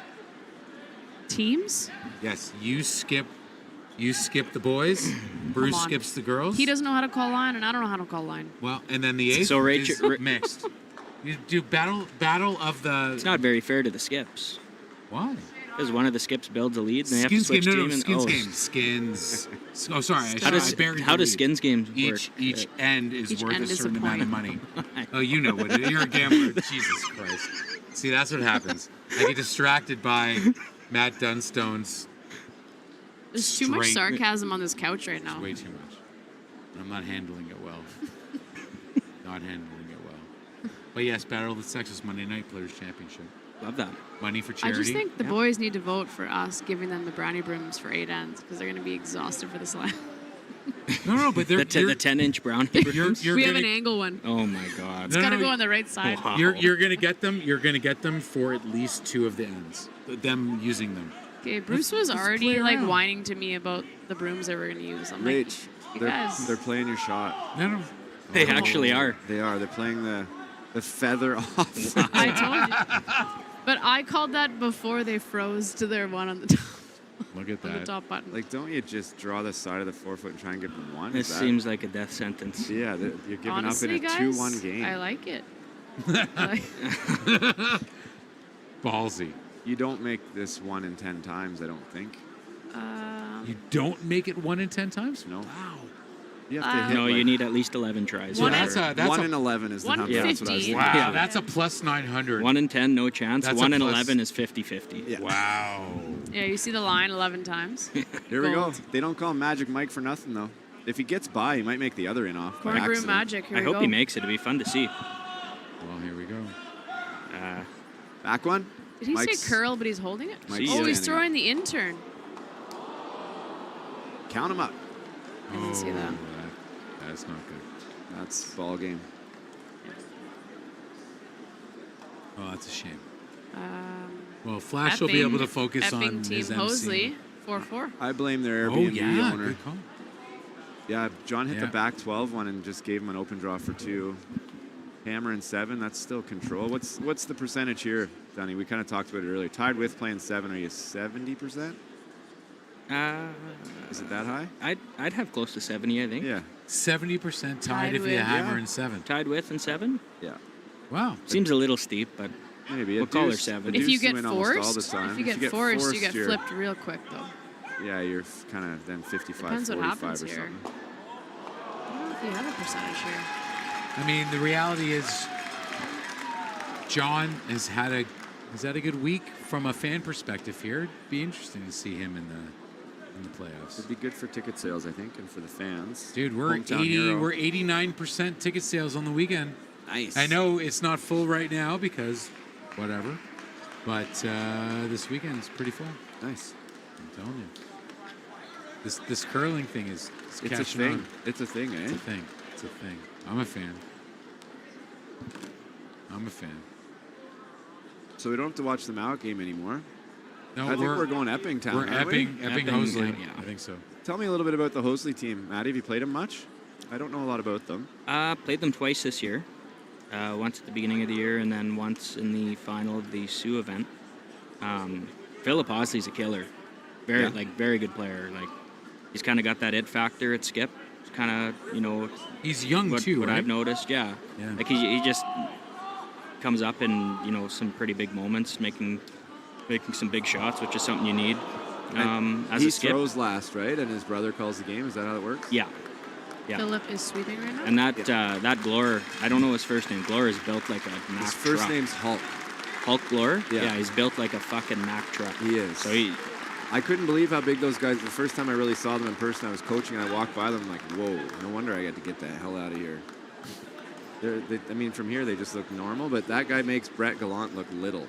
Teams? Yes, you skip the boys. Bruce skips the girls. He doesn't know how to call line, and I don't know how to call line. Well, and then the 8th so is mixed. You do battle of the. It's not very fair to the skips. Why? Because one of the skips builds a lead, and they have to switch team. Skins. Oh, sorry. How does skins games work? Each end is worth a certain amount of money. Oh, you know what? You're a gambler. Jesus Christ. See, that's what happens. I get distracted by Matt Dunstone's. There's too much sarcasm on this couch right now. It's way too much. I'm not handling it well. Not handling it well. But yes, Battle of the Sexes Monday Night Players Championship. Love that. Money for charity. I just think the boys need to vote for us giving them the brownie brooms for 8 ends because they're going to be exhausted for the slam. No, but they're the 10-inch brownie brooms. We have an angle one. Oh my God! It's got to go on the right side. Wow. You're going to get them. You're going to get them for at least 2 of the ends. Them using them. Okay, Bruce was already like whining to me about the brooms they were going to use. I'm like, they're playing your shot. No. They actually are. They are. They're playing the feather off. I told you. But I called that before they froze to their one on the top. Look at that. On the top button. Like, don't you just draw the side of the 4-foot and try and give them 1? This seems like a death sentence. Yeah, you're giving Honestly, up in a guys, 2-1 game. I like it. Ballsy. You don't make this 1 in 10 times, I don't think. You don't make it 1 in 10 times? No. Wow. You have to hit. No, you need at least 11 tries. So that's 1 in 11 is the number. That's what I was thinking. Wow, that's a plus 900. 1 in 10, no chance. That's 1 in 11 is 50-50. Yeah. Wow. Yeah, you see the line 11 times. Here we go. They don't call him Magic Mike for nothing, though. if he gets by, he might make the other in off. by Corner broom accident. magic. Here I we hope go. he makes it. It'd be fun to see. Well, here we go. Back one. Did he Mike's- say curl, but he's holding it? Mike's Oh, he's standing throwing the intern. Count him up. I didn't see that. That's not good. That's ball game. Oh, that's a shame. Um, Well, Flash will be able to focus on Epping his Team MC. Hosley, 4-4. I blame their Oh, Airbnb yeah, owner. good call. Yeah, John hit Yeah. the back 12 one and just gave him an open draw for 2. Hammer and 7, that's still control. What's the percentage here, Dunny? We kind of talked about it earlier. Tied with playing 7, are you 70%? Is it that high? I'd have close to 70, I think. Yeah. 70% tied Tied if you with- hammer Yeah. and 7. Tied with and 7? Yeah. Wow. Seems a little steep, but Maybe. we'll call her 7. If you Deuce get win almost all the forced, time. if you get forced, you get you're- flipped real quick, though. Yeah, you're kind of then 55, Depends what 45 happens or here. something. I don't know if you have a percentage here. I mean, the reality is, John has had a good week from a fan perspective here. It'd be interesting to see him in the playoffs. It'd be good for ticket sales, I think, and for the fans. Dude, we're Hometown hero. 89% ticket sales on the weekend. Nice. I know it's not full right now because whatever, but this weekend is pretty full. Nice. I'm telling you. This curling thing is It's a catching thing. on. It's a thing, eh? It's a thing. It's a thing. I'm a fan. So we don't have to watch the Mount game anymore. No, I think we're going Epping Town. We're aren't we? Epping Hosley. yeah. I think so. Tell me a little bit about the Hosley team. Maddie, have you played them much? I don't know a lot about them. Played them twice this year. Once at the beginning of the year and then once in the final of the Sioux event. Philip Osley's a killer. Very good player. Like, he's kind of got that it factor at skip. It's kind of, He's young too, what right? I've noticed, yeah. Like he just comes up in, some pretty big moments, making some big shots, which is something you need as he a skip. throws last, right? And his brother calls the game. Is that how it works? Yeah. Yeah. Philip is sweeping right now? And that Glor, I don't know his first name. Glor is built like a Mack His first truck. name's Hulk. Hulk Glor? Yeah. He's built like a fucking Mack truck. He is. So I couldn't believe how big those guys. The first time I really saw them in person, I was coaching. And I walked by them like, whoa! No wonder I got to get the hell out of here. From here they just look normal, but that guy makes Brett Gallant look little.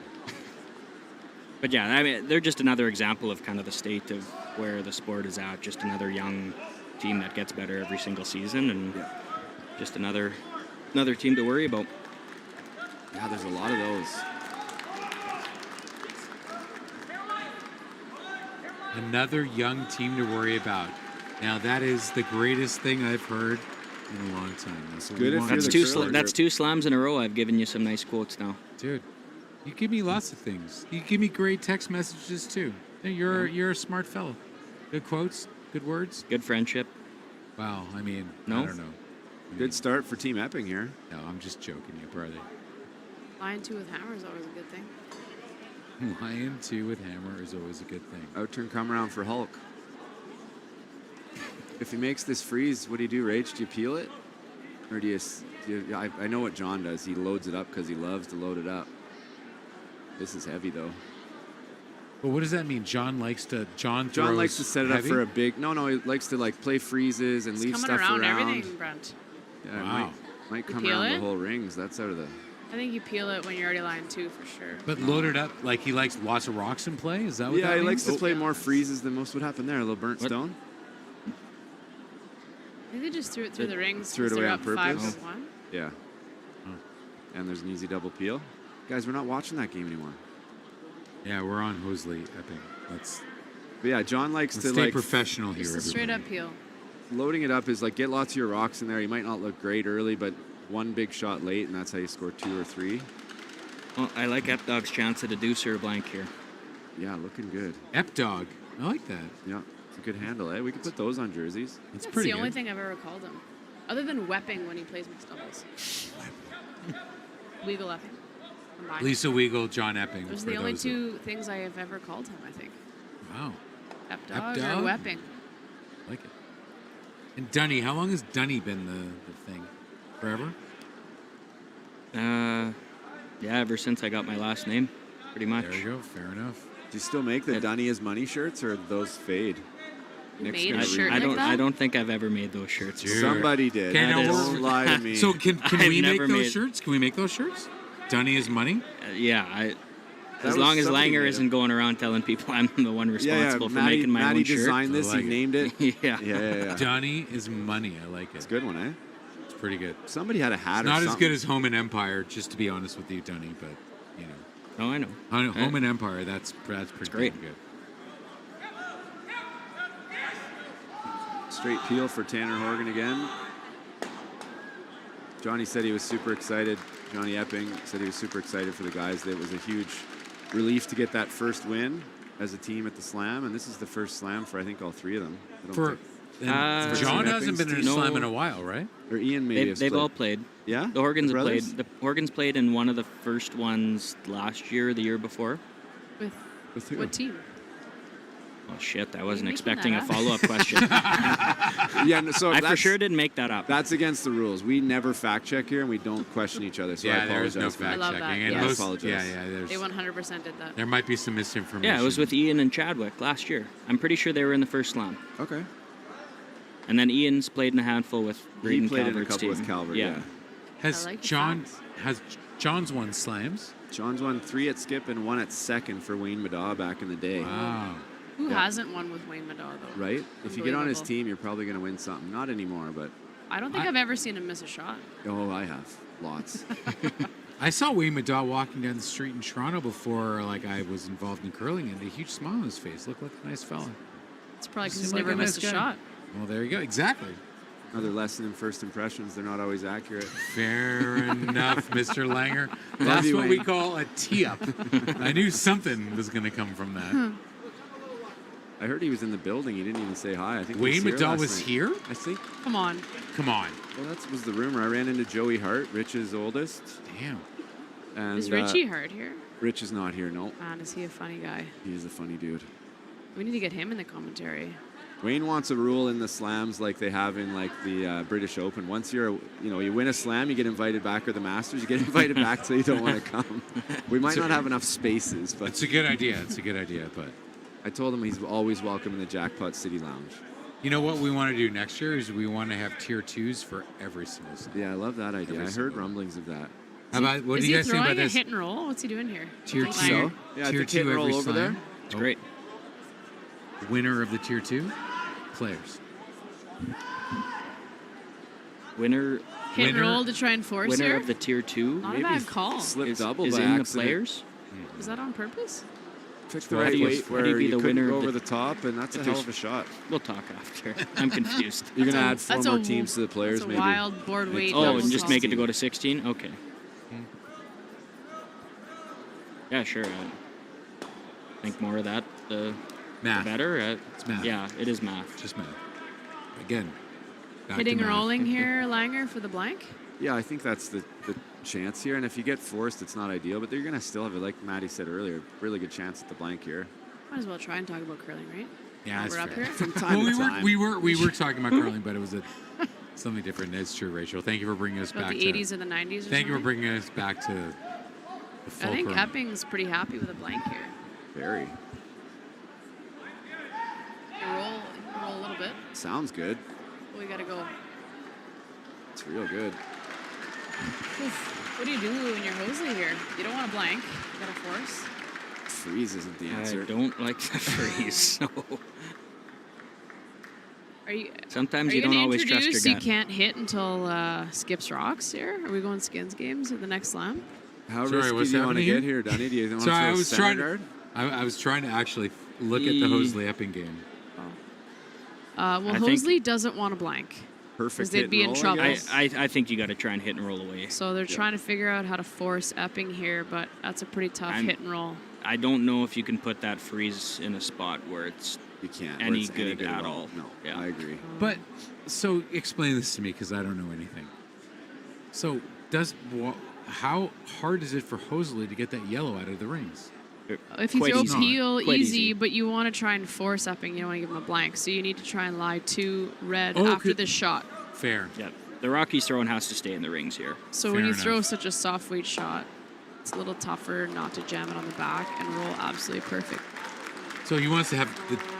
But yeah, I mean, they're just another example of kind of the state of where the sport is at. Just another young team that gets better every single season, and just another team to worry about. Yeah, there's a lot of those. Another young team to worry about. Now that is the greatest thing I've heard in a long time. That's what Good we if want. you're That's the two. That's 2 slams in a row. I've given you some nice quotes now. Dude, you give me lots of things. You give me great text messages too. You're a smart fellow. Good quotes, good words. Good friendship. Wow, I mean, No? I don't know. Good start for Team Epping here. No, I'm just joking, you brother. Line 2 with hammer is always a good thing. Lion 2 with hammer is always a good thing. Out-turn come around for Hulk. If he makes this freeze, what do you do, Rach? Do you peel it? Or do you I know what John does. He loads it up because he loves to load it up. This is heavy, though. But what does that mean? John likes to John likes to set it up heavy? for a big... No, he likes to play freezes and It's leave coming stuff around around. everything, Brent. Yeah, it Wow. might You come peel around the it? whole rings. That's out of the... I think you peel it when you're already line 2 for sure. But loaded up, like he likes lots of rocks in play? Is that what that Yeah, he means? likes to play more freezes than most would happen there. A little burnt stone. I think they just threw it through the rings. Threw it because away they're on up purpose. 5-1. Yeah. And there's an easy double peel. Guys, we're not watching that game anymore. Yeah, we're on Hosley Epping. Let's But yeah, John likes to stay professional here, Just a everybody. straight up peel. Loading it up is like get lots of your rocks in there. You might not look great early, but one big shot late, and that's how you score 2 or 3. Well, I like Epdog's chance at a deuce or a blank here. Yeah, looking good. Epdog. I like that. Yeah, it's a good handle, eh? We could put those on jerseys. That's That's pretty the only good. thing I've ever called him. Other than Wepping when he plays mixed doubles. Weagle Epping. Combined. Lisa Weagle, John Epping. Those are for the only those 2 things I have ever called him, I think. Wow. Epdog Epdog? or Wepping. I like it. And Dunny, how long has Dunny been the thing? Forever? Yeah, ever since I got my last name, pretty much. There you go. Fair enough. Do you still make the Dunny is money shirts, or those fade? You Nick's made a gonna shirt read like it. that? I don't think I've ever made those shirts. Somebody did. Okay, now Don't lie to me. So can I've we make never those made- shirts? Can we make those shirts? Dunny is money? Yeah, That as was long as somebody Langer made isn't going around telling people I'm the one responsible for making my Maddie own shirt. designed this. I like He it. named it. Yeah. Dunny is money. I like it. It's a good one, eh? It's pretty good. Somebody had a hat It's or not as something. good as Home and Empire, just to be honest with you, Dunny, but you know. Oh, I know. Home and Empire, that's pretty great. good. Straight peel for Tanner Horgan again. Johnny said he was super excited. Johnny Epping said he was super excited for the guys. It was a huge relief to get that first win as a team at the Slam, and this is the first Slam for I think all three of them. John hasn't been in a Slam in a while, right? Or Ian maybe. They've all played. Yeah? The Horgans The have played. brothers? The Horgans played in one of the first ones last year, the year before. With what team? Oh shit! I wasn't making expecting that a up? follow-up question. Yeah, so I for that's- sure didn't make that up. That's against the rules. We never fact check here, and we don't question each other. So I Yeah, apologize. there is no for fact love checking. that, And yes. most, I apologize. yeah, there's, They 100% did that. there might be some misinformation. Yeah, it was with Ian and Chadwick last year. I'm pretty sure they were in the first Slam. Okay. And then Ian's played in a handful with Braden played in a Calvert's couple team. with Calvert, yeah. Has I like the John's won slams? John's won 3 at skip and 1 at second for Wayne Madaw back in the day. Wow. Who Yeah. hasn't won with Wayne Madaw, though? Right? If you get on his Unbelievable. team, you're probably going to win something. Not anymore, but I don't think I've ever seen him miss a shot. oh, I have lots. I saw Wayne Madaw walking down the street in Toronto before, like, I was involved in curling, and a huge smile on his face. Looked like a nice fella. It's probably because he's Seemed like never a missed nice a guy. shot. Well, there you go. Exactly. Another lesson in first impressions. They're not always accurate. Fair enough, Mr. Langer. Love That's you, what Wayne. we call a tee-up. I knew something was going to come from that. I heard he was in the building. He didn't even say hi. I think he Wayne was here Madaw last was night. here? I think. Come on. Come on. Well, that was the rumor. I ran into Joey Hart, Rich's oldest. Damn. And, Is Richie Hart here? Rich is not here, no. Man, is he a funny guy? He's a funny dude. We need to get him in the commentary. Wayne wants a rule in the slams like they have in like the British Open. Once you win a slam, you get invited back, or the Masters, you get invited back so you don't want to come. We might not have enough spaces, but It's a good idea. It's a good idea, but I told him he's always welcome in the Jackpot City Lounge. you know what we want to do next year is we want to have tier 2s for every single slam. Yeah, I love that idea. Every I single heard rumblings of that. How about, what is do you he guys think throwing about a this? hit and roll? What's he doing here? Tier Like, 2. So? Yeah, I tier think hit 2 and roll every over slam. there. It's great. Winner of the tier 2 players. Winner. Hit and roll to try and force Winner here? of the tier 2. Not a bad call. Slip Is double is by in the accident. players. Is that on purpose? Took the How right do you- weight how do you where be you the couldn't winner go of over the- the top, and that's a if hell there's- of a shot. We'll talk after. I'm confused. You're going to add 4 That's more a- teams to the players, that's a maybe. wild board weight Oh, double and just call. make it to go to 16? Okay. Yeah, sure. I think more of that, the Math. better. It's math. Yeah, it is math. Just math. Again. back to Hitting and math. rolling here, Langer, for the blank? Yeah, I think that's the chance here. And if you get forced, it's not ideal, but you're going to still have, like Maddie said earlier, really good chance at the blank here. Might as well try and talk about curling, right? Yeah, While that's we're up fair. here. From time to time. we were talking about curling, but it was something different. It's true, Rachel. Thank you for bringing us About back the to 80s or the 90s or Thank you for something? bringing us back to the I full think curling. Epping's pretty happy with a blank here. Very. Roll a little bit. Sounds good. We gotta go. It's real good. What do you do when you're Hosley here? You don't want a blank. You gotta force. Freeze isn't the answer. I don't like the freeze, so Are you? sometimes Are you you don't gonna always trust introduce your you gut. can't hit until Skips rocks here? Are we going skins games at the next slam? How Sorry, risky what's do you want to happening get here, Dunny? Do you want So to I throw was center trying. guard? I was trying to actually look at the Hosley Epping game. Well, I think- Hosley doesn't want a blank. Perfect. Because they'd hit be and in roll, trouble. guess. I think you got to try and hit and roll away. So they're trying to figure out how to force Epping here, but that's a pretty tough I'm- hit and roll. I don't know if you can put that freeze in a spot where it's You can't. where any it's good at all. No, Yeah. I agree. But so explain this to me because I don't know anything. So how hard is it for Hosley to get that yellow out of the rings? If you Quite throw easy. peel, Quite easy, but you want to try and force Epping. You don't want to give him a blank. So you need to try and lie 2 red Oh, after could- this shot. Fair. Yeah, the Rockies throwing has to stay in the rings here. So Fair when you enough. throw such a soft weight shot, it's a little tougher not to jam it on the back and roll absolutely perfect. So he wants to have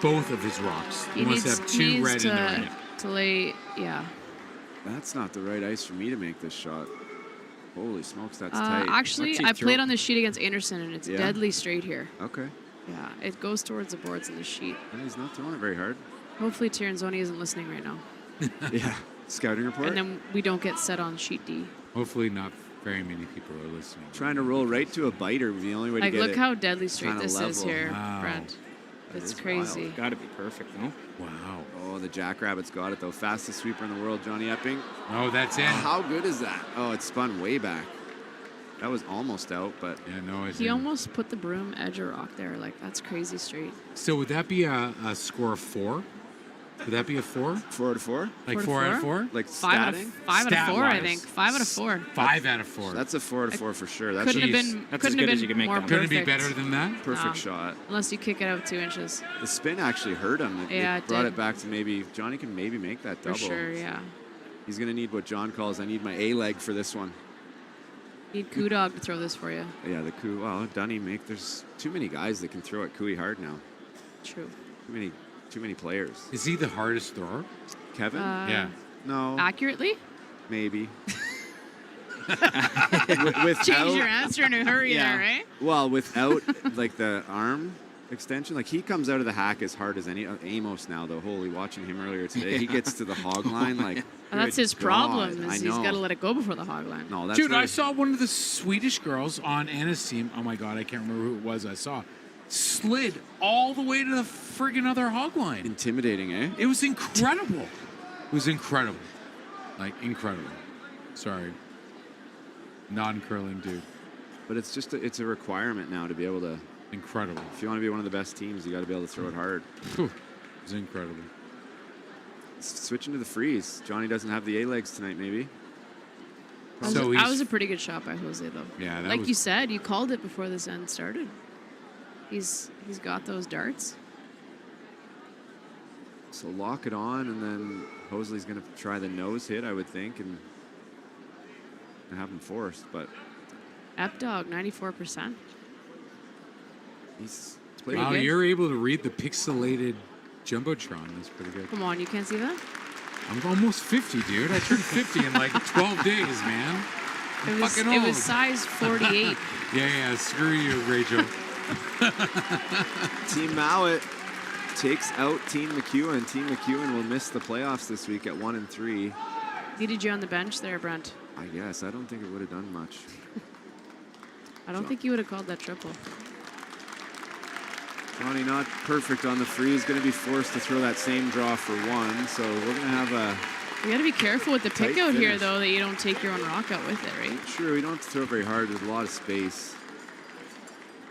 both of his rocks. He wants to have two red in there. To lay, yeah. That's not the right ice for me to make this shot. Holy smokes, that's tight. Actually, I played on the sheet against Anderson, and it's deadly straight here. Okay. Yeah, it goes towards the boards in the sheet. And he's not throwing it very hard. Hopefully Tiranzoni isn't listening right now. Yeah, scouting report. And then we don't get set on sheet D. Hopefully not very many people are listening. Trying to roll right to a biter would be the only way to Like, get it. look how deadly straight this is level. here, Wow. Brent. That It's is crazy. wild. Got to be perfect, no? Wow. Oh, the Jackrabbit's got it, though. Fastest sweeper in the world, Johnny Epping. Oh, that's in. How good is that? Oh, it spun way back. That was almost out, but... Yeah, no, it's He in. almost put the broom edge of rock there. Like, that's crazy straight. So would that be a score of 4? Would that be a 4? 4 out of 4? Like 4 out of 4? Like Five out of statting? 5 out of 4, I think. 5 out of 4. 5 out of 4. That's a 4 out of 4 for sure. That Couldn't have should- been. That's couldn't as good have as been you can make more them. Couldn't perfect. it be better than that? Perfect No. shot. Unless you kick it out 2 inches. The spin actually hurt him. Yeah, it it brought did. it back to maybe... Johnny can maybe make that For double. sure, yeah. He's going to need what John calls, I need my A-leg for this one. Need Kudog to throw this for you. Yeah, the coup. Well, Dunny there's too many guys that can throw it Cooey hard now. True. Too many players. Is he the hardest thrower? Kevin? Yeah. No. Accurately? Maybe. Change your answer in a hurry there, right? Well, without like the arm extension, like he comes out of the hack as hard as any Amos now. Though, holy, watching him earlier today, he gets to the hog line like. Well, that's his good problem. God, I Is he's know. got to let it go before the hog line. No, that's Dude, where- I saw one of the Swedish girls on Anna's team. Oh my God, I can't remember who it was I saw. Slid all the way to the friggin' other hog line. Intimidating, eh? It was incredible. It was incredible. Like, incredible. Sorry. Non-curling dude. But it's just it's a requirement now to be able to. Incredible. If you want to be one of the best teams, you got to be able to throw it hard. Whew. It was incredible. Switching to the freeze. Johnny doesn't have the A-legs tonight, maybe. That was a pretty good shot by Jose, though. Yeah, that like was- you said, you called it before this end started. He's got those darts. So lock it on, and then Hosley's going to try the nose hit, I would think, and have him forced. But Epdog, 94%. he's Wow, good. you're able to read the pixelated Jumbotron. That's pretty good. Come on, you can't see that? I'm almost 50, dude. I turned 50 in like 12 days, man. I'm fucking old. It was size 48. Yeah, screw you, Rachel. Team Mowat takes out Team McEwen. Team McEwen will miss the playoffs this week at 1-3. Needed you on the bench there, Brent. I guess. I don't think it would have done much. I don't think you would have called that triple. Johnny not perfect on the freeze. Going to be forced to throw that same draw for one. So we're going to have a... You got to be careful with the Tight pick out here, finish. though, that you don't take your own rock out with it, right? True, we don't have to throw it very hard. There's a lot of space.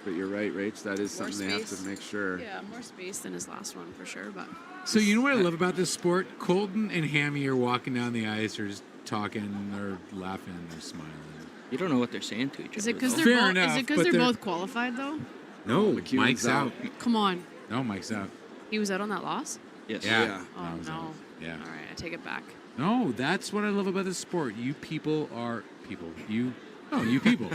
But you're right, Rach. That is More something they have to space. make sure. Yeah, more space than his last one, for sure, but... So you know what I love about this sport? Colton and Hammy are walking down the ice, or just talking, or laughing, or smiling. You don't know what they're saying to each Is other. it because though. they're, Fair both, enough, is it 'cause but they're they're- both qualified, though? No, McEwen's Mike's out. Come on. No, Mike's out. He was out on that loss? Yes. Yeah. Oh, I was no. out. Yeah. All right, I take it back. No, that's what I love about this sport. You people are people. You people. You people.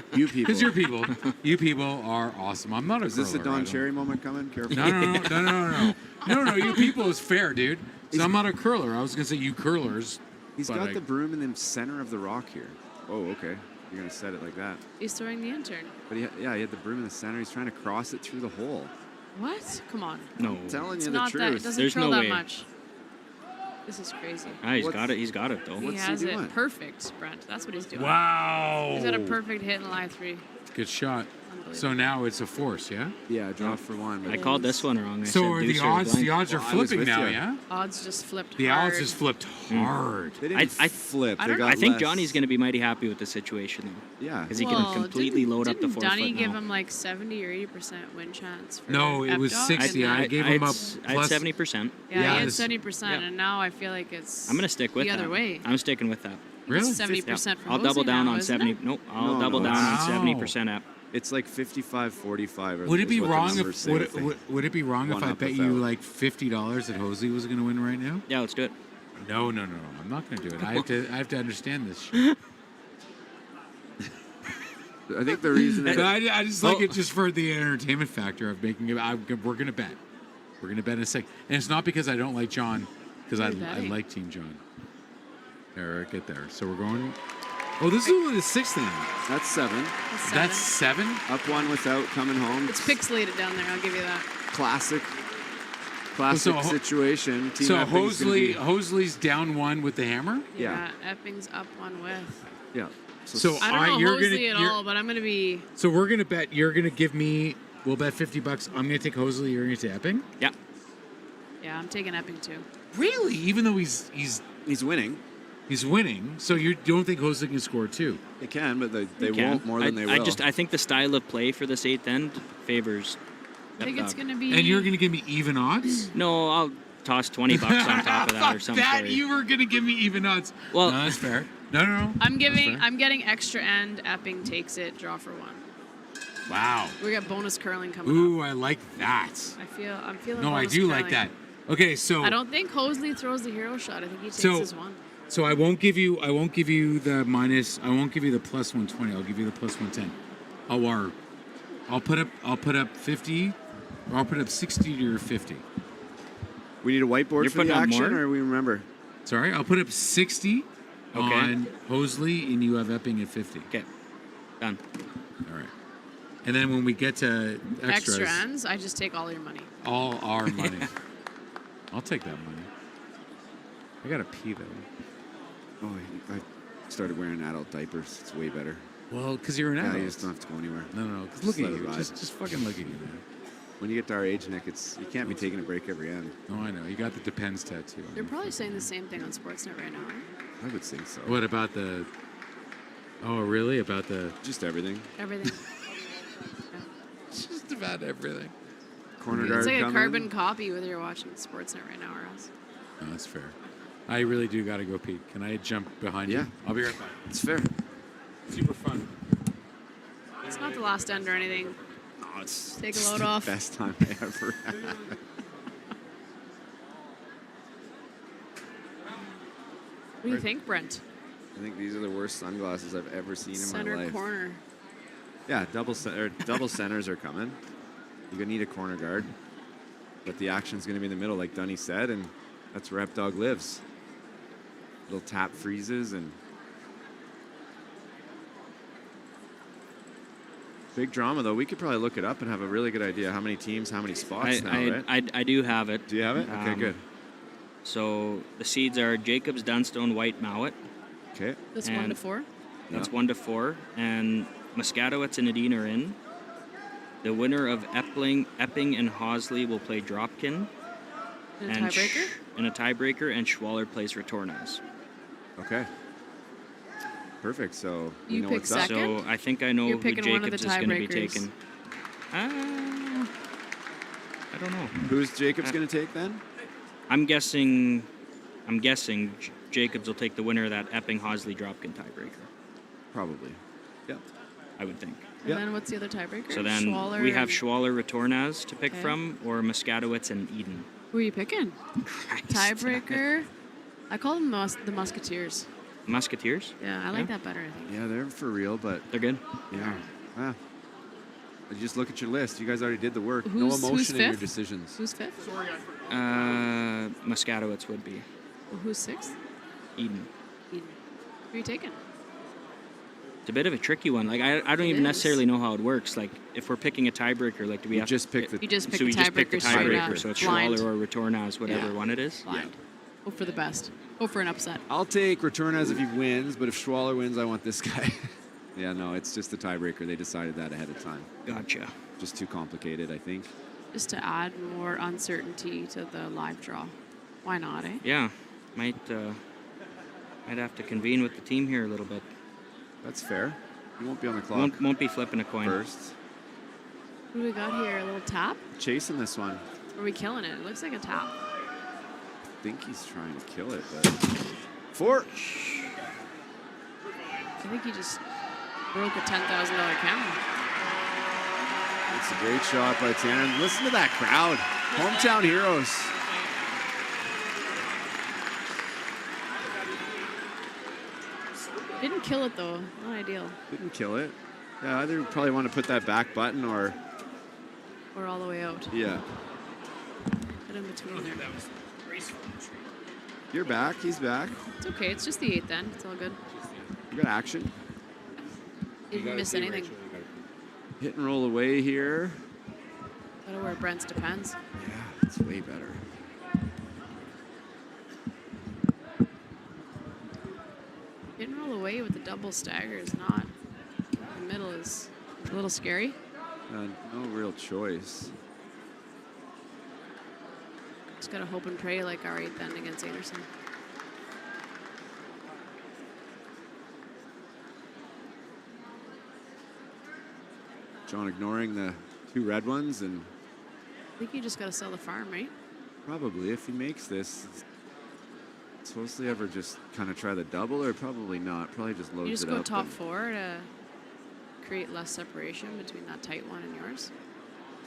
Because you're people. You people are awesome. I'm not a Is this a curler, I Don don't- Cherry moment coming? Careful. No. You people is fair, dude. So I'm not a curler. I was gonna say you curlers. He's but got I- the broom in the center of the rock here. Oh, okay. You're going to set it like that. He's throwing the intern. But he had the broom in the center. He's trying to cross it through the hole. What? Come on. No. I'm telling It's you the not that. It truth. doesn't There's curl no that way. much. This is crazy. Ah, he's got it. He's got it though. He What's he has doing? it perfect, Brent. That's what he's doing. Wow. He's got a perfect hit in line 3. Good shot. So now it's a force, yeah? Yeah, draw for one. I called this one wrong. I So said are deuce the or odds? blank. The odds are Well, I was flipping with now, you. yeah. Odds just flipped The hard. odds just flipped hard. They didn't I flip. I They don't- got I think less. Johnny's going to be mighty happy with the situation though. Yeah. Because he Well, can completely load up the 4 Dunny foot give now. him like 70 or 80% win chance? For No, it was Epdog? 60. And I then- gave him up I had plus 70%. Yeah, Yeah, he had this- 70%, and now I feel like it's I'm going to stick with the that. other way. I'm sticking with that. Really? 70% for I'll double Jose down now, on isn't 70. it? Nope. I'll No, double no, down on wow. 70% up. It's like 55-45. Would it be is what the wrong numbers if say would it be wrong if one I up bet without. you like $50 that Jose was going to win right now? Yeah, let's do it. No. I'm not going to do it. I have to understand this shit. I think the reason I just like it just for the entertainment factor of making it. We're going to bet. We're going to bet in a sec. And it's not because I don't like John, because I like Team John. There, get there. So we're going... Oh, this is only the 6th inning. That's 7. That's 7? Up 1 without coming home. It's pixelated down there, I'll give you that. Classic situation. Team So Epping's gonna be- Hosley's down 1 with the hammer? Yeah, Epping's up 1 with. Yeah. So I don't know Hosley at all, but I'm going to be... So we're going to bet, you're going to give me, we'll bet $50. I'm going to take Hosley, you're going to take Epping? Yeah. Yeah, I'm taking Epping too. Really? Even though he's winning. He's winning, so you don't think Hosley can score 2? They can, but they Can. won't more than they will. I think the style of play for this 8th end favors. I think it's going to be... And you're going to give me even odds? No, I'll toss $20 on top of that or something. That you were going to give me even odds. Well, no, that's fair. No. I'm getting extra end. Epping takes it. Draw for 1. Wow. We got bonus curling coming up. Ooh, I like that. I'm feeling. No, I bonus do curling. like that. Okay, so I don't think Hosley throws the hero shot. I think he takes his 1. So I won't give you the minus. I won't give you the plus 120. I'll give you the plus 110. I'll put up 50. Or I'll put up 60 to your 50. We need a whiteboard You're for the putting up action, more? or we remember? Sorry, I'll put up 60 Okay. on Hosley, and you have Epping at 50. Okay, done. All right. And then when we get to extras, Extra ends. I just take all your money. all our money. I'll take that money. I got to pee though. Oh, I started wearing adult diapers. It's way better. Well, because you're an adult. Yeah, you just don't have to go anywhere. No. Because Just look at let it you. ride. Just fucking look at you, man. When you get to our age, Nick, you can't be taking a break every end. No, I know. You got the Depends tattoo. They're probably saying the same thing on Sportsnet right now. Right? I would think so. What about the... Oh, really? About the... Just everything. Everything. Just about everything. Corner guard It's like a coming. carbon copy whether you're watching Sportsnet right now or else. No, that's fair. I really do got to go pee. Can I jump behind you? Yeah. I'll be right back. It's fair. Super fun. It's not the last end or anything. Oh, it's Take a it's load the off. best time I ever had. What do you think, Brent? I think these are the worst sunglasses I've ever seen in Center my life. corner. Yeah, double centers are coming. You're gonna need a corner guard, but the action's gonna be in the middle, like Dunny said, and that's where Dog lives. Little tap freezes and big drama though. We could probably look it up and have a really good idea how many teams, how many spots now, right? I do have it. Do you have it? Okay, good. So the seeds are Jacobs, Dunstone, White, Mowat. Okay. That's 1 to 4. That's 1 to 4, and Moscatowitz and Edin are in. The winner of Epping and Hosley will play Dropkin. And a tiebreaker? And a tiebreaker, and Schwaller plays Retornaz. Okay. Perfect. So You know pick what's up. second? So I think I know You're who picking one of the Jacobs is going to be tiebreakers. taking. I don't know. Who's Jacobs going to take then? I'm guessing Jacobs will take the winner of that Epping Hosley Dropkin tiebreaker. Probably. Yeah. I would think. And then what's the other tiebreaker? So then Schwaller we have and- Schwaller, Retornaz to pick Okay. from, or Moscatowitz and Edin. Who are you picking? Tiebreaker. I call them the Musketeers. Musketeers? Yeah, I like that better, I think. Yeah, they're for real, but they're good. Yeah. Wow. You just look at your list. You guys already did the work. Who's no emotion in your fifth? decisions. Who's 5th? Moscatowitz would be. Well, who's 6th? Eden. Who are you taking? It's a bit of a tricky one. Like I don't It even is. necessarily know how it works. Like if we're picking a tiebreaker, like do we have just pick the You just pick so the we just pick the tiebreaker straight tiebreaker, up. so it's Blind. Schwaller or Retornaz, whatever Yeah. one it is. Blind. Hope for the best. Hope for an upset. I'll take Retornaz if he wins, but if Schwaller wins, I want this guy. Yeah, no, it's just the tiebreaker. They decided that ahead of time. Gotcha. Just too complicated, I think. Just to add more uncertainty to the live draw. Why not, eh? Yeah, might have to convene with the team here a little bit. That's fair. You won't be on the clock. Won't be flipping a coin first. Who do we got here? A little tap? Chasing this one. Or are we killing it? It looks like a tap. I think he's trying to kill it, but 4. I think he just broke a $10,000 camera. It's a great shot by Tanner. Listen to that crowd. Hometown heroes. Didn't kill it though. Not ideal. Didn't kill it. Yeah, either probably want to put that back button or Or all the way out. yeah. Get in between there. You're back. He's back. It's okay. It's just the 8th end. It's all good. You got action. Didn't miss anything. Hit and roll away here. Gotta wear Brent's depends. Yeah, it's way better. Hit and roll away with the double stagger is not. The middle is a little scary. No real choice. Just gotta hope and pray like our 8th end against Anderson. John ignoring the 2 red ones, and I think you just gotta sell the farm, right? probably if he makes this, it's supposed to ever just kind of try the double, or probably not. Probably just loads You just it go up. top and- 4 to create less separation between that tight one and yours.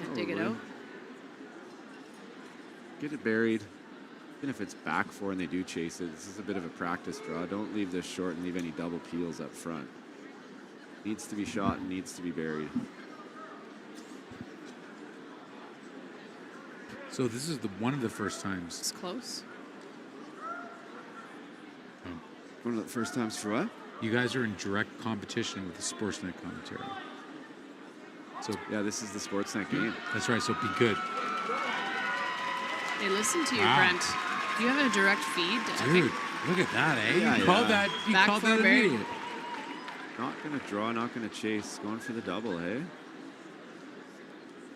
And dig it Probably. out. Get it buried. Even if it's back 4 and they do chase it, this is a bit of a practice draw. Don't leave this short and leave any double peels up front. Needs to be shot and needs to be buried. So this is one of the first times. It's close. One of the first times for what? You guys are in direct competition with the Sportsnet commentary. So yeah, this is the Sportsnet game. That's right. So be good. Hey, listen to you, Wow. Brent. Do you have a direct feed? Dude, look at that, eh? Yeah, you yeah. called that. You Back called four that buried. immediate. Not gonna draw, not gonna chase. Going for the double, hey?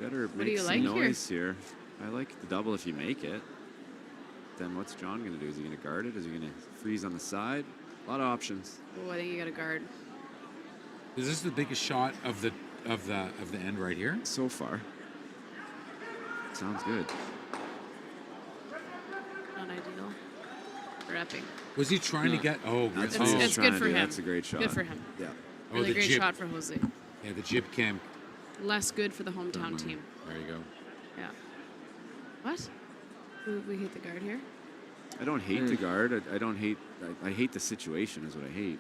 Better do make you some like here? noise here. I like the double if you make it. Then what's John gonna do? Is he gonna guard it? Is he gonna freeze on the side? A lot of options. Oh, I think you got to guard. Is this the biggest shot of the end right here? So far. Sounds good. Not ideal. For Epping. Was he trying to get? Oh, That's oh. what he's It's trying good to for do. him. That's a great shot. Good for him. Yeah. Really the great jib. shot for Jose. Yeah, the jib cam. Less good for the hometown team. There you go. Yeah. What? We hit the guard here? I don't hate the guard. I don't hate. I hate the situation. Is what I hate.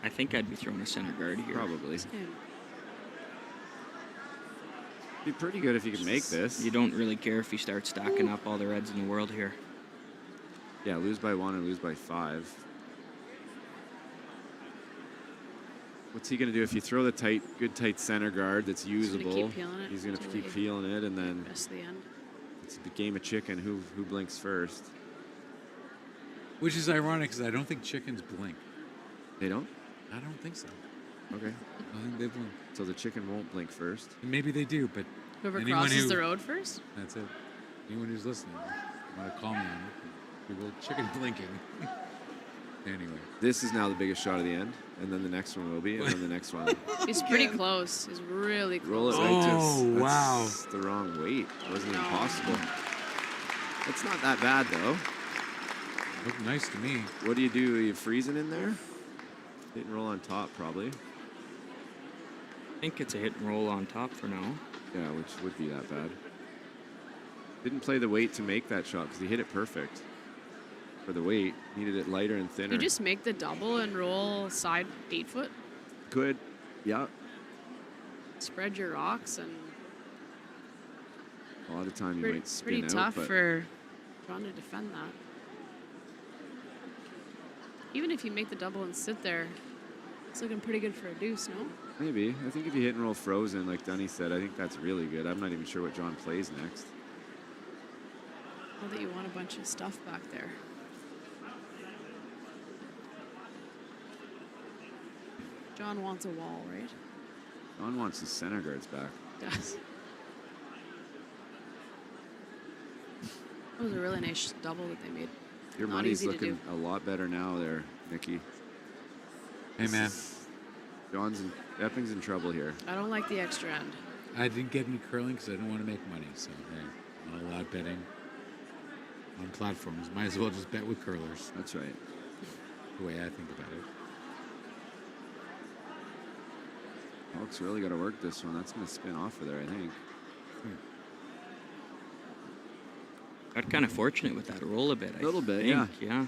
I think I'd be throwing a center guard here. Probably. Same. Be pretty good if you could make this. You don't really care if you start stacking up all the reds in the world here. Yeah, lose by 1 or lose by 5. What's he gonna do if you throw the good tight center guard that's usable? keep peeling it He's gonna until keep they peeling it, and then Rest of the end. it's a game of chicken. Who blinks first? Which is ironic because I don't think chickens blink. They don't. I don't think so. Okay. I think they blink. So the chicken won't blink first. And maybe they do, but Whoever anyone crosses who- the road first? That's it. Anyone who's listening, want to call me on it? We will chicken blinking. Anyway. This is now the biggest shot of the end, and then the next one will be, and then the next one. He's pretty close. He's really Roll it close. right Oh, to. wow. That's the wrong weight. It wasn't even possible. It's not that bad though. Looked nice to me. What do? Are you freezing in there? Hit and roll on top, probably. I think it's a hit and roll on top for now. Yeah, which would be that bad. Didn't play the weight to make that shot because he hit it perfect. For the weight, needed it lighter and thinner. You just make the double and roll side 8 foot. Good. Yeah. Spread your rocks and A lot of time you might spin pretty out, tough but for trying to defend that. Even if you make the double and sit there, it's looking pretty good for a deuce, no? maybe. I think if you hit and roll frozen, like Dunny said, I think that's really good. I'm not even sure what John plays next. Well, that you want a bunch of stuff back there. John wants a wall, right? John wants his center guards back. Does. That was a really nice double that they made. Your Not money's easy to looking do. a lot better now there, Nikki. Hey, man. Epping's in trouble here. I don't like the extra end. I didn't get any curling because I didn't want to make money. So, hey, not allowed betting on platforms. Might as well just bet with curlers. That's right. The way I think about it. Hawks really got to work this one. That's going to spin off of there, I think. Got kind of fortunate with that roll a bit. A little I bit, think, yeah.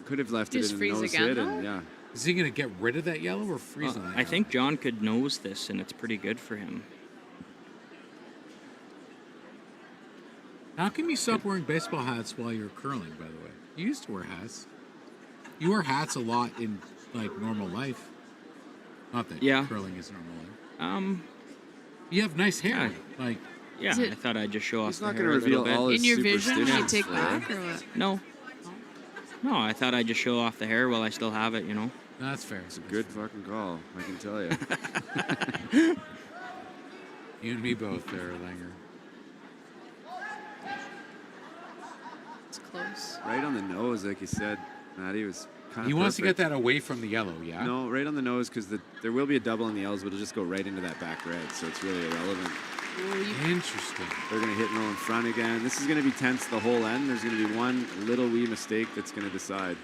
Could have left Just it in freeze nose again, hit, though? and yeah. Is he going to get rid of that yellow or freeze on that I yellow? think John could nose this, and it's pretty good for him. How come you stop wearing baseball hats while you're curling, by the way? You used to wear hats. You wear hats a lot in, like, normal life. Not that curling is normal life. You have nice hair. Like, yeah, I thought I'd just show off the hair. He's not going to reveal all his in your vision when you superstitions, take Flair. back, or what? No. No, I thought I'd just show off the hair while I still have it, you know? That's fair. It's a good fucking call, I can tell you. You and me both there, Langer. It's close. Right on the nose, like you said, Matty was kind of He wants to get that away from the yellow, yeah? No, right on the nose, because there will be a double on the L's, but it'll just go right into that back red, so it's really irrelevant. Interesting. They're going to hit and roll in front again. This is going to be tense the whole end. There's going to be one little wee mistake that's going to decide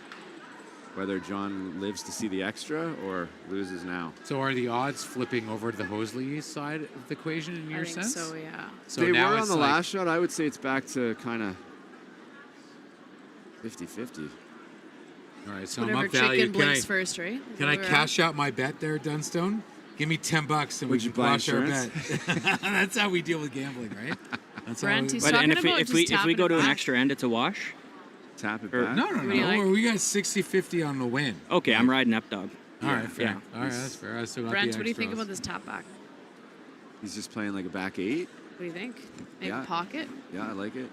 whether John lives to see the extra or loses now. So are the odds flipping over to the Hosley side of the equation in your sense? So, yeah. So they now were on it's the like, last shot. I would say it's back to kind of 50-50. All right, so Whatever I'm up value. chicken blinks first, right? Is Can that I where we're cash out my bet there, Dunstone? Give me $10 and we Would you can buy wash our insurance? bet. That's how we deal with gambling, right? That's how Brent, we, he's But talking and about if just we go to tapping an it back. extra end, it's a wash? Tap it Or- back. no, do you like? we got 60-50 on the win. Okay, I'm riding up dog. All right, fair. Yeah. All right, that's fair. I still got Brent, the what do you think extras. about this tap back? He's just playing like a back 8. What do you think? Maybe Yeah. pocket? Yeah, I like it.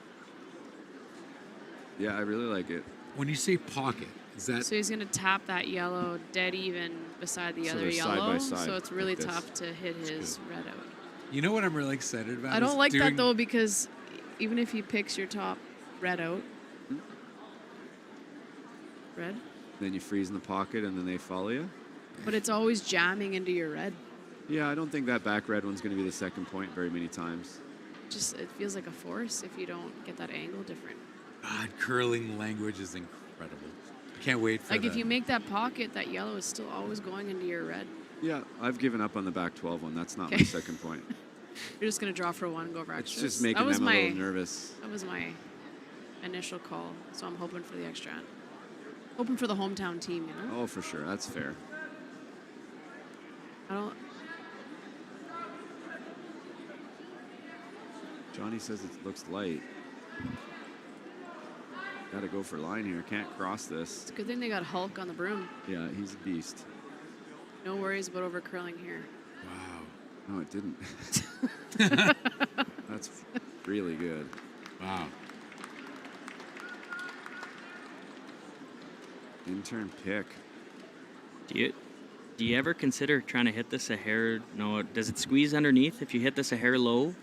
Yeah, I really like it. When you say pocket, is that So he's going to tap that yellow dead even beside the So other they're side yellow. by side, So it's really like this. tough to hit his red out. You know what I'm really excited about? I don't is like that doing- though, because even if he picks your top red out, red, Then you freeze in the pocket and then they follow you. but it's always jamming into your red. Yeah, I don't think that back red one's going to be the second point very many times. Just it feels like a force if you don't get that angle different. God, curling language is incredible. I can't wait for Like if the- you make that pocket, that yellow is still always going into your red. Yeah, I've given up on the back 12 one. That's not my Okay. second point. You're just gonna draw for one, go for It's extras. just making that was them a my, little nervous. That was my initial call, so I'm hoping for the extra end. Hoping for the hometown team, you know. Oh, for sure. That's fair. I don't. Johnny says it looks light. Got to go for line here. Can't cross this. It's a good thing they got Hulk on the broom. Yeah, he's a beast. No worries about over curling here. No, it didn't. That's really good. Wow. Intern pick. Do you ever consider trying to hit this a hair? No, does it squeeze underneath if you hit this a hair low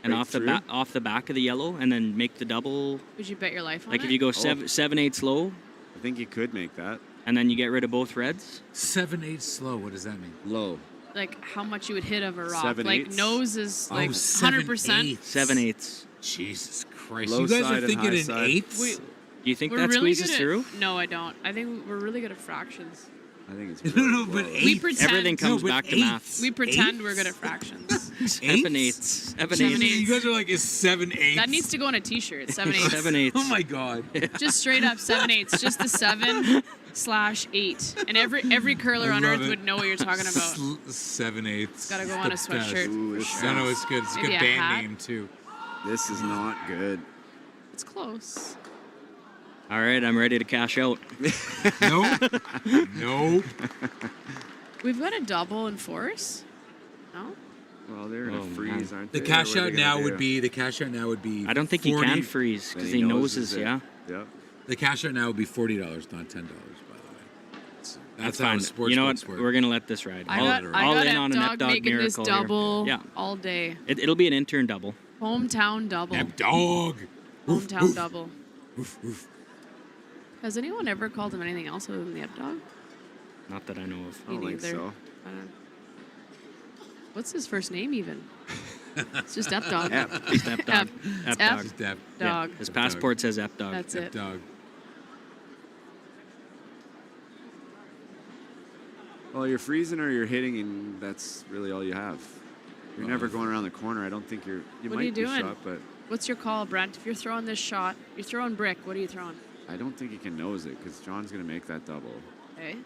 and Right off the through? off the back of the yellow and then make the double? Would you bet your life on Like it? if you go 7/8 low I think you could make that. and then you get rid of both reds? 7/8 slow. What does that mean? Low. Like how much you would hit of a rock. 7/8? Like nose is like 100%. 7/8. 7/8. Jesus Christ. Low you guys side are and thinking high in side. eighths? Do you think We're that really squeezes good through? at, no, I don't. I think we're really good at fractions. I think it's No, really no, but low. eighths. We pretend. Everything comes No, but back to eighths. math. We pretend we're good at fractions. 7/8. 7/8. You guys are like, is 7/8? That needs to go on a T-shirt. 7/8. 7/8. Oh my God. Just straight up 7/8. Just the 7/8. And every curler I on love earth it. would know what you're talking about. 7/8. Gotta go on a sweatshirt. Ooh, it's No, no, it's good. It's a Maybe good a band hat. name too. This is not good. It's close. All right, I'm ready to cash out. Nope. Nope. We've got a double in force. No? Well, they're in Oh, a freeze, aren't The they? cash What are out they now gonna would do? be the cash out now would be. I don't think 40, he can freeze Then because he he noses noses, it. yeah. Yep. The cash out now would be $40, not $10, by the way. That's how fine. sports You know what? books work. We're gonna let this ride. I All got in on an Ep Ep Dog Dog making this miracle here. double Yeah. all day. It'll be an intern double. Hometown double. Ep Dog. Hometown double. Has anyone ever called him anything else other than the Ep Dog? Not that I know of. I don't think so. I don't know. What's his first name even? It's just Ep Dog. Ep. Just Ep Dog. It's Ep Ep Dog. Just Ep. Dog. His passport says Ep Dog. That's Ep it. Dog. Well, you're freezing or you're hitting, and that's really all you have. You're never going around the corner. I don't think you're. You What might are you be doing? shot, but What's your call, Brent? If you're throwing this shot, you're throwing brick. What are you throwing? I don't think he can nose it because John's going to make that double. Okay.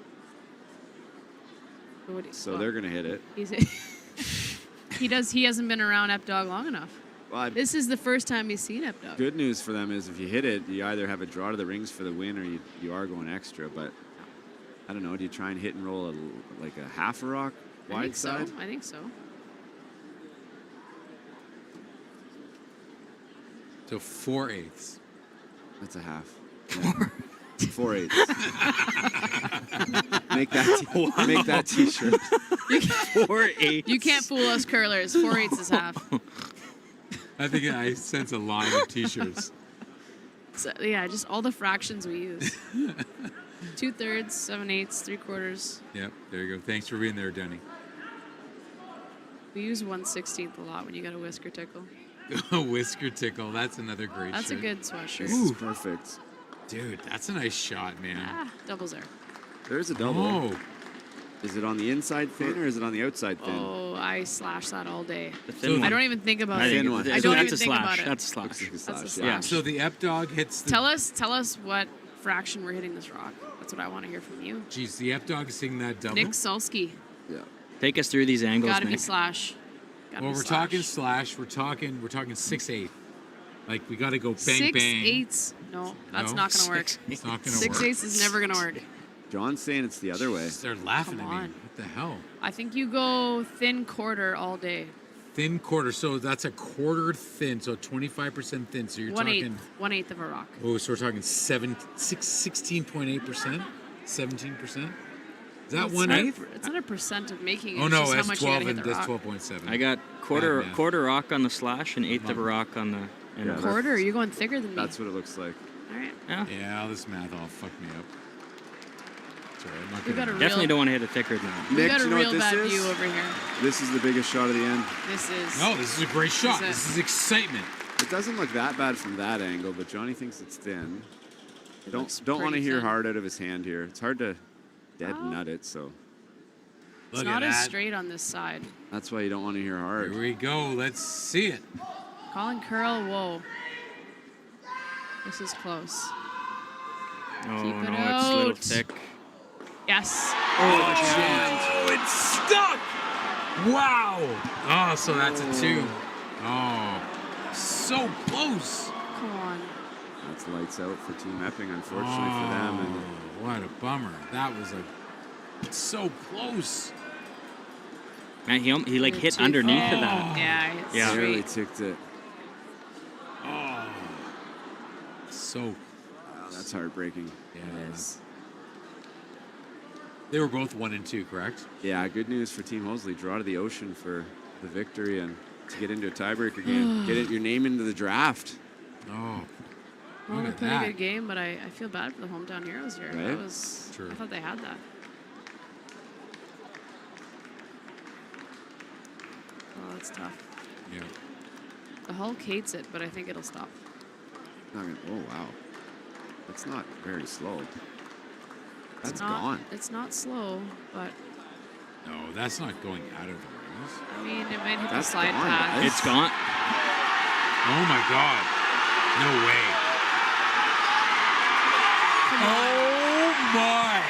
So they're going to hit it. He hasn't been around Ep Dog long enough. Well, This is the first time he's seen Updog. good news for them is if you hit it, you either have a draw to the rings for the win or you are going extra. But I don't know. Do you try and hit and roll like a half a rock wide side? I think so. So 4/8. That's a half. 4/8. Make that T-shirt. 4/8. You can't fool us curlers. 4/8 is half. I think I sense a line of T-shirts. So, yeah, just all the fractions we use. 2/3, 7/8, 3/4. Yep, there you go. Thanks for being there, Denny. We use 1/16 a lot when you got a whisker tickle. Whisker tickle. That's another great That's shirt. a good sweatshirt. Ooh, perfect. Dude, that's a nice shot, man. Doubles there. There's a double. Oh. Is it on the inside thin or is it on the outside thin? Oh, I slash that all day. The thin one. I don't even think about I it. think it's- I so don't that's even a think slash. about it. That's a slash. Looks like a That's slash, a yeah. slash. So the Ep-Dog hits the... Tell us what fraction we're hitting this rock. That's what I want to hear from you. Geez, the Ep-Dog is hitting that double? Nick Solsky. Yeah. Take us through these angles, Gotta be Nick. slash. Gotta Well, be we're slash. talking slash. We're talking 6/8. Like, we got to go bang, 6 bang. 8s. No, that's No? not going to work. It's not going to 6 work. 8s is never going to work. John's saying it's the other way. They're laughing Come at me. on. What the hell? I think you go thin quarter all day. Thin quarter. So that's a quarter thin. So 25% thin. So you're 1/8. talking... 1/8 of a rock. Oh, so we're talking 16.8%? 17%? Is that It's 1/8? It's not a percent of making it. Oh, it's no, just how that's much you gotta 12 hit and the that's rock. 12.7. I got Bad math. quarter rock on the slash and eighth of a rock on the. Yeah, Quarter? You're going thicker than me. That's what it looks like. All right. Yeah, all this math all fucked me up. Sorry, I'm not We got gonna... a Definitely real- don't want to hit it thicker than that. We Nick, got do a you know what real this bad is? view over here. This is the biggest shot of the end. This is. No, this is a great shot. This is This is excitement. It doesn't look that bad from that angle, but Johnny thinks it's thin. looks Don't want to pretty hear thin. hard out of his hand here. It's hard to dead nut it, so It's Look not at as that. straight on this side. that's why you don't want to hear hard. Here we go. Let's see it. Colin Curl, whoa. This is close. Oh Keep it no, it's a little out. thick. Yes. Oh, it's stuck. Wow. Oh, so that's a 2. Oh, so close. Come on. That's lights out for Team Epping, unfortunately for them. And Oh, what a bummer. That was so close. Man, he like hit Too underneath far. of that. Yeah. It's Yeah. barely straight. ticked it. Oh, so Wow, that's heartbreaking. yeah. It is. They were both 1 and 2, correct? Yeah, good news for Team Hosley. Draw to the ocean for the victory and to get into a tiebreaker game. Get your name into the draft. Oh, Well, look they at played that. a good game, but I feel bad for the hometown heroes here. Right? That was. True. I thought they had that. Oh, that's tough. Yeah. The Hulk hates it, but I think it'll stop. Not gonna, oh wow, that's not very slow. It's That's not, gone. It's not slow, but No, that's not going out of the rings. I mean, it might hit the That's slide gone, path. guys. It's gone. Oh my God. No way. Oh my.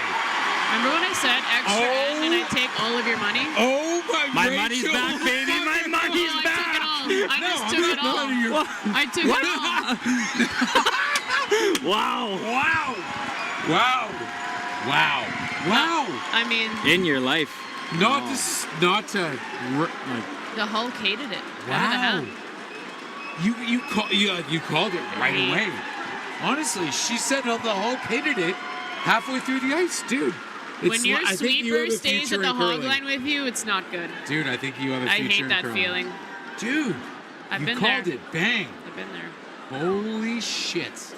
Remember when I said extra end and I take all of your money? Oh my My money's back, baby. My money's I back. took it all. I just took it all. I took it all. Wow. Wow. Wow. Wow. Wow. I mean, In your life. Not to like. the Hulk hated it. Wow. You called it right away. Honestly, she said the Hulk hated it halfway through the ice, dude. When your I think you have sweeper a stays future at the in hog curling. line with you, it's not good. Dude, I think you have a I future hate in that curling. feeling. Dude, I've you been called there. it. Bang. I've been there. Holy shit.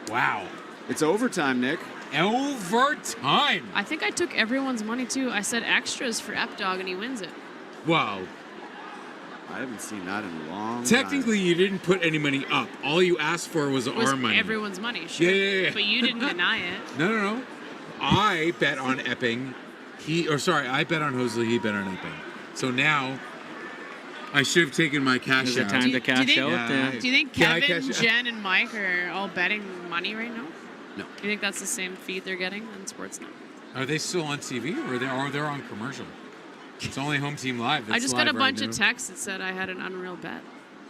Wow. It's overtime, Nick. Overtime. I think I took everyone's money too. I said extras for Ep-Dog and he wins it. Wow. I haven't seen that in a long Technically, you didn't put any money up. All you asked for was It was our money. everyone's money, sure. Yeah. But you didn't deny it. No. I bet on Epping. I bet on Hosley. He bet on Epping. So now, I should have taken my cash Is it out. time to cash think- out? Yeah. Do you think Can I Kevin, cash out? Jen, and Mike are all betting money right now? No. Do you think that's the same feed they're getting on Sportsnet? Are they still on TV or they're on commercial? It's only Home Team Live. I That's just got a live right bunch of now. texts that said I had an unreal bet.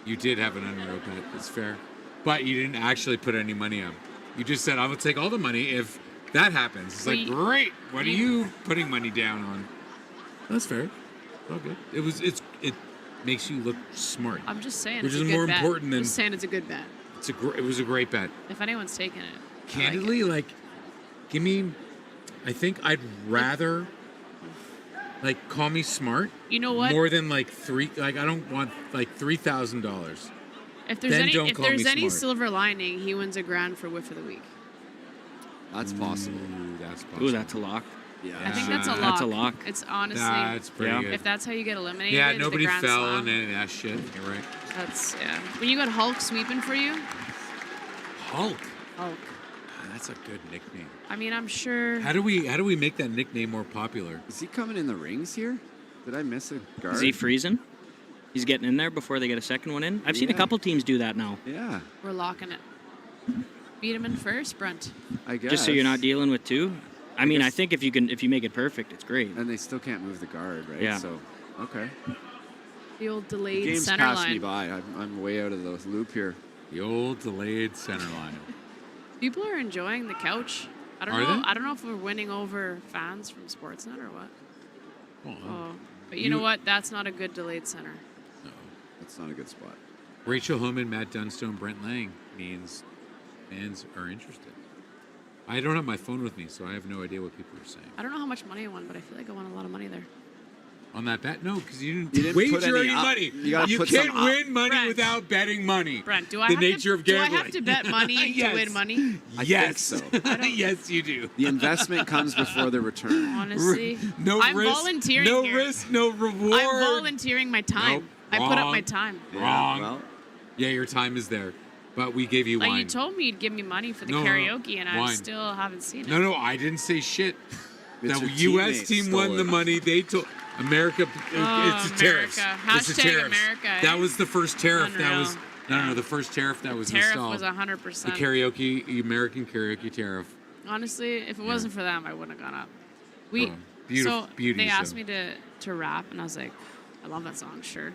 You did have an unreal bet. It's fair. But you didn't actually put any money up. You just said, I will take all the money if that happens. It's like, great. What are you putting money down on? That's fair. It's all good. It makes you look smart. I'm just saying Which it's is a good more bet. important than... I'm just saying it's a good bet. It was a great bet. If anyone's taking it. Candidly, give me... I think I'd rather... call me smart. You know what? More than I don't want $3,000. If there's any smart. silver lining, he wins $1,000 for whiff of the week. That's possible. That's possible. Ooh, that's a lock. Yeah. I think that's a lock. That's a lock. It's honestly. That's pretty good. If that's how you get eliminated. Yeah, into nobody the Grand fell Slam, and any of that shit. You're right. That's When you got Hulk sweeping for you. Hulk. Hulk. That's a good nickname. I mean, I'm sure. How do we make that nickname more popular? Is he coming in the rings here? Did I miss a guard? Is he freezing? He's getting in there before they get a second one in. I've seen a couple teams do that now. Yeah. We're locking it. Beat him in first, Brunt. I guess. Just so you're not dealing with two. I mean, I think if you make it perfect, it's great. And they still can't move the guard, right? Yeah. So, okay. The old delayed The game's center passed line. me by. I'm way out of the loop here. The old delayed center line. People are enjoying the couch. I don't Are know. they? I don't know if we're winning over fans from Sportsnet or what. Oh, But you know what? That's not a good delayed center. No, that's not a good spot. Rachel Homan, Matt Dunstone, Brent Lang means fans are interested. I don't have my phone with me, so I have no idea what people are saying. I don't know how much money I won, but I feel like I won a lot of money there. On that bet? No, because you didn't put wager any any up. money. You can't some win money Brent. without betting money. Brent, do I the have nature to, of gambling. Do I have to bet money Yes. to win money? Yes. I think so. Yes, you do. The investment comes before the return. Honestly, No I'm risk, volunteering no here. risk, no reward. I'm volunteering my time. Nope. I put up Wrong. my time. Wrong. Well, Yeah, your time is there, but we gave you Like wine. you told me you'd give me money for the No, no, no. karaoke, and I Wine. still haven't seen it. No, I didn't say shit. It's The your U.S. teammates team won stole the it. money. They told America. It's the tariffs. America. It's the Hashtag tariffs. America, eh? That was the first tariff. That Unreal. was no. The first tariff that was Tariff installed. was 100%. The karaoke, American karaoke tariff. Honestly, if it wasn't for them, I wouldn't have gone up. We beautiful, so beauty they asked show. me to rap, and I was like, I love that song, sure.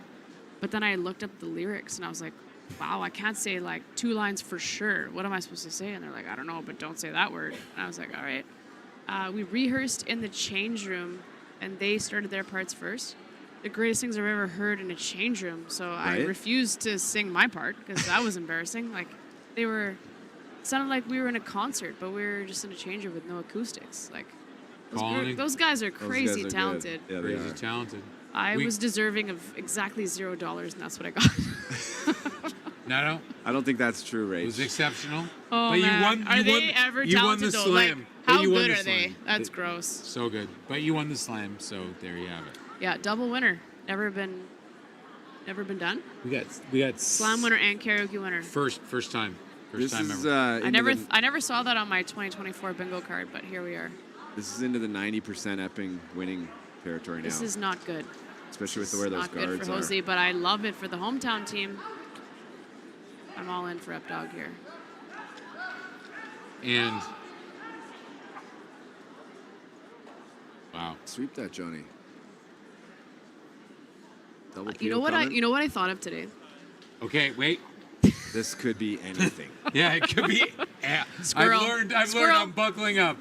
But then I looked up the lyrics, and I was like, wow, I can't say like 2 lines for sure. What am I supposed to say? And they're like, I don't know, but don't say that word. And I was like, all right. We rehearsed in the change room, and they started their parts first. The greatest things I've ever heard in a change room. So I Right. refused to sing my part because that was embarrassing. Like it sounded like we were in a concert, but we were just in a change room with no acoustics. Like those guys are crazy good. talented. Yeah, they Crazy are. talented. I was deserving of exactly $0, and that's what I got. No. I don't think that's true, It Rach. was exceptional. Oh, but man. you won. Are you they won, ever you won talented the though? Like, slam. But how you won good the are they? slam. That's gross. So good. But you won the slam, so there you have it. Yeah, double winner. Never been done. We got Slam winner and karaoke winner. First time. First This time is ever. I never saw that on my 2024 bingo card, but here we are. This is into the 90% Epping winning territory now. This is not good. Especially with This where is those not good guards for are. Jose, but I love it for the hometown team. I'm all in for Up Dog here. And wow, sweep that, Johnny. Double You know what I thought of today? Okay, wait. This could be anything. Yeah, it could be. Squirrel. I've learned. Squirrel. I'm buckling up.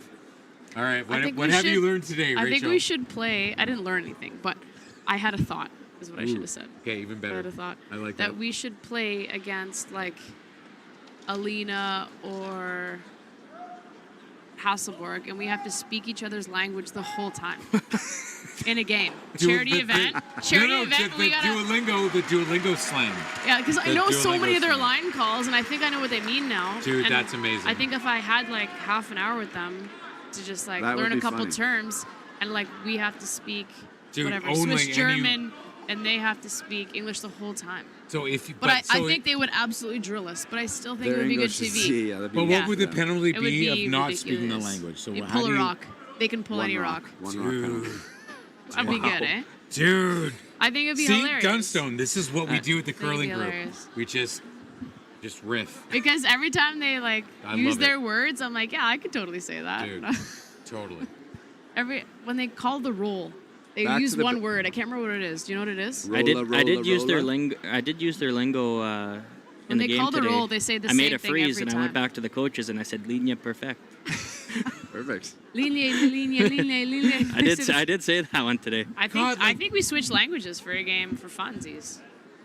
All right. I think What we have you should- learned today, Rachel? I think we should play. I didn't learn anything, but I had a thought. Is what I should have said. Okay, even better. I had a thought. I like that that. we should play against like Alina or Hasselborg, and we have to speak each other's language the whole time in a game. Charity event. Charity event. We gotta. The Duolingo slam. Yeah, because I The know so Duolingo many of their slam. line calls, and I think I know what they mean now. Dude, And that's amazing. I think if I had like half an hour with them to just like That would learn a be couple funny. terms, and like we have to speak Dude, whatever only- Swiss and you- German, and they have to speak English the whole time. So if you, But I think they would absolutely drill us. But I still think it would be good TV. But what would the penalty It would be be of not speaking the ridiculous. language? So You how pull do a you? rock. They can pull any rock. One rock penalty. That'd be good, eh? Dude. I think it'd be See, hilarious. Dunstone, this is what we do with the I think it'd curling be group. hilarious. We just riff. Because every time they like I use love their it. words, I'm like, yeah, I could totally say that. Dude, totally. When they call the roll, They use one word. I can't remember what it is. Do you know what it is? I did use their lingo. I did use their lingo in the game today. When they call the roll, they say the same thing every time. I made a freeze, and I went back to the coaches, and I said, "Linea perfect." Perfect. Linea. I did say that one today. I think we switched languages for a game for funsies.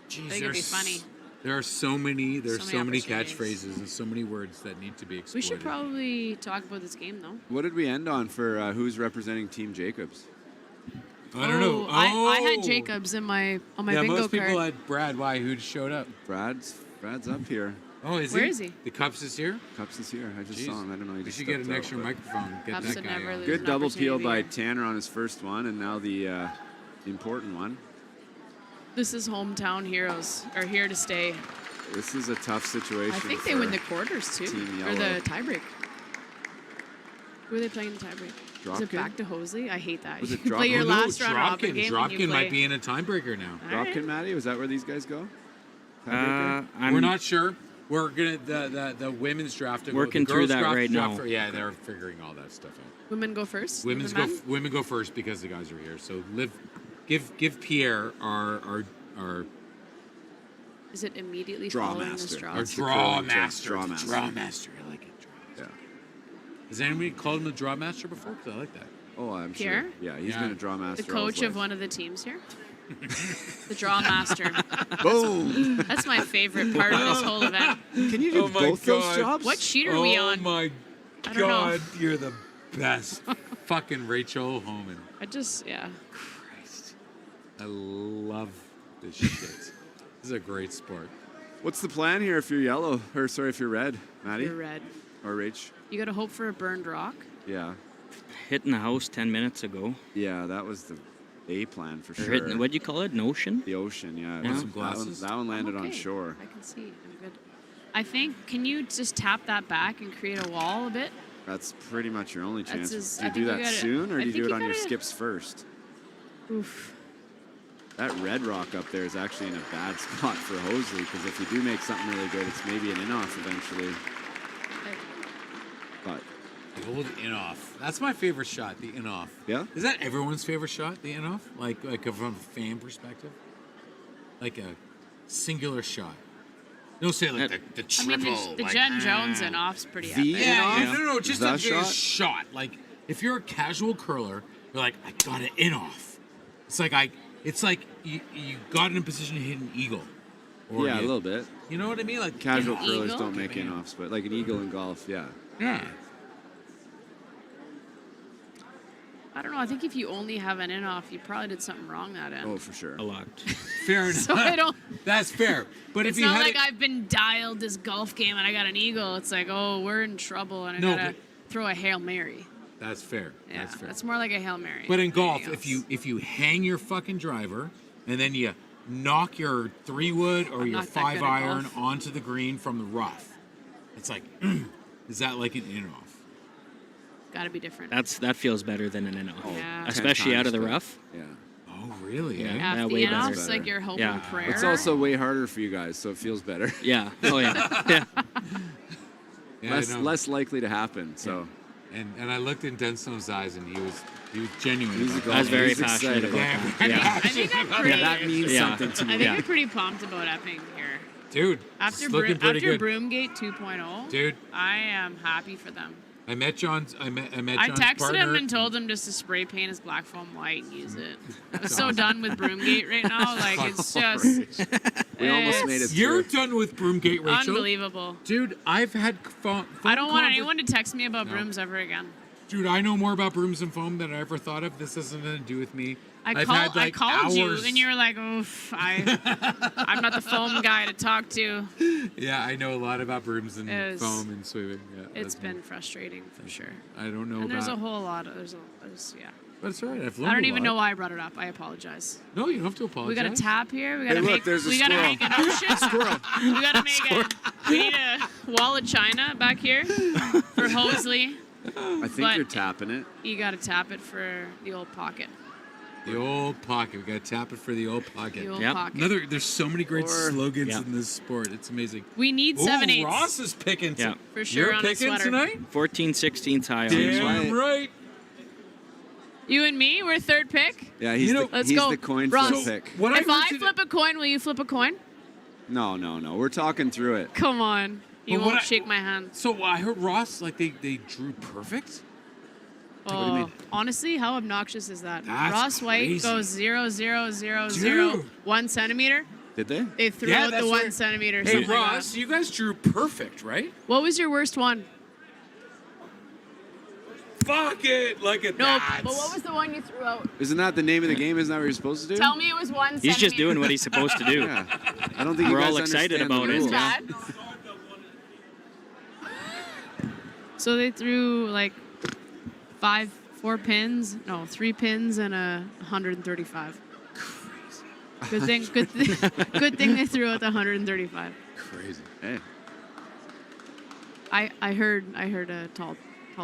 Jeez, I think it'd be funny. There are so many opportunities. catchphrases and so many words that need to be exploited. We should probably talk about this game, though. What did we end on for who's representing Team Jacobs? I don't know. I had Jacobs on my bingo card. Most people had Brad. Why? Who showed up? Brad's up here. Oh, is Where he? is he? The Cups is here? Cups is here. I just saw him. I don't know. We should get an extra microphone. Get that guy on. Good double peel by Tanner on his first one, and now the important one. This is hometown heroes are here to stay. This is a tough situation. I think they win the quarters too, Team or the Yellow. tiebreak. Who are they playing in the tiebreak? Is it Dropkin? back to Hosley? I hate that. Was it You play your last round robin game. and you Dropkin might play- be in a tiebreaker now. Dropkin, Maddie? Was that where these guys go? We're not sure. We're gonna the women's draft. and Working the through girls' that draft, right now. Yeah, they're figuring all that stuff out. Women go first. Women go first because the guys are here. So give Pierre our Is it immediately Draw following master. this draw? our draw master. Draw master. Draw master. I like it. Yeah. Has anybody called him a draw master before? Because I like that. Oh, I'm Pierre? sure. Yeah, he's been a draw master. The coach of one of the teams here. The draw master. Boom. That's my favorite part of this whole event. Can you do both those jobs? What sheet are we on? Oh my I don't know. God, you're the best. Fucking Rachel Homan. Yeah. I love this shit. This is a great sport. What's the plan here if you're yellow? Or sorry, if you're red, Maddie? You're red. Or Rach? You got to hope for a burned rock. Yeah. Hitting the house 10 minutes ago. Yeah, that was the A plan for Or sure. hitting, what'd you call it? An ocean? The ocean, yeah. Yeah. Some glasses? That one landed on Okay. shore. I can see. I'm good. I think, can you just tap that back and create a wall a bit? That's pretty much your only chance. I Do you think do you that gotta- soon, or I do you think do it you on your gotta- skips first? Oof. That red rock up there is actually in a bad spot for Hosley, because if you do make something really good, it's maybe an in-off eventually. But The old in-off. That's my favorite shot, the in-off. Yeah? Is that everyone's favorite shot, the in-off? Like from a fan perspective? Like a singular shot. Don't say like the I mean, triple. the like, Jen Jones and off's pretty The epic. yeah, no, just That a shot? shot. Like if you're a casual curler, you're like, I got an in-off. It's like you got in a position to hit an eagle. Or yeah, a little bit. You know what I mean? Like Casual An curlers eagle? don't make in-offs, but like an eagle in golf, yeah. Yeah. I don't know. I think if you only have an in-off, you probably did something wrong that end. Oh, for sure. A lot. Fair enough. So I don't. That's fair. But It's if you not had like it, I've been dialed this golf game and I got an eagle. It's like, oh, we're in trouble and I No, gotta but- throw a Hail Mary. that's fair. Yeah, That's fair. that's more like a Hail Mary. But in than golf, anything if you hang your fucking driver and then you knock your 3-wood or your not that good at 5-iron golf. onto the green from the rough, it's like, is that like an in-off? Gotta be different. That feels better than an in-off. Yeah. Especially 10 out of the times rough. Yeah. Oh, really? Yeah. Yeah, Yeah, if way the better. in-off's like your hope Yeah. and prayer. It's also way harder for you guys, so it feels better. Yeah. Oh, yeah. Yeah. Yeah, I know. less likely to happen, so. And I looked in Denstone's eyes and he was genuine. He's about a that. I was very He's passionate excited. about that. Yeah. I think I'm pretty. That means Yeah. something to I me. think Yeah. I'm pretty pumped about Epping here. Dude, After it's looking pretty good. Broomgate 2.0, Dude, I am happy for them. I met John's I John's texted partner. him and told him just to spray paint his black foam white and use it. I'm so done with Broomgate right now. Like, it's just We almost made it You're through. done with Broomgate, Rachel. unbelievable. Dude, I've had phone I don't want conver- anyone to text me about brooms ever again. Dude, I know more about brooms and foam than I ever thought of. This has nothing to do with me. I I've called you hours. and you were like, oof, I'm not the foam guy to talk to. Yeah, I know a lot about brooms and It was- foam and swimming. Yeah, It's that's been me. frustrating for sure. I don't know And there's a about. whole lot of, yeah. But it's all right. I've learned I don't a even know lot. why I brought it up. I apologize. No, you don't have to apologize. We got a tap here. We Hey, gotta look, make. there's a We gotta squirrel. make an ocean. Squirrel. We gotta make a. We need a wall of china back here for Hosley. I think But- you're tapping it. You gotta tap it for the old pocket. The old pocket. We got to tap it for the old pocket. The old Yep. pocket. There's so many great slogans Yeah. in this sport. It's amazing. We need Ooh, 7/8 Ross is picking. Yeah. for sure You're on the picking sweater. tonight? 14/16 high on this one. Damn right. You and me, we're third pick. Yeah, he's Let's go. the coin Ross, flip pick. If I flip a coin, will you flip a coin? No. We're talking through it. Come on. You But what won't I- shake my hand. So I heard Ross, like, they drew perfect? What do you mean? Honestly, how obnoxious is that? That's Ross White crazy. goes 0, 0, 0, Dude. 0, 1 centimeter. Did they? They threw out the 1 centimeter. Hey, something like Ross, you guys drew perfect, right? that. What was your worst one? Fuck it. Look at No, that. but what was the one you threw out? Isn't that the name of the game? Isn't that what you're supposed to do? Tell me it was 1 centimeter. He's just doing what he's supposed to do. Yeah. I don't think We're you guys all excited understand the about it. rules. Yeah. So they threw like 4 pins, 3 pins and a 135. Good thing, good thing they threw out the 135. Crazy. Hey. I heard a tall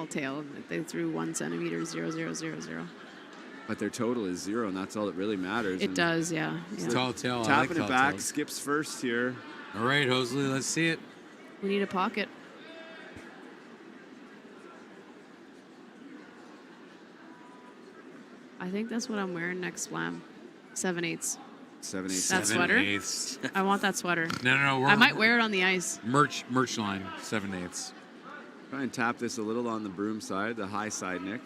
tale and that they threw 1 centimeter 0, 0, 0, 0. But their total is 0, and that's all that really matters. It does, yeah. Tall tale. I like Tapping tall it back, tales. Skips first here. All right, Hosley, let's see it. We need a pocket. I think that's what I'm wearing next slam. 7/8. 7/8. That sweater? 7/8. I want that sweater. No. I might wear it on the ice. Merch line, 7/8. Try and tap this a little on the broom side, the high side, Nick.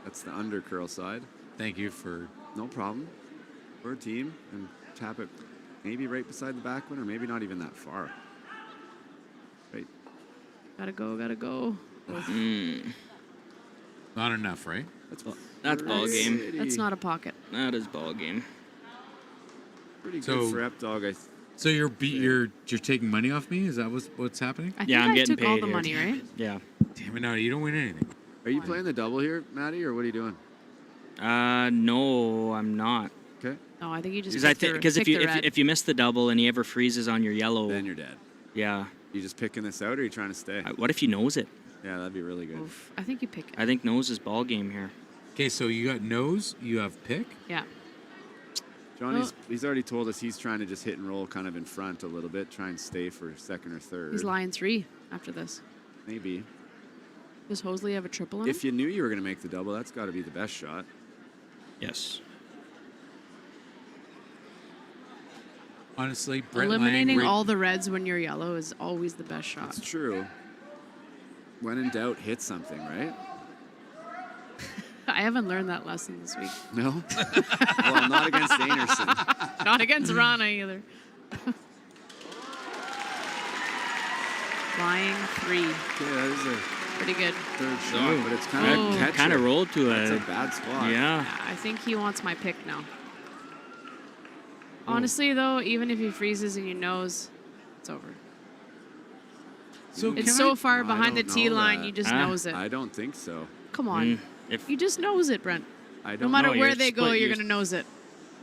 That's the under curl side. Thank you for... No problem. We're a team, and tap it maybe right beside the back one, or maybe not even that far. Right. Gotta go. Not enough, right? That's ball game. That's not a pocket. That is ball game. Pretty So- good for Ep Dog. So you're taking money off me? Is that what's happening? I think I took all the money, right? Yeah. Damn it, no, you don't win anything. Are you playing the double here, Maddie, or what are you doing? No, I'm not. Okay. No, I think you just Because if you miss the double and he ever freezes on your yellow, Then you're dead. yeah. You just picking this out, or are you trying to stay? What if he knows it? Yeah, that'd be really good. Oof, I think you pick it. I think nose is ball game here. Okay, so you got nose, you have pick. Yeah. Johnny's he's already told us he's trying to just hit and roll kind of in front a little bit, try and stay for second or third. He's lying 3 after this. Maybe. Does Hosley have a triple in If him? you knew you were going to make the double, that's got to be the best shot. Yes. Honestly, Brett Eliminating Lang, all the reds when you're yellow is always the best shot. It's true. When in doubt, hit something, right? I haven't learned that lesson this week. No? Well, not against Anderson. Not against Rana either. Flying 3. Yeah, that is a Pretty good. third shot, but it's kind of catch Kind of it. rolled to That's a a bad spot. Yeah. I think he wants my pick now. Honestly, though, even if he freezes in your nose, it's over. So It's so far behind the tee line, you just knows it. I don't think so. Come on. You just knows it, Brent. No matter where they go, you're going to nose it.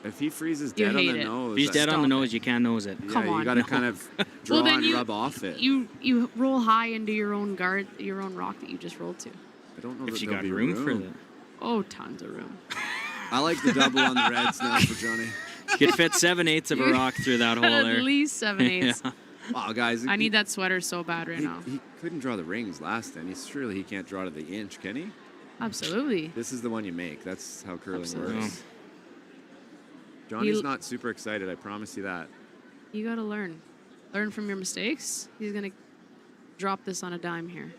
If he freezes You dead on hate the it. nose, If he's dead on the nose, you can't nose it. Yeah, Come on. you got to kind of draw then and you- rub off it. You roll high into your own guard, your own rock that you just rolled to. I don't know If that you there'll got be room for that. Oh, tons of room. I like the double on the reds now for Johnny. You could fit 7/8 of a rock through that hole At there. least 7/8. Yeah. Wow, guys. I need that sweater so bad right now. He couldn't draw the rings last time. Surely he can't draw to the inch, can he? Absolutely. This is the one you make. That's how curling Absolutely. works. Johnny's You- not super excited, I promise you that. You got to learn. Learn from your mistakes. He's going to drop this on a dime here.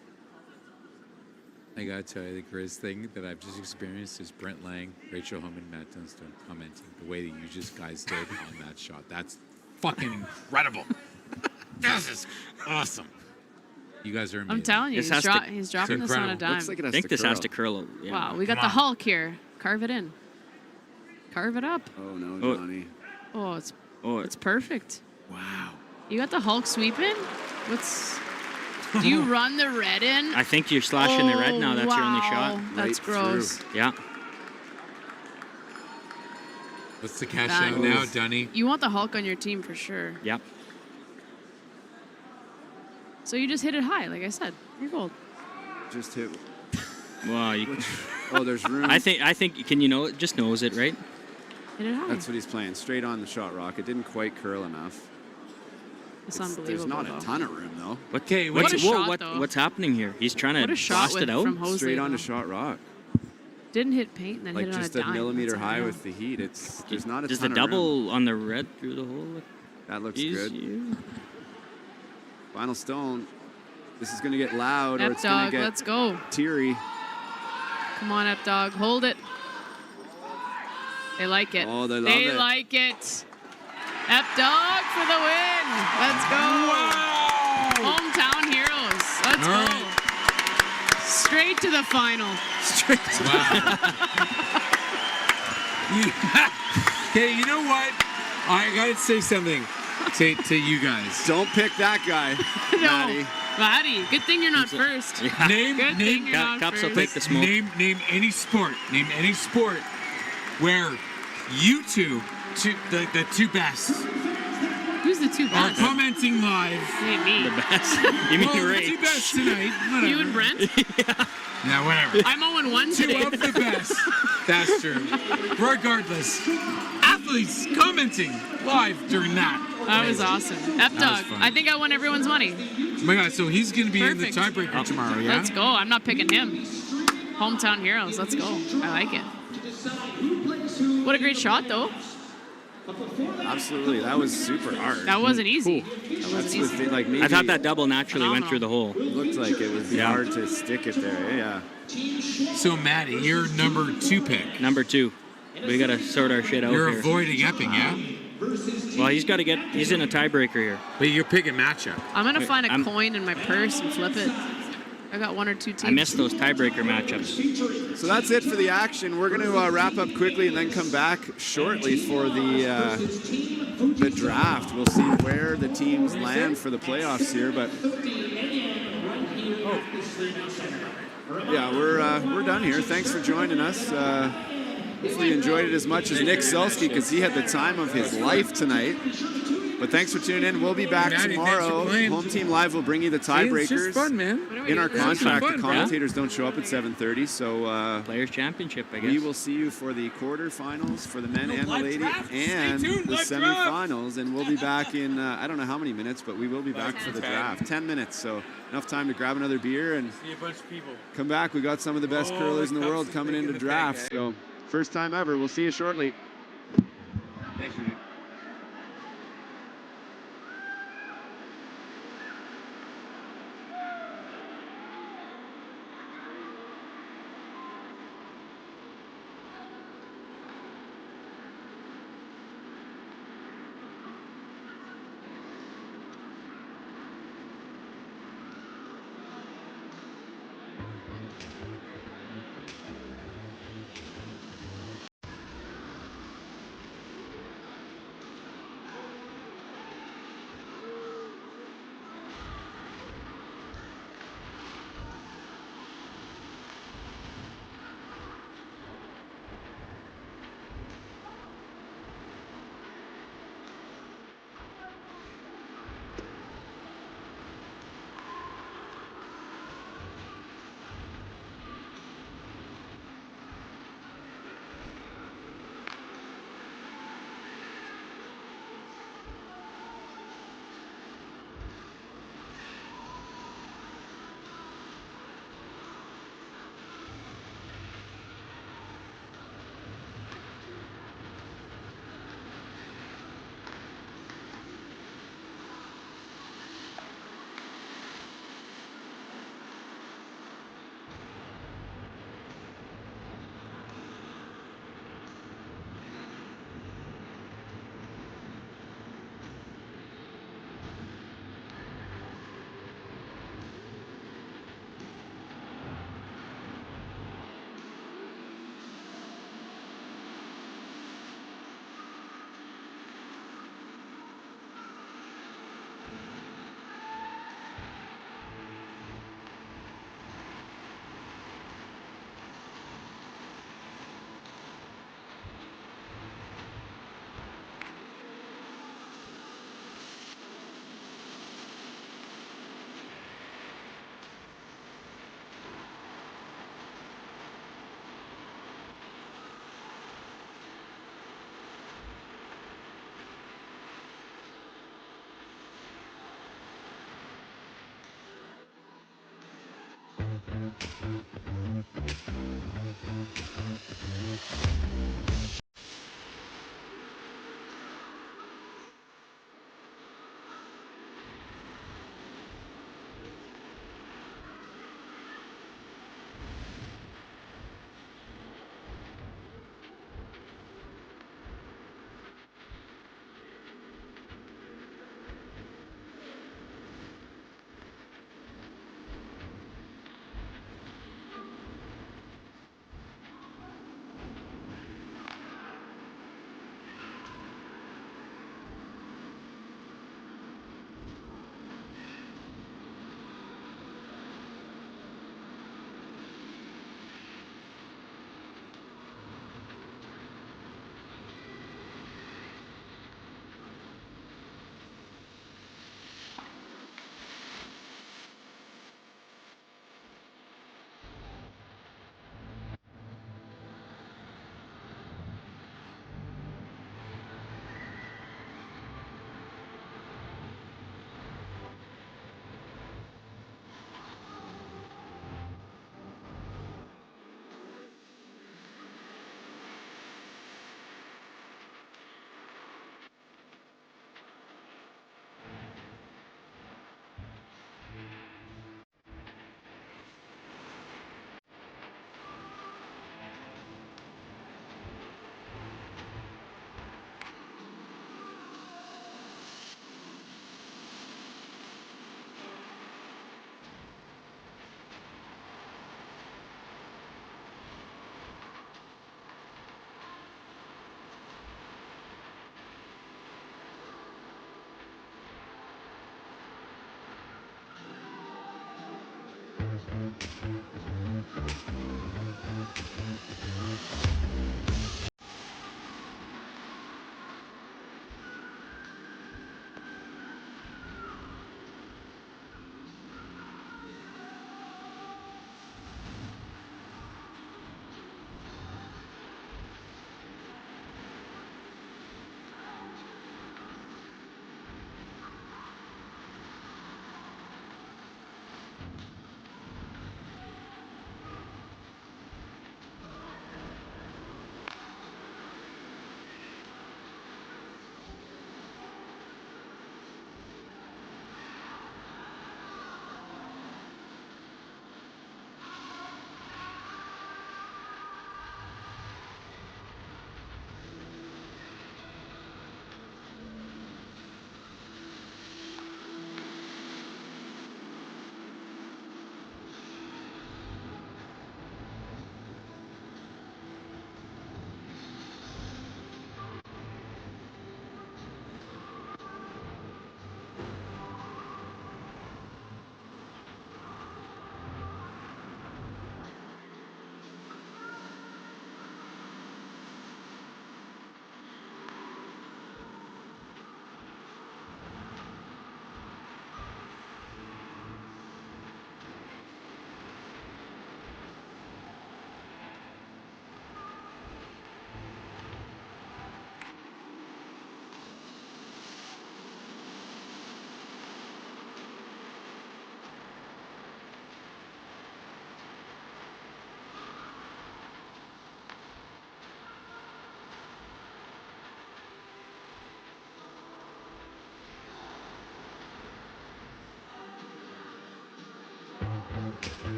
I gotta tell you, the greatest thing that I've just experienced is Brent Lang, Rachel Homan, Matt Dunstone commenting the way that you just guys did on that shot. That's fucking incredible. This is awesome. You guys are amazing. I'm telling you, This he's, has to- he's dropping this on a dime. Looks like it I has think to this has curl. to curl. Yeah. Wow, we got Come the on. Hulk here. Carve it in. Carve it up. Oh, no, Johnny. Oh, it's Oh, it's perfect. Wow. You got the Hulk sweeping? Do you run the red in? I think you're slashing the red now. That's your only shot. Wow, That's Right gross. through. Yeah. What's the cash That out now, is- Dunny? You want the Hulk on your team for sure. Yep. So you just hit it high, like I said. You're gold. Just hit. Well, you. Oh, there's room. I think. Can you know? Just nose it, right? Hit it high. That's what he's playing. Straight on the shot rock. It didn't quite curl enough. It's There's unbelievable. not though. a ton of room, though. Okay, What a shot, though. What's happening here? He's trying to What a shot blast it out. from Jose. Straight on though. to shot rock. Didn't hit paint and then like hit it on a just dime. a millimeter That's high unreal. with the heat. There's not a Does ton the of room. double on the red through the hole look That looks easy? good. Final stone. This is going to get loud, or it's going F-Dog, to get let's go. teary. Come on, F-Dog, hold it. They like it. Oh, they love it. like it. F-Dog for the win. Let's go. Wow. Hometown heroes. Let's All go. right. Straight to the final. Straight to Okay, you know what? I gotta say something to you guys. Don't pick that guy, Maddie. Maddie, good thing you're not first. Name Good thing you're not Cops will first. take the smoke. Name any sport. Name any sport where you two, the two best, Who's the two are best? commenting live. Hey, me. The best. You mean Well, the Ray? two best tonight. Whatever. You and Brent? Yeah, whatever. I'm 0-1 Two today. of the best. That's true. Regardless, athletes commenting live during that. That was awesome. F-Dog, fun. I think I won everyone's money. Oh my God, so he's going to be Perfect. in the tiebreaker tomorrow, yeah? Let's go. I'm not picking him. Hometown heroes. Let's go. I like it. What a great shot, though. Absolutely, that was super hard. That wasn't easy. That That's wasn't the easy. thing, like maybe I thought that double naturally went through the hole. it looked like it would be Yeah. hard to stick it there. Yeah. So, Maddie, you're number 2 pick. Number 2. We got to sort our shit out You're here. avoiding Epping, yeah? Well, he's in a tiebreaker here. But you're picking matchup. I'm going to find a I'm- coin in my purse and flip it. I got 1 or 2 teams. I missed those tiebreaker matchups. So that's it for the action. We're going to wrap up quickly and then come back shortly for the draft. We'll see where the teams land for the playoffs here, but yeah, we're done here. Thanks for joining us. Hopefully you enjoyed it as much as Nick Selski, because he had the time of his life tonight. But thanks for tuning in. We'll be back Maddie, tomorrow. thanks for playing. Home Team Live will bring you the tiebreakers. It's just fun, man. In our contract, fun, the commentators don't show up at 7:30, so Players Championship, I guess. we will see you for the quarterfinals for the men and the lady, draft. and Stay tuned, the live draft. semifinals. And we'll be back in I don't know how many minutes, but we will be back for the draft. 10 minutes, so enough time to grab another beer and See a bunch of people. come back. We got some of the best curlers in the Cubs world is coming making into the drafts. pick, eh? So first time ever. We'll see you shortly. Thank you.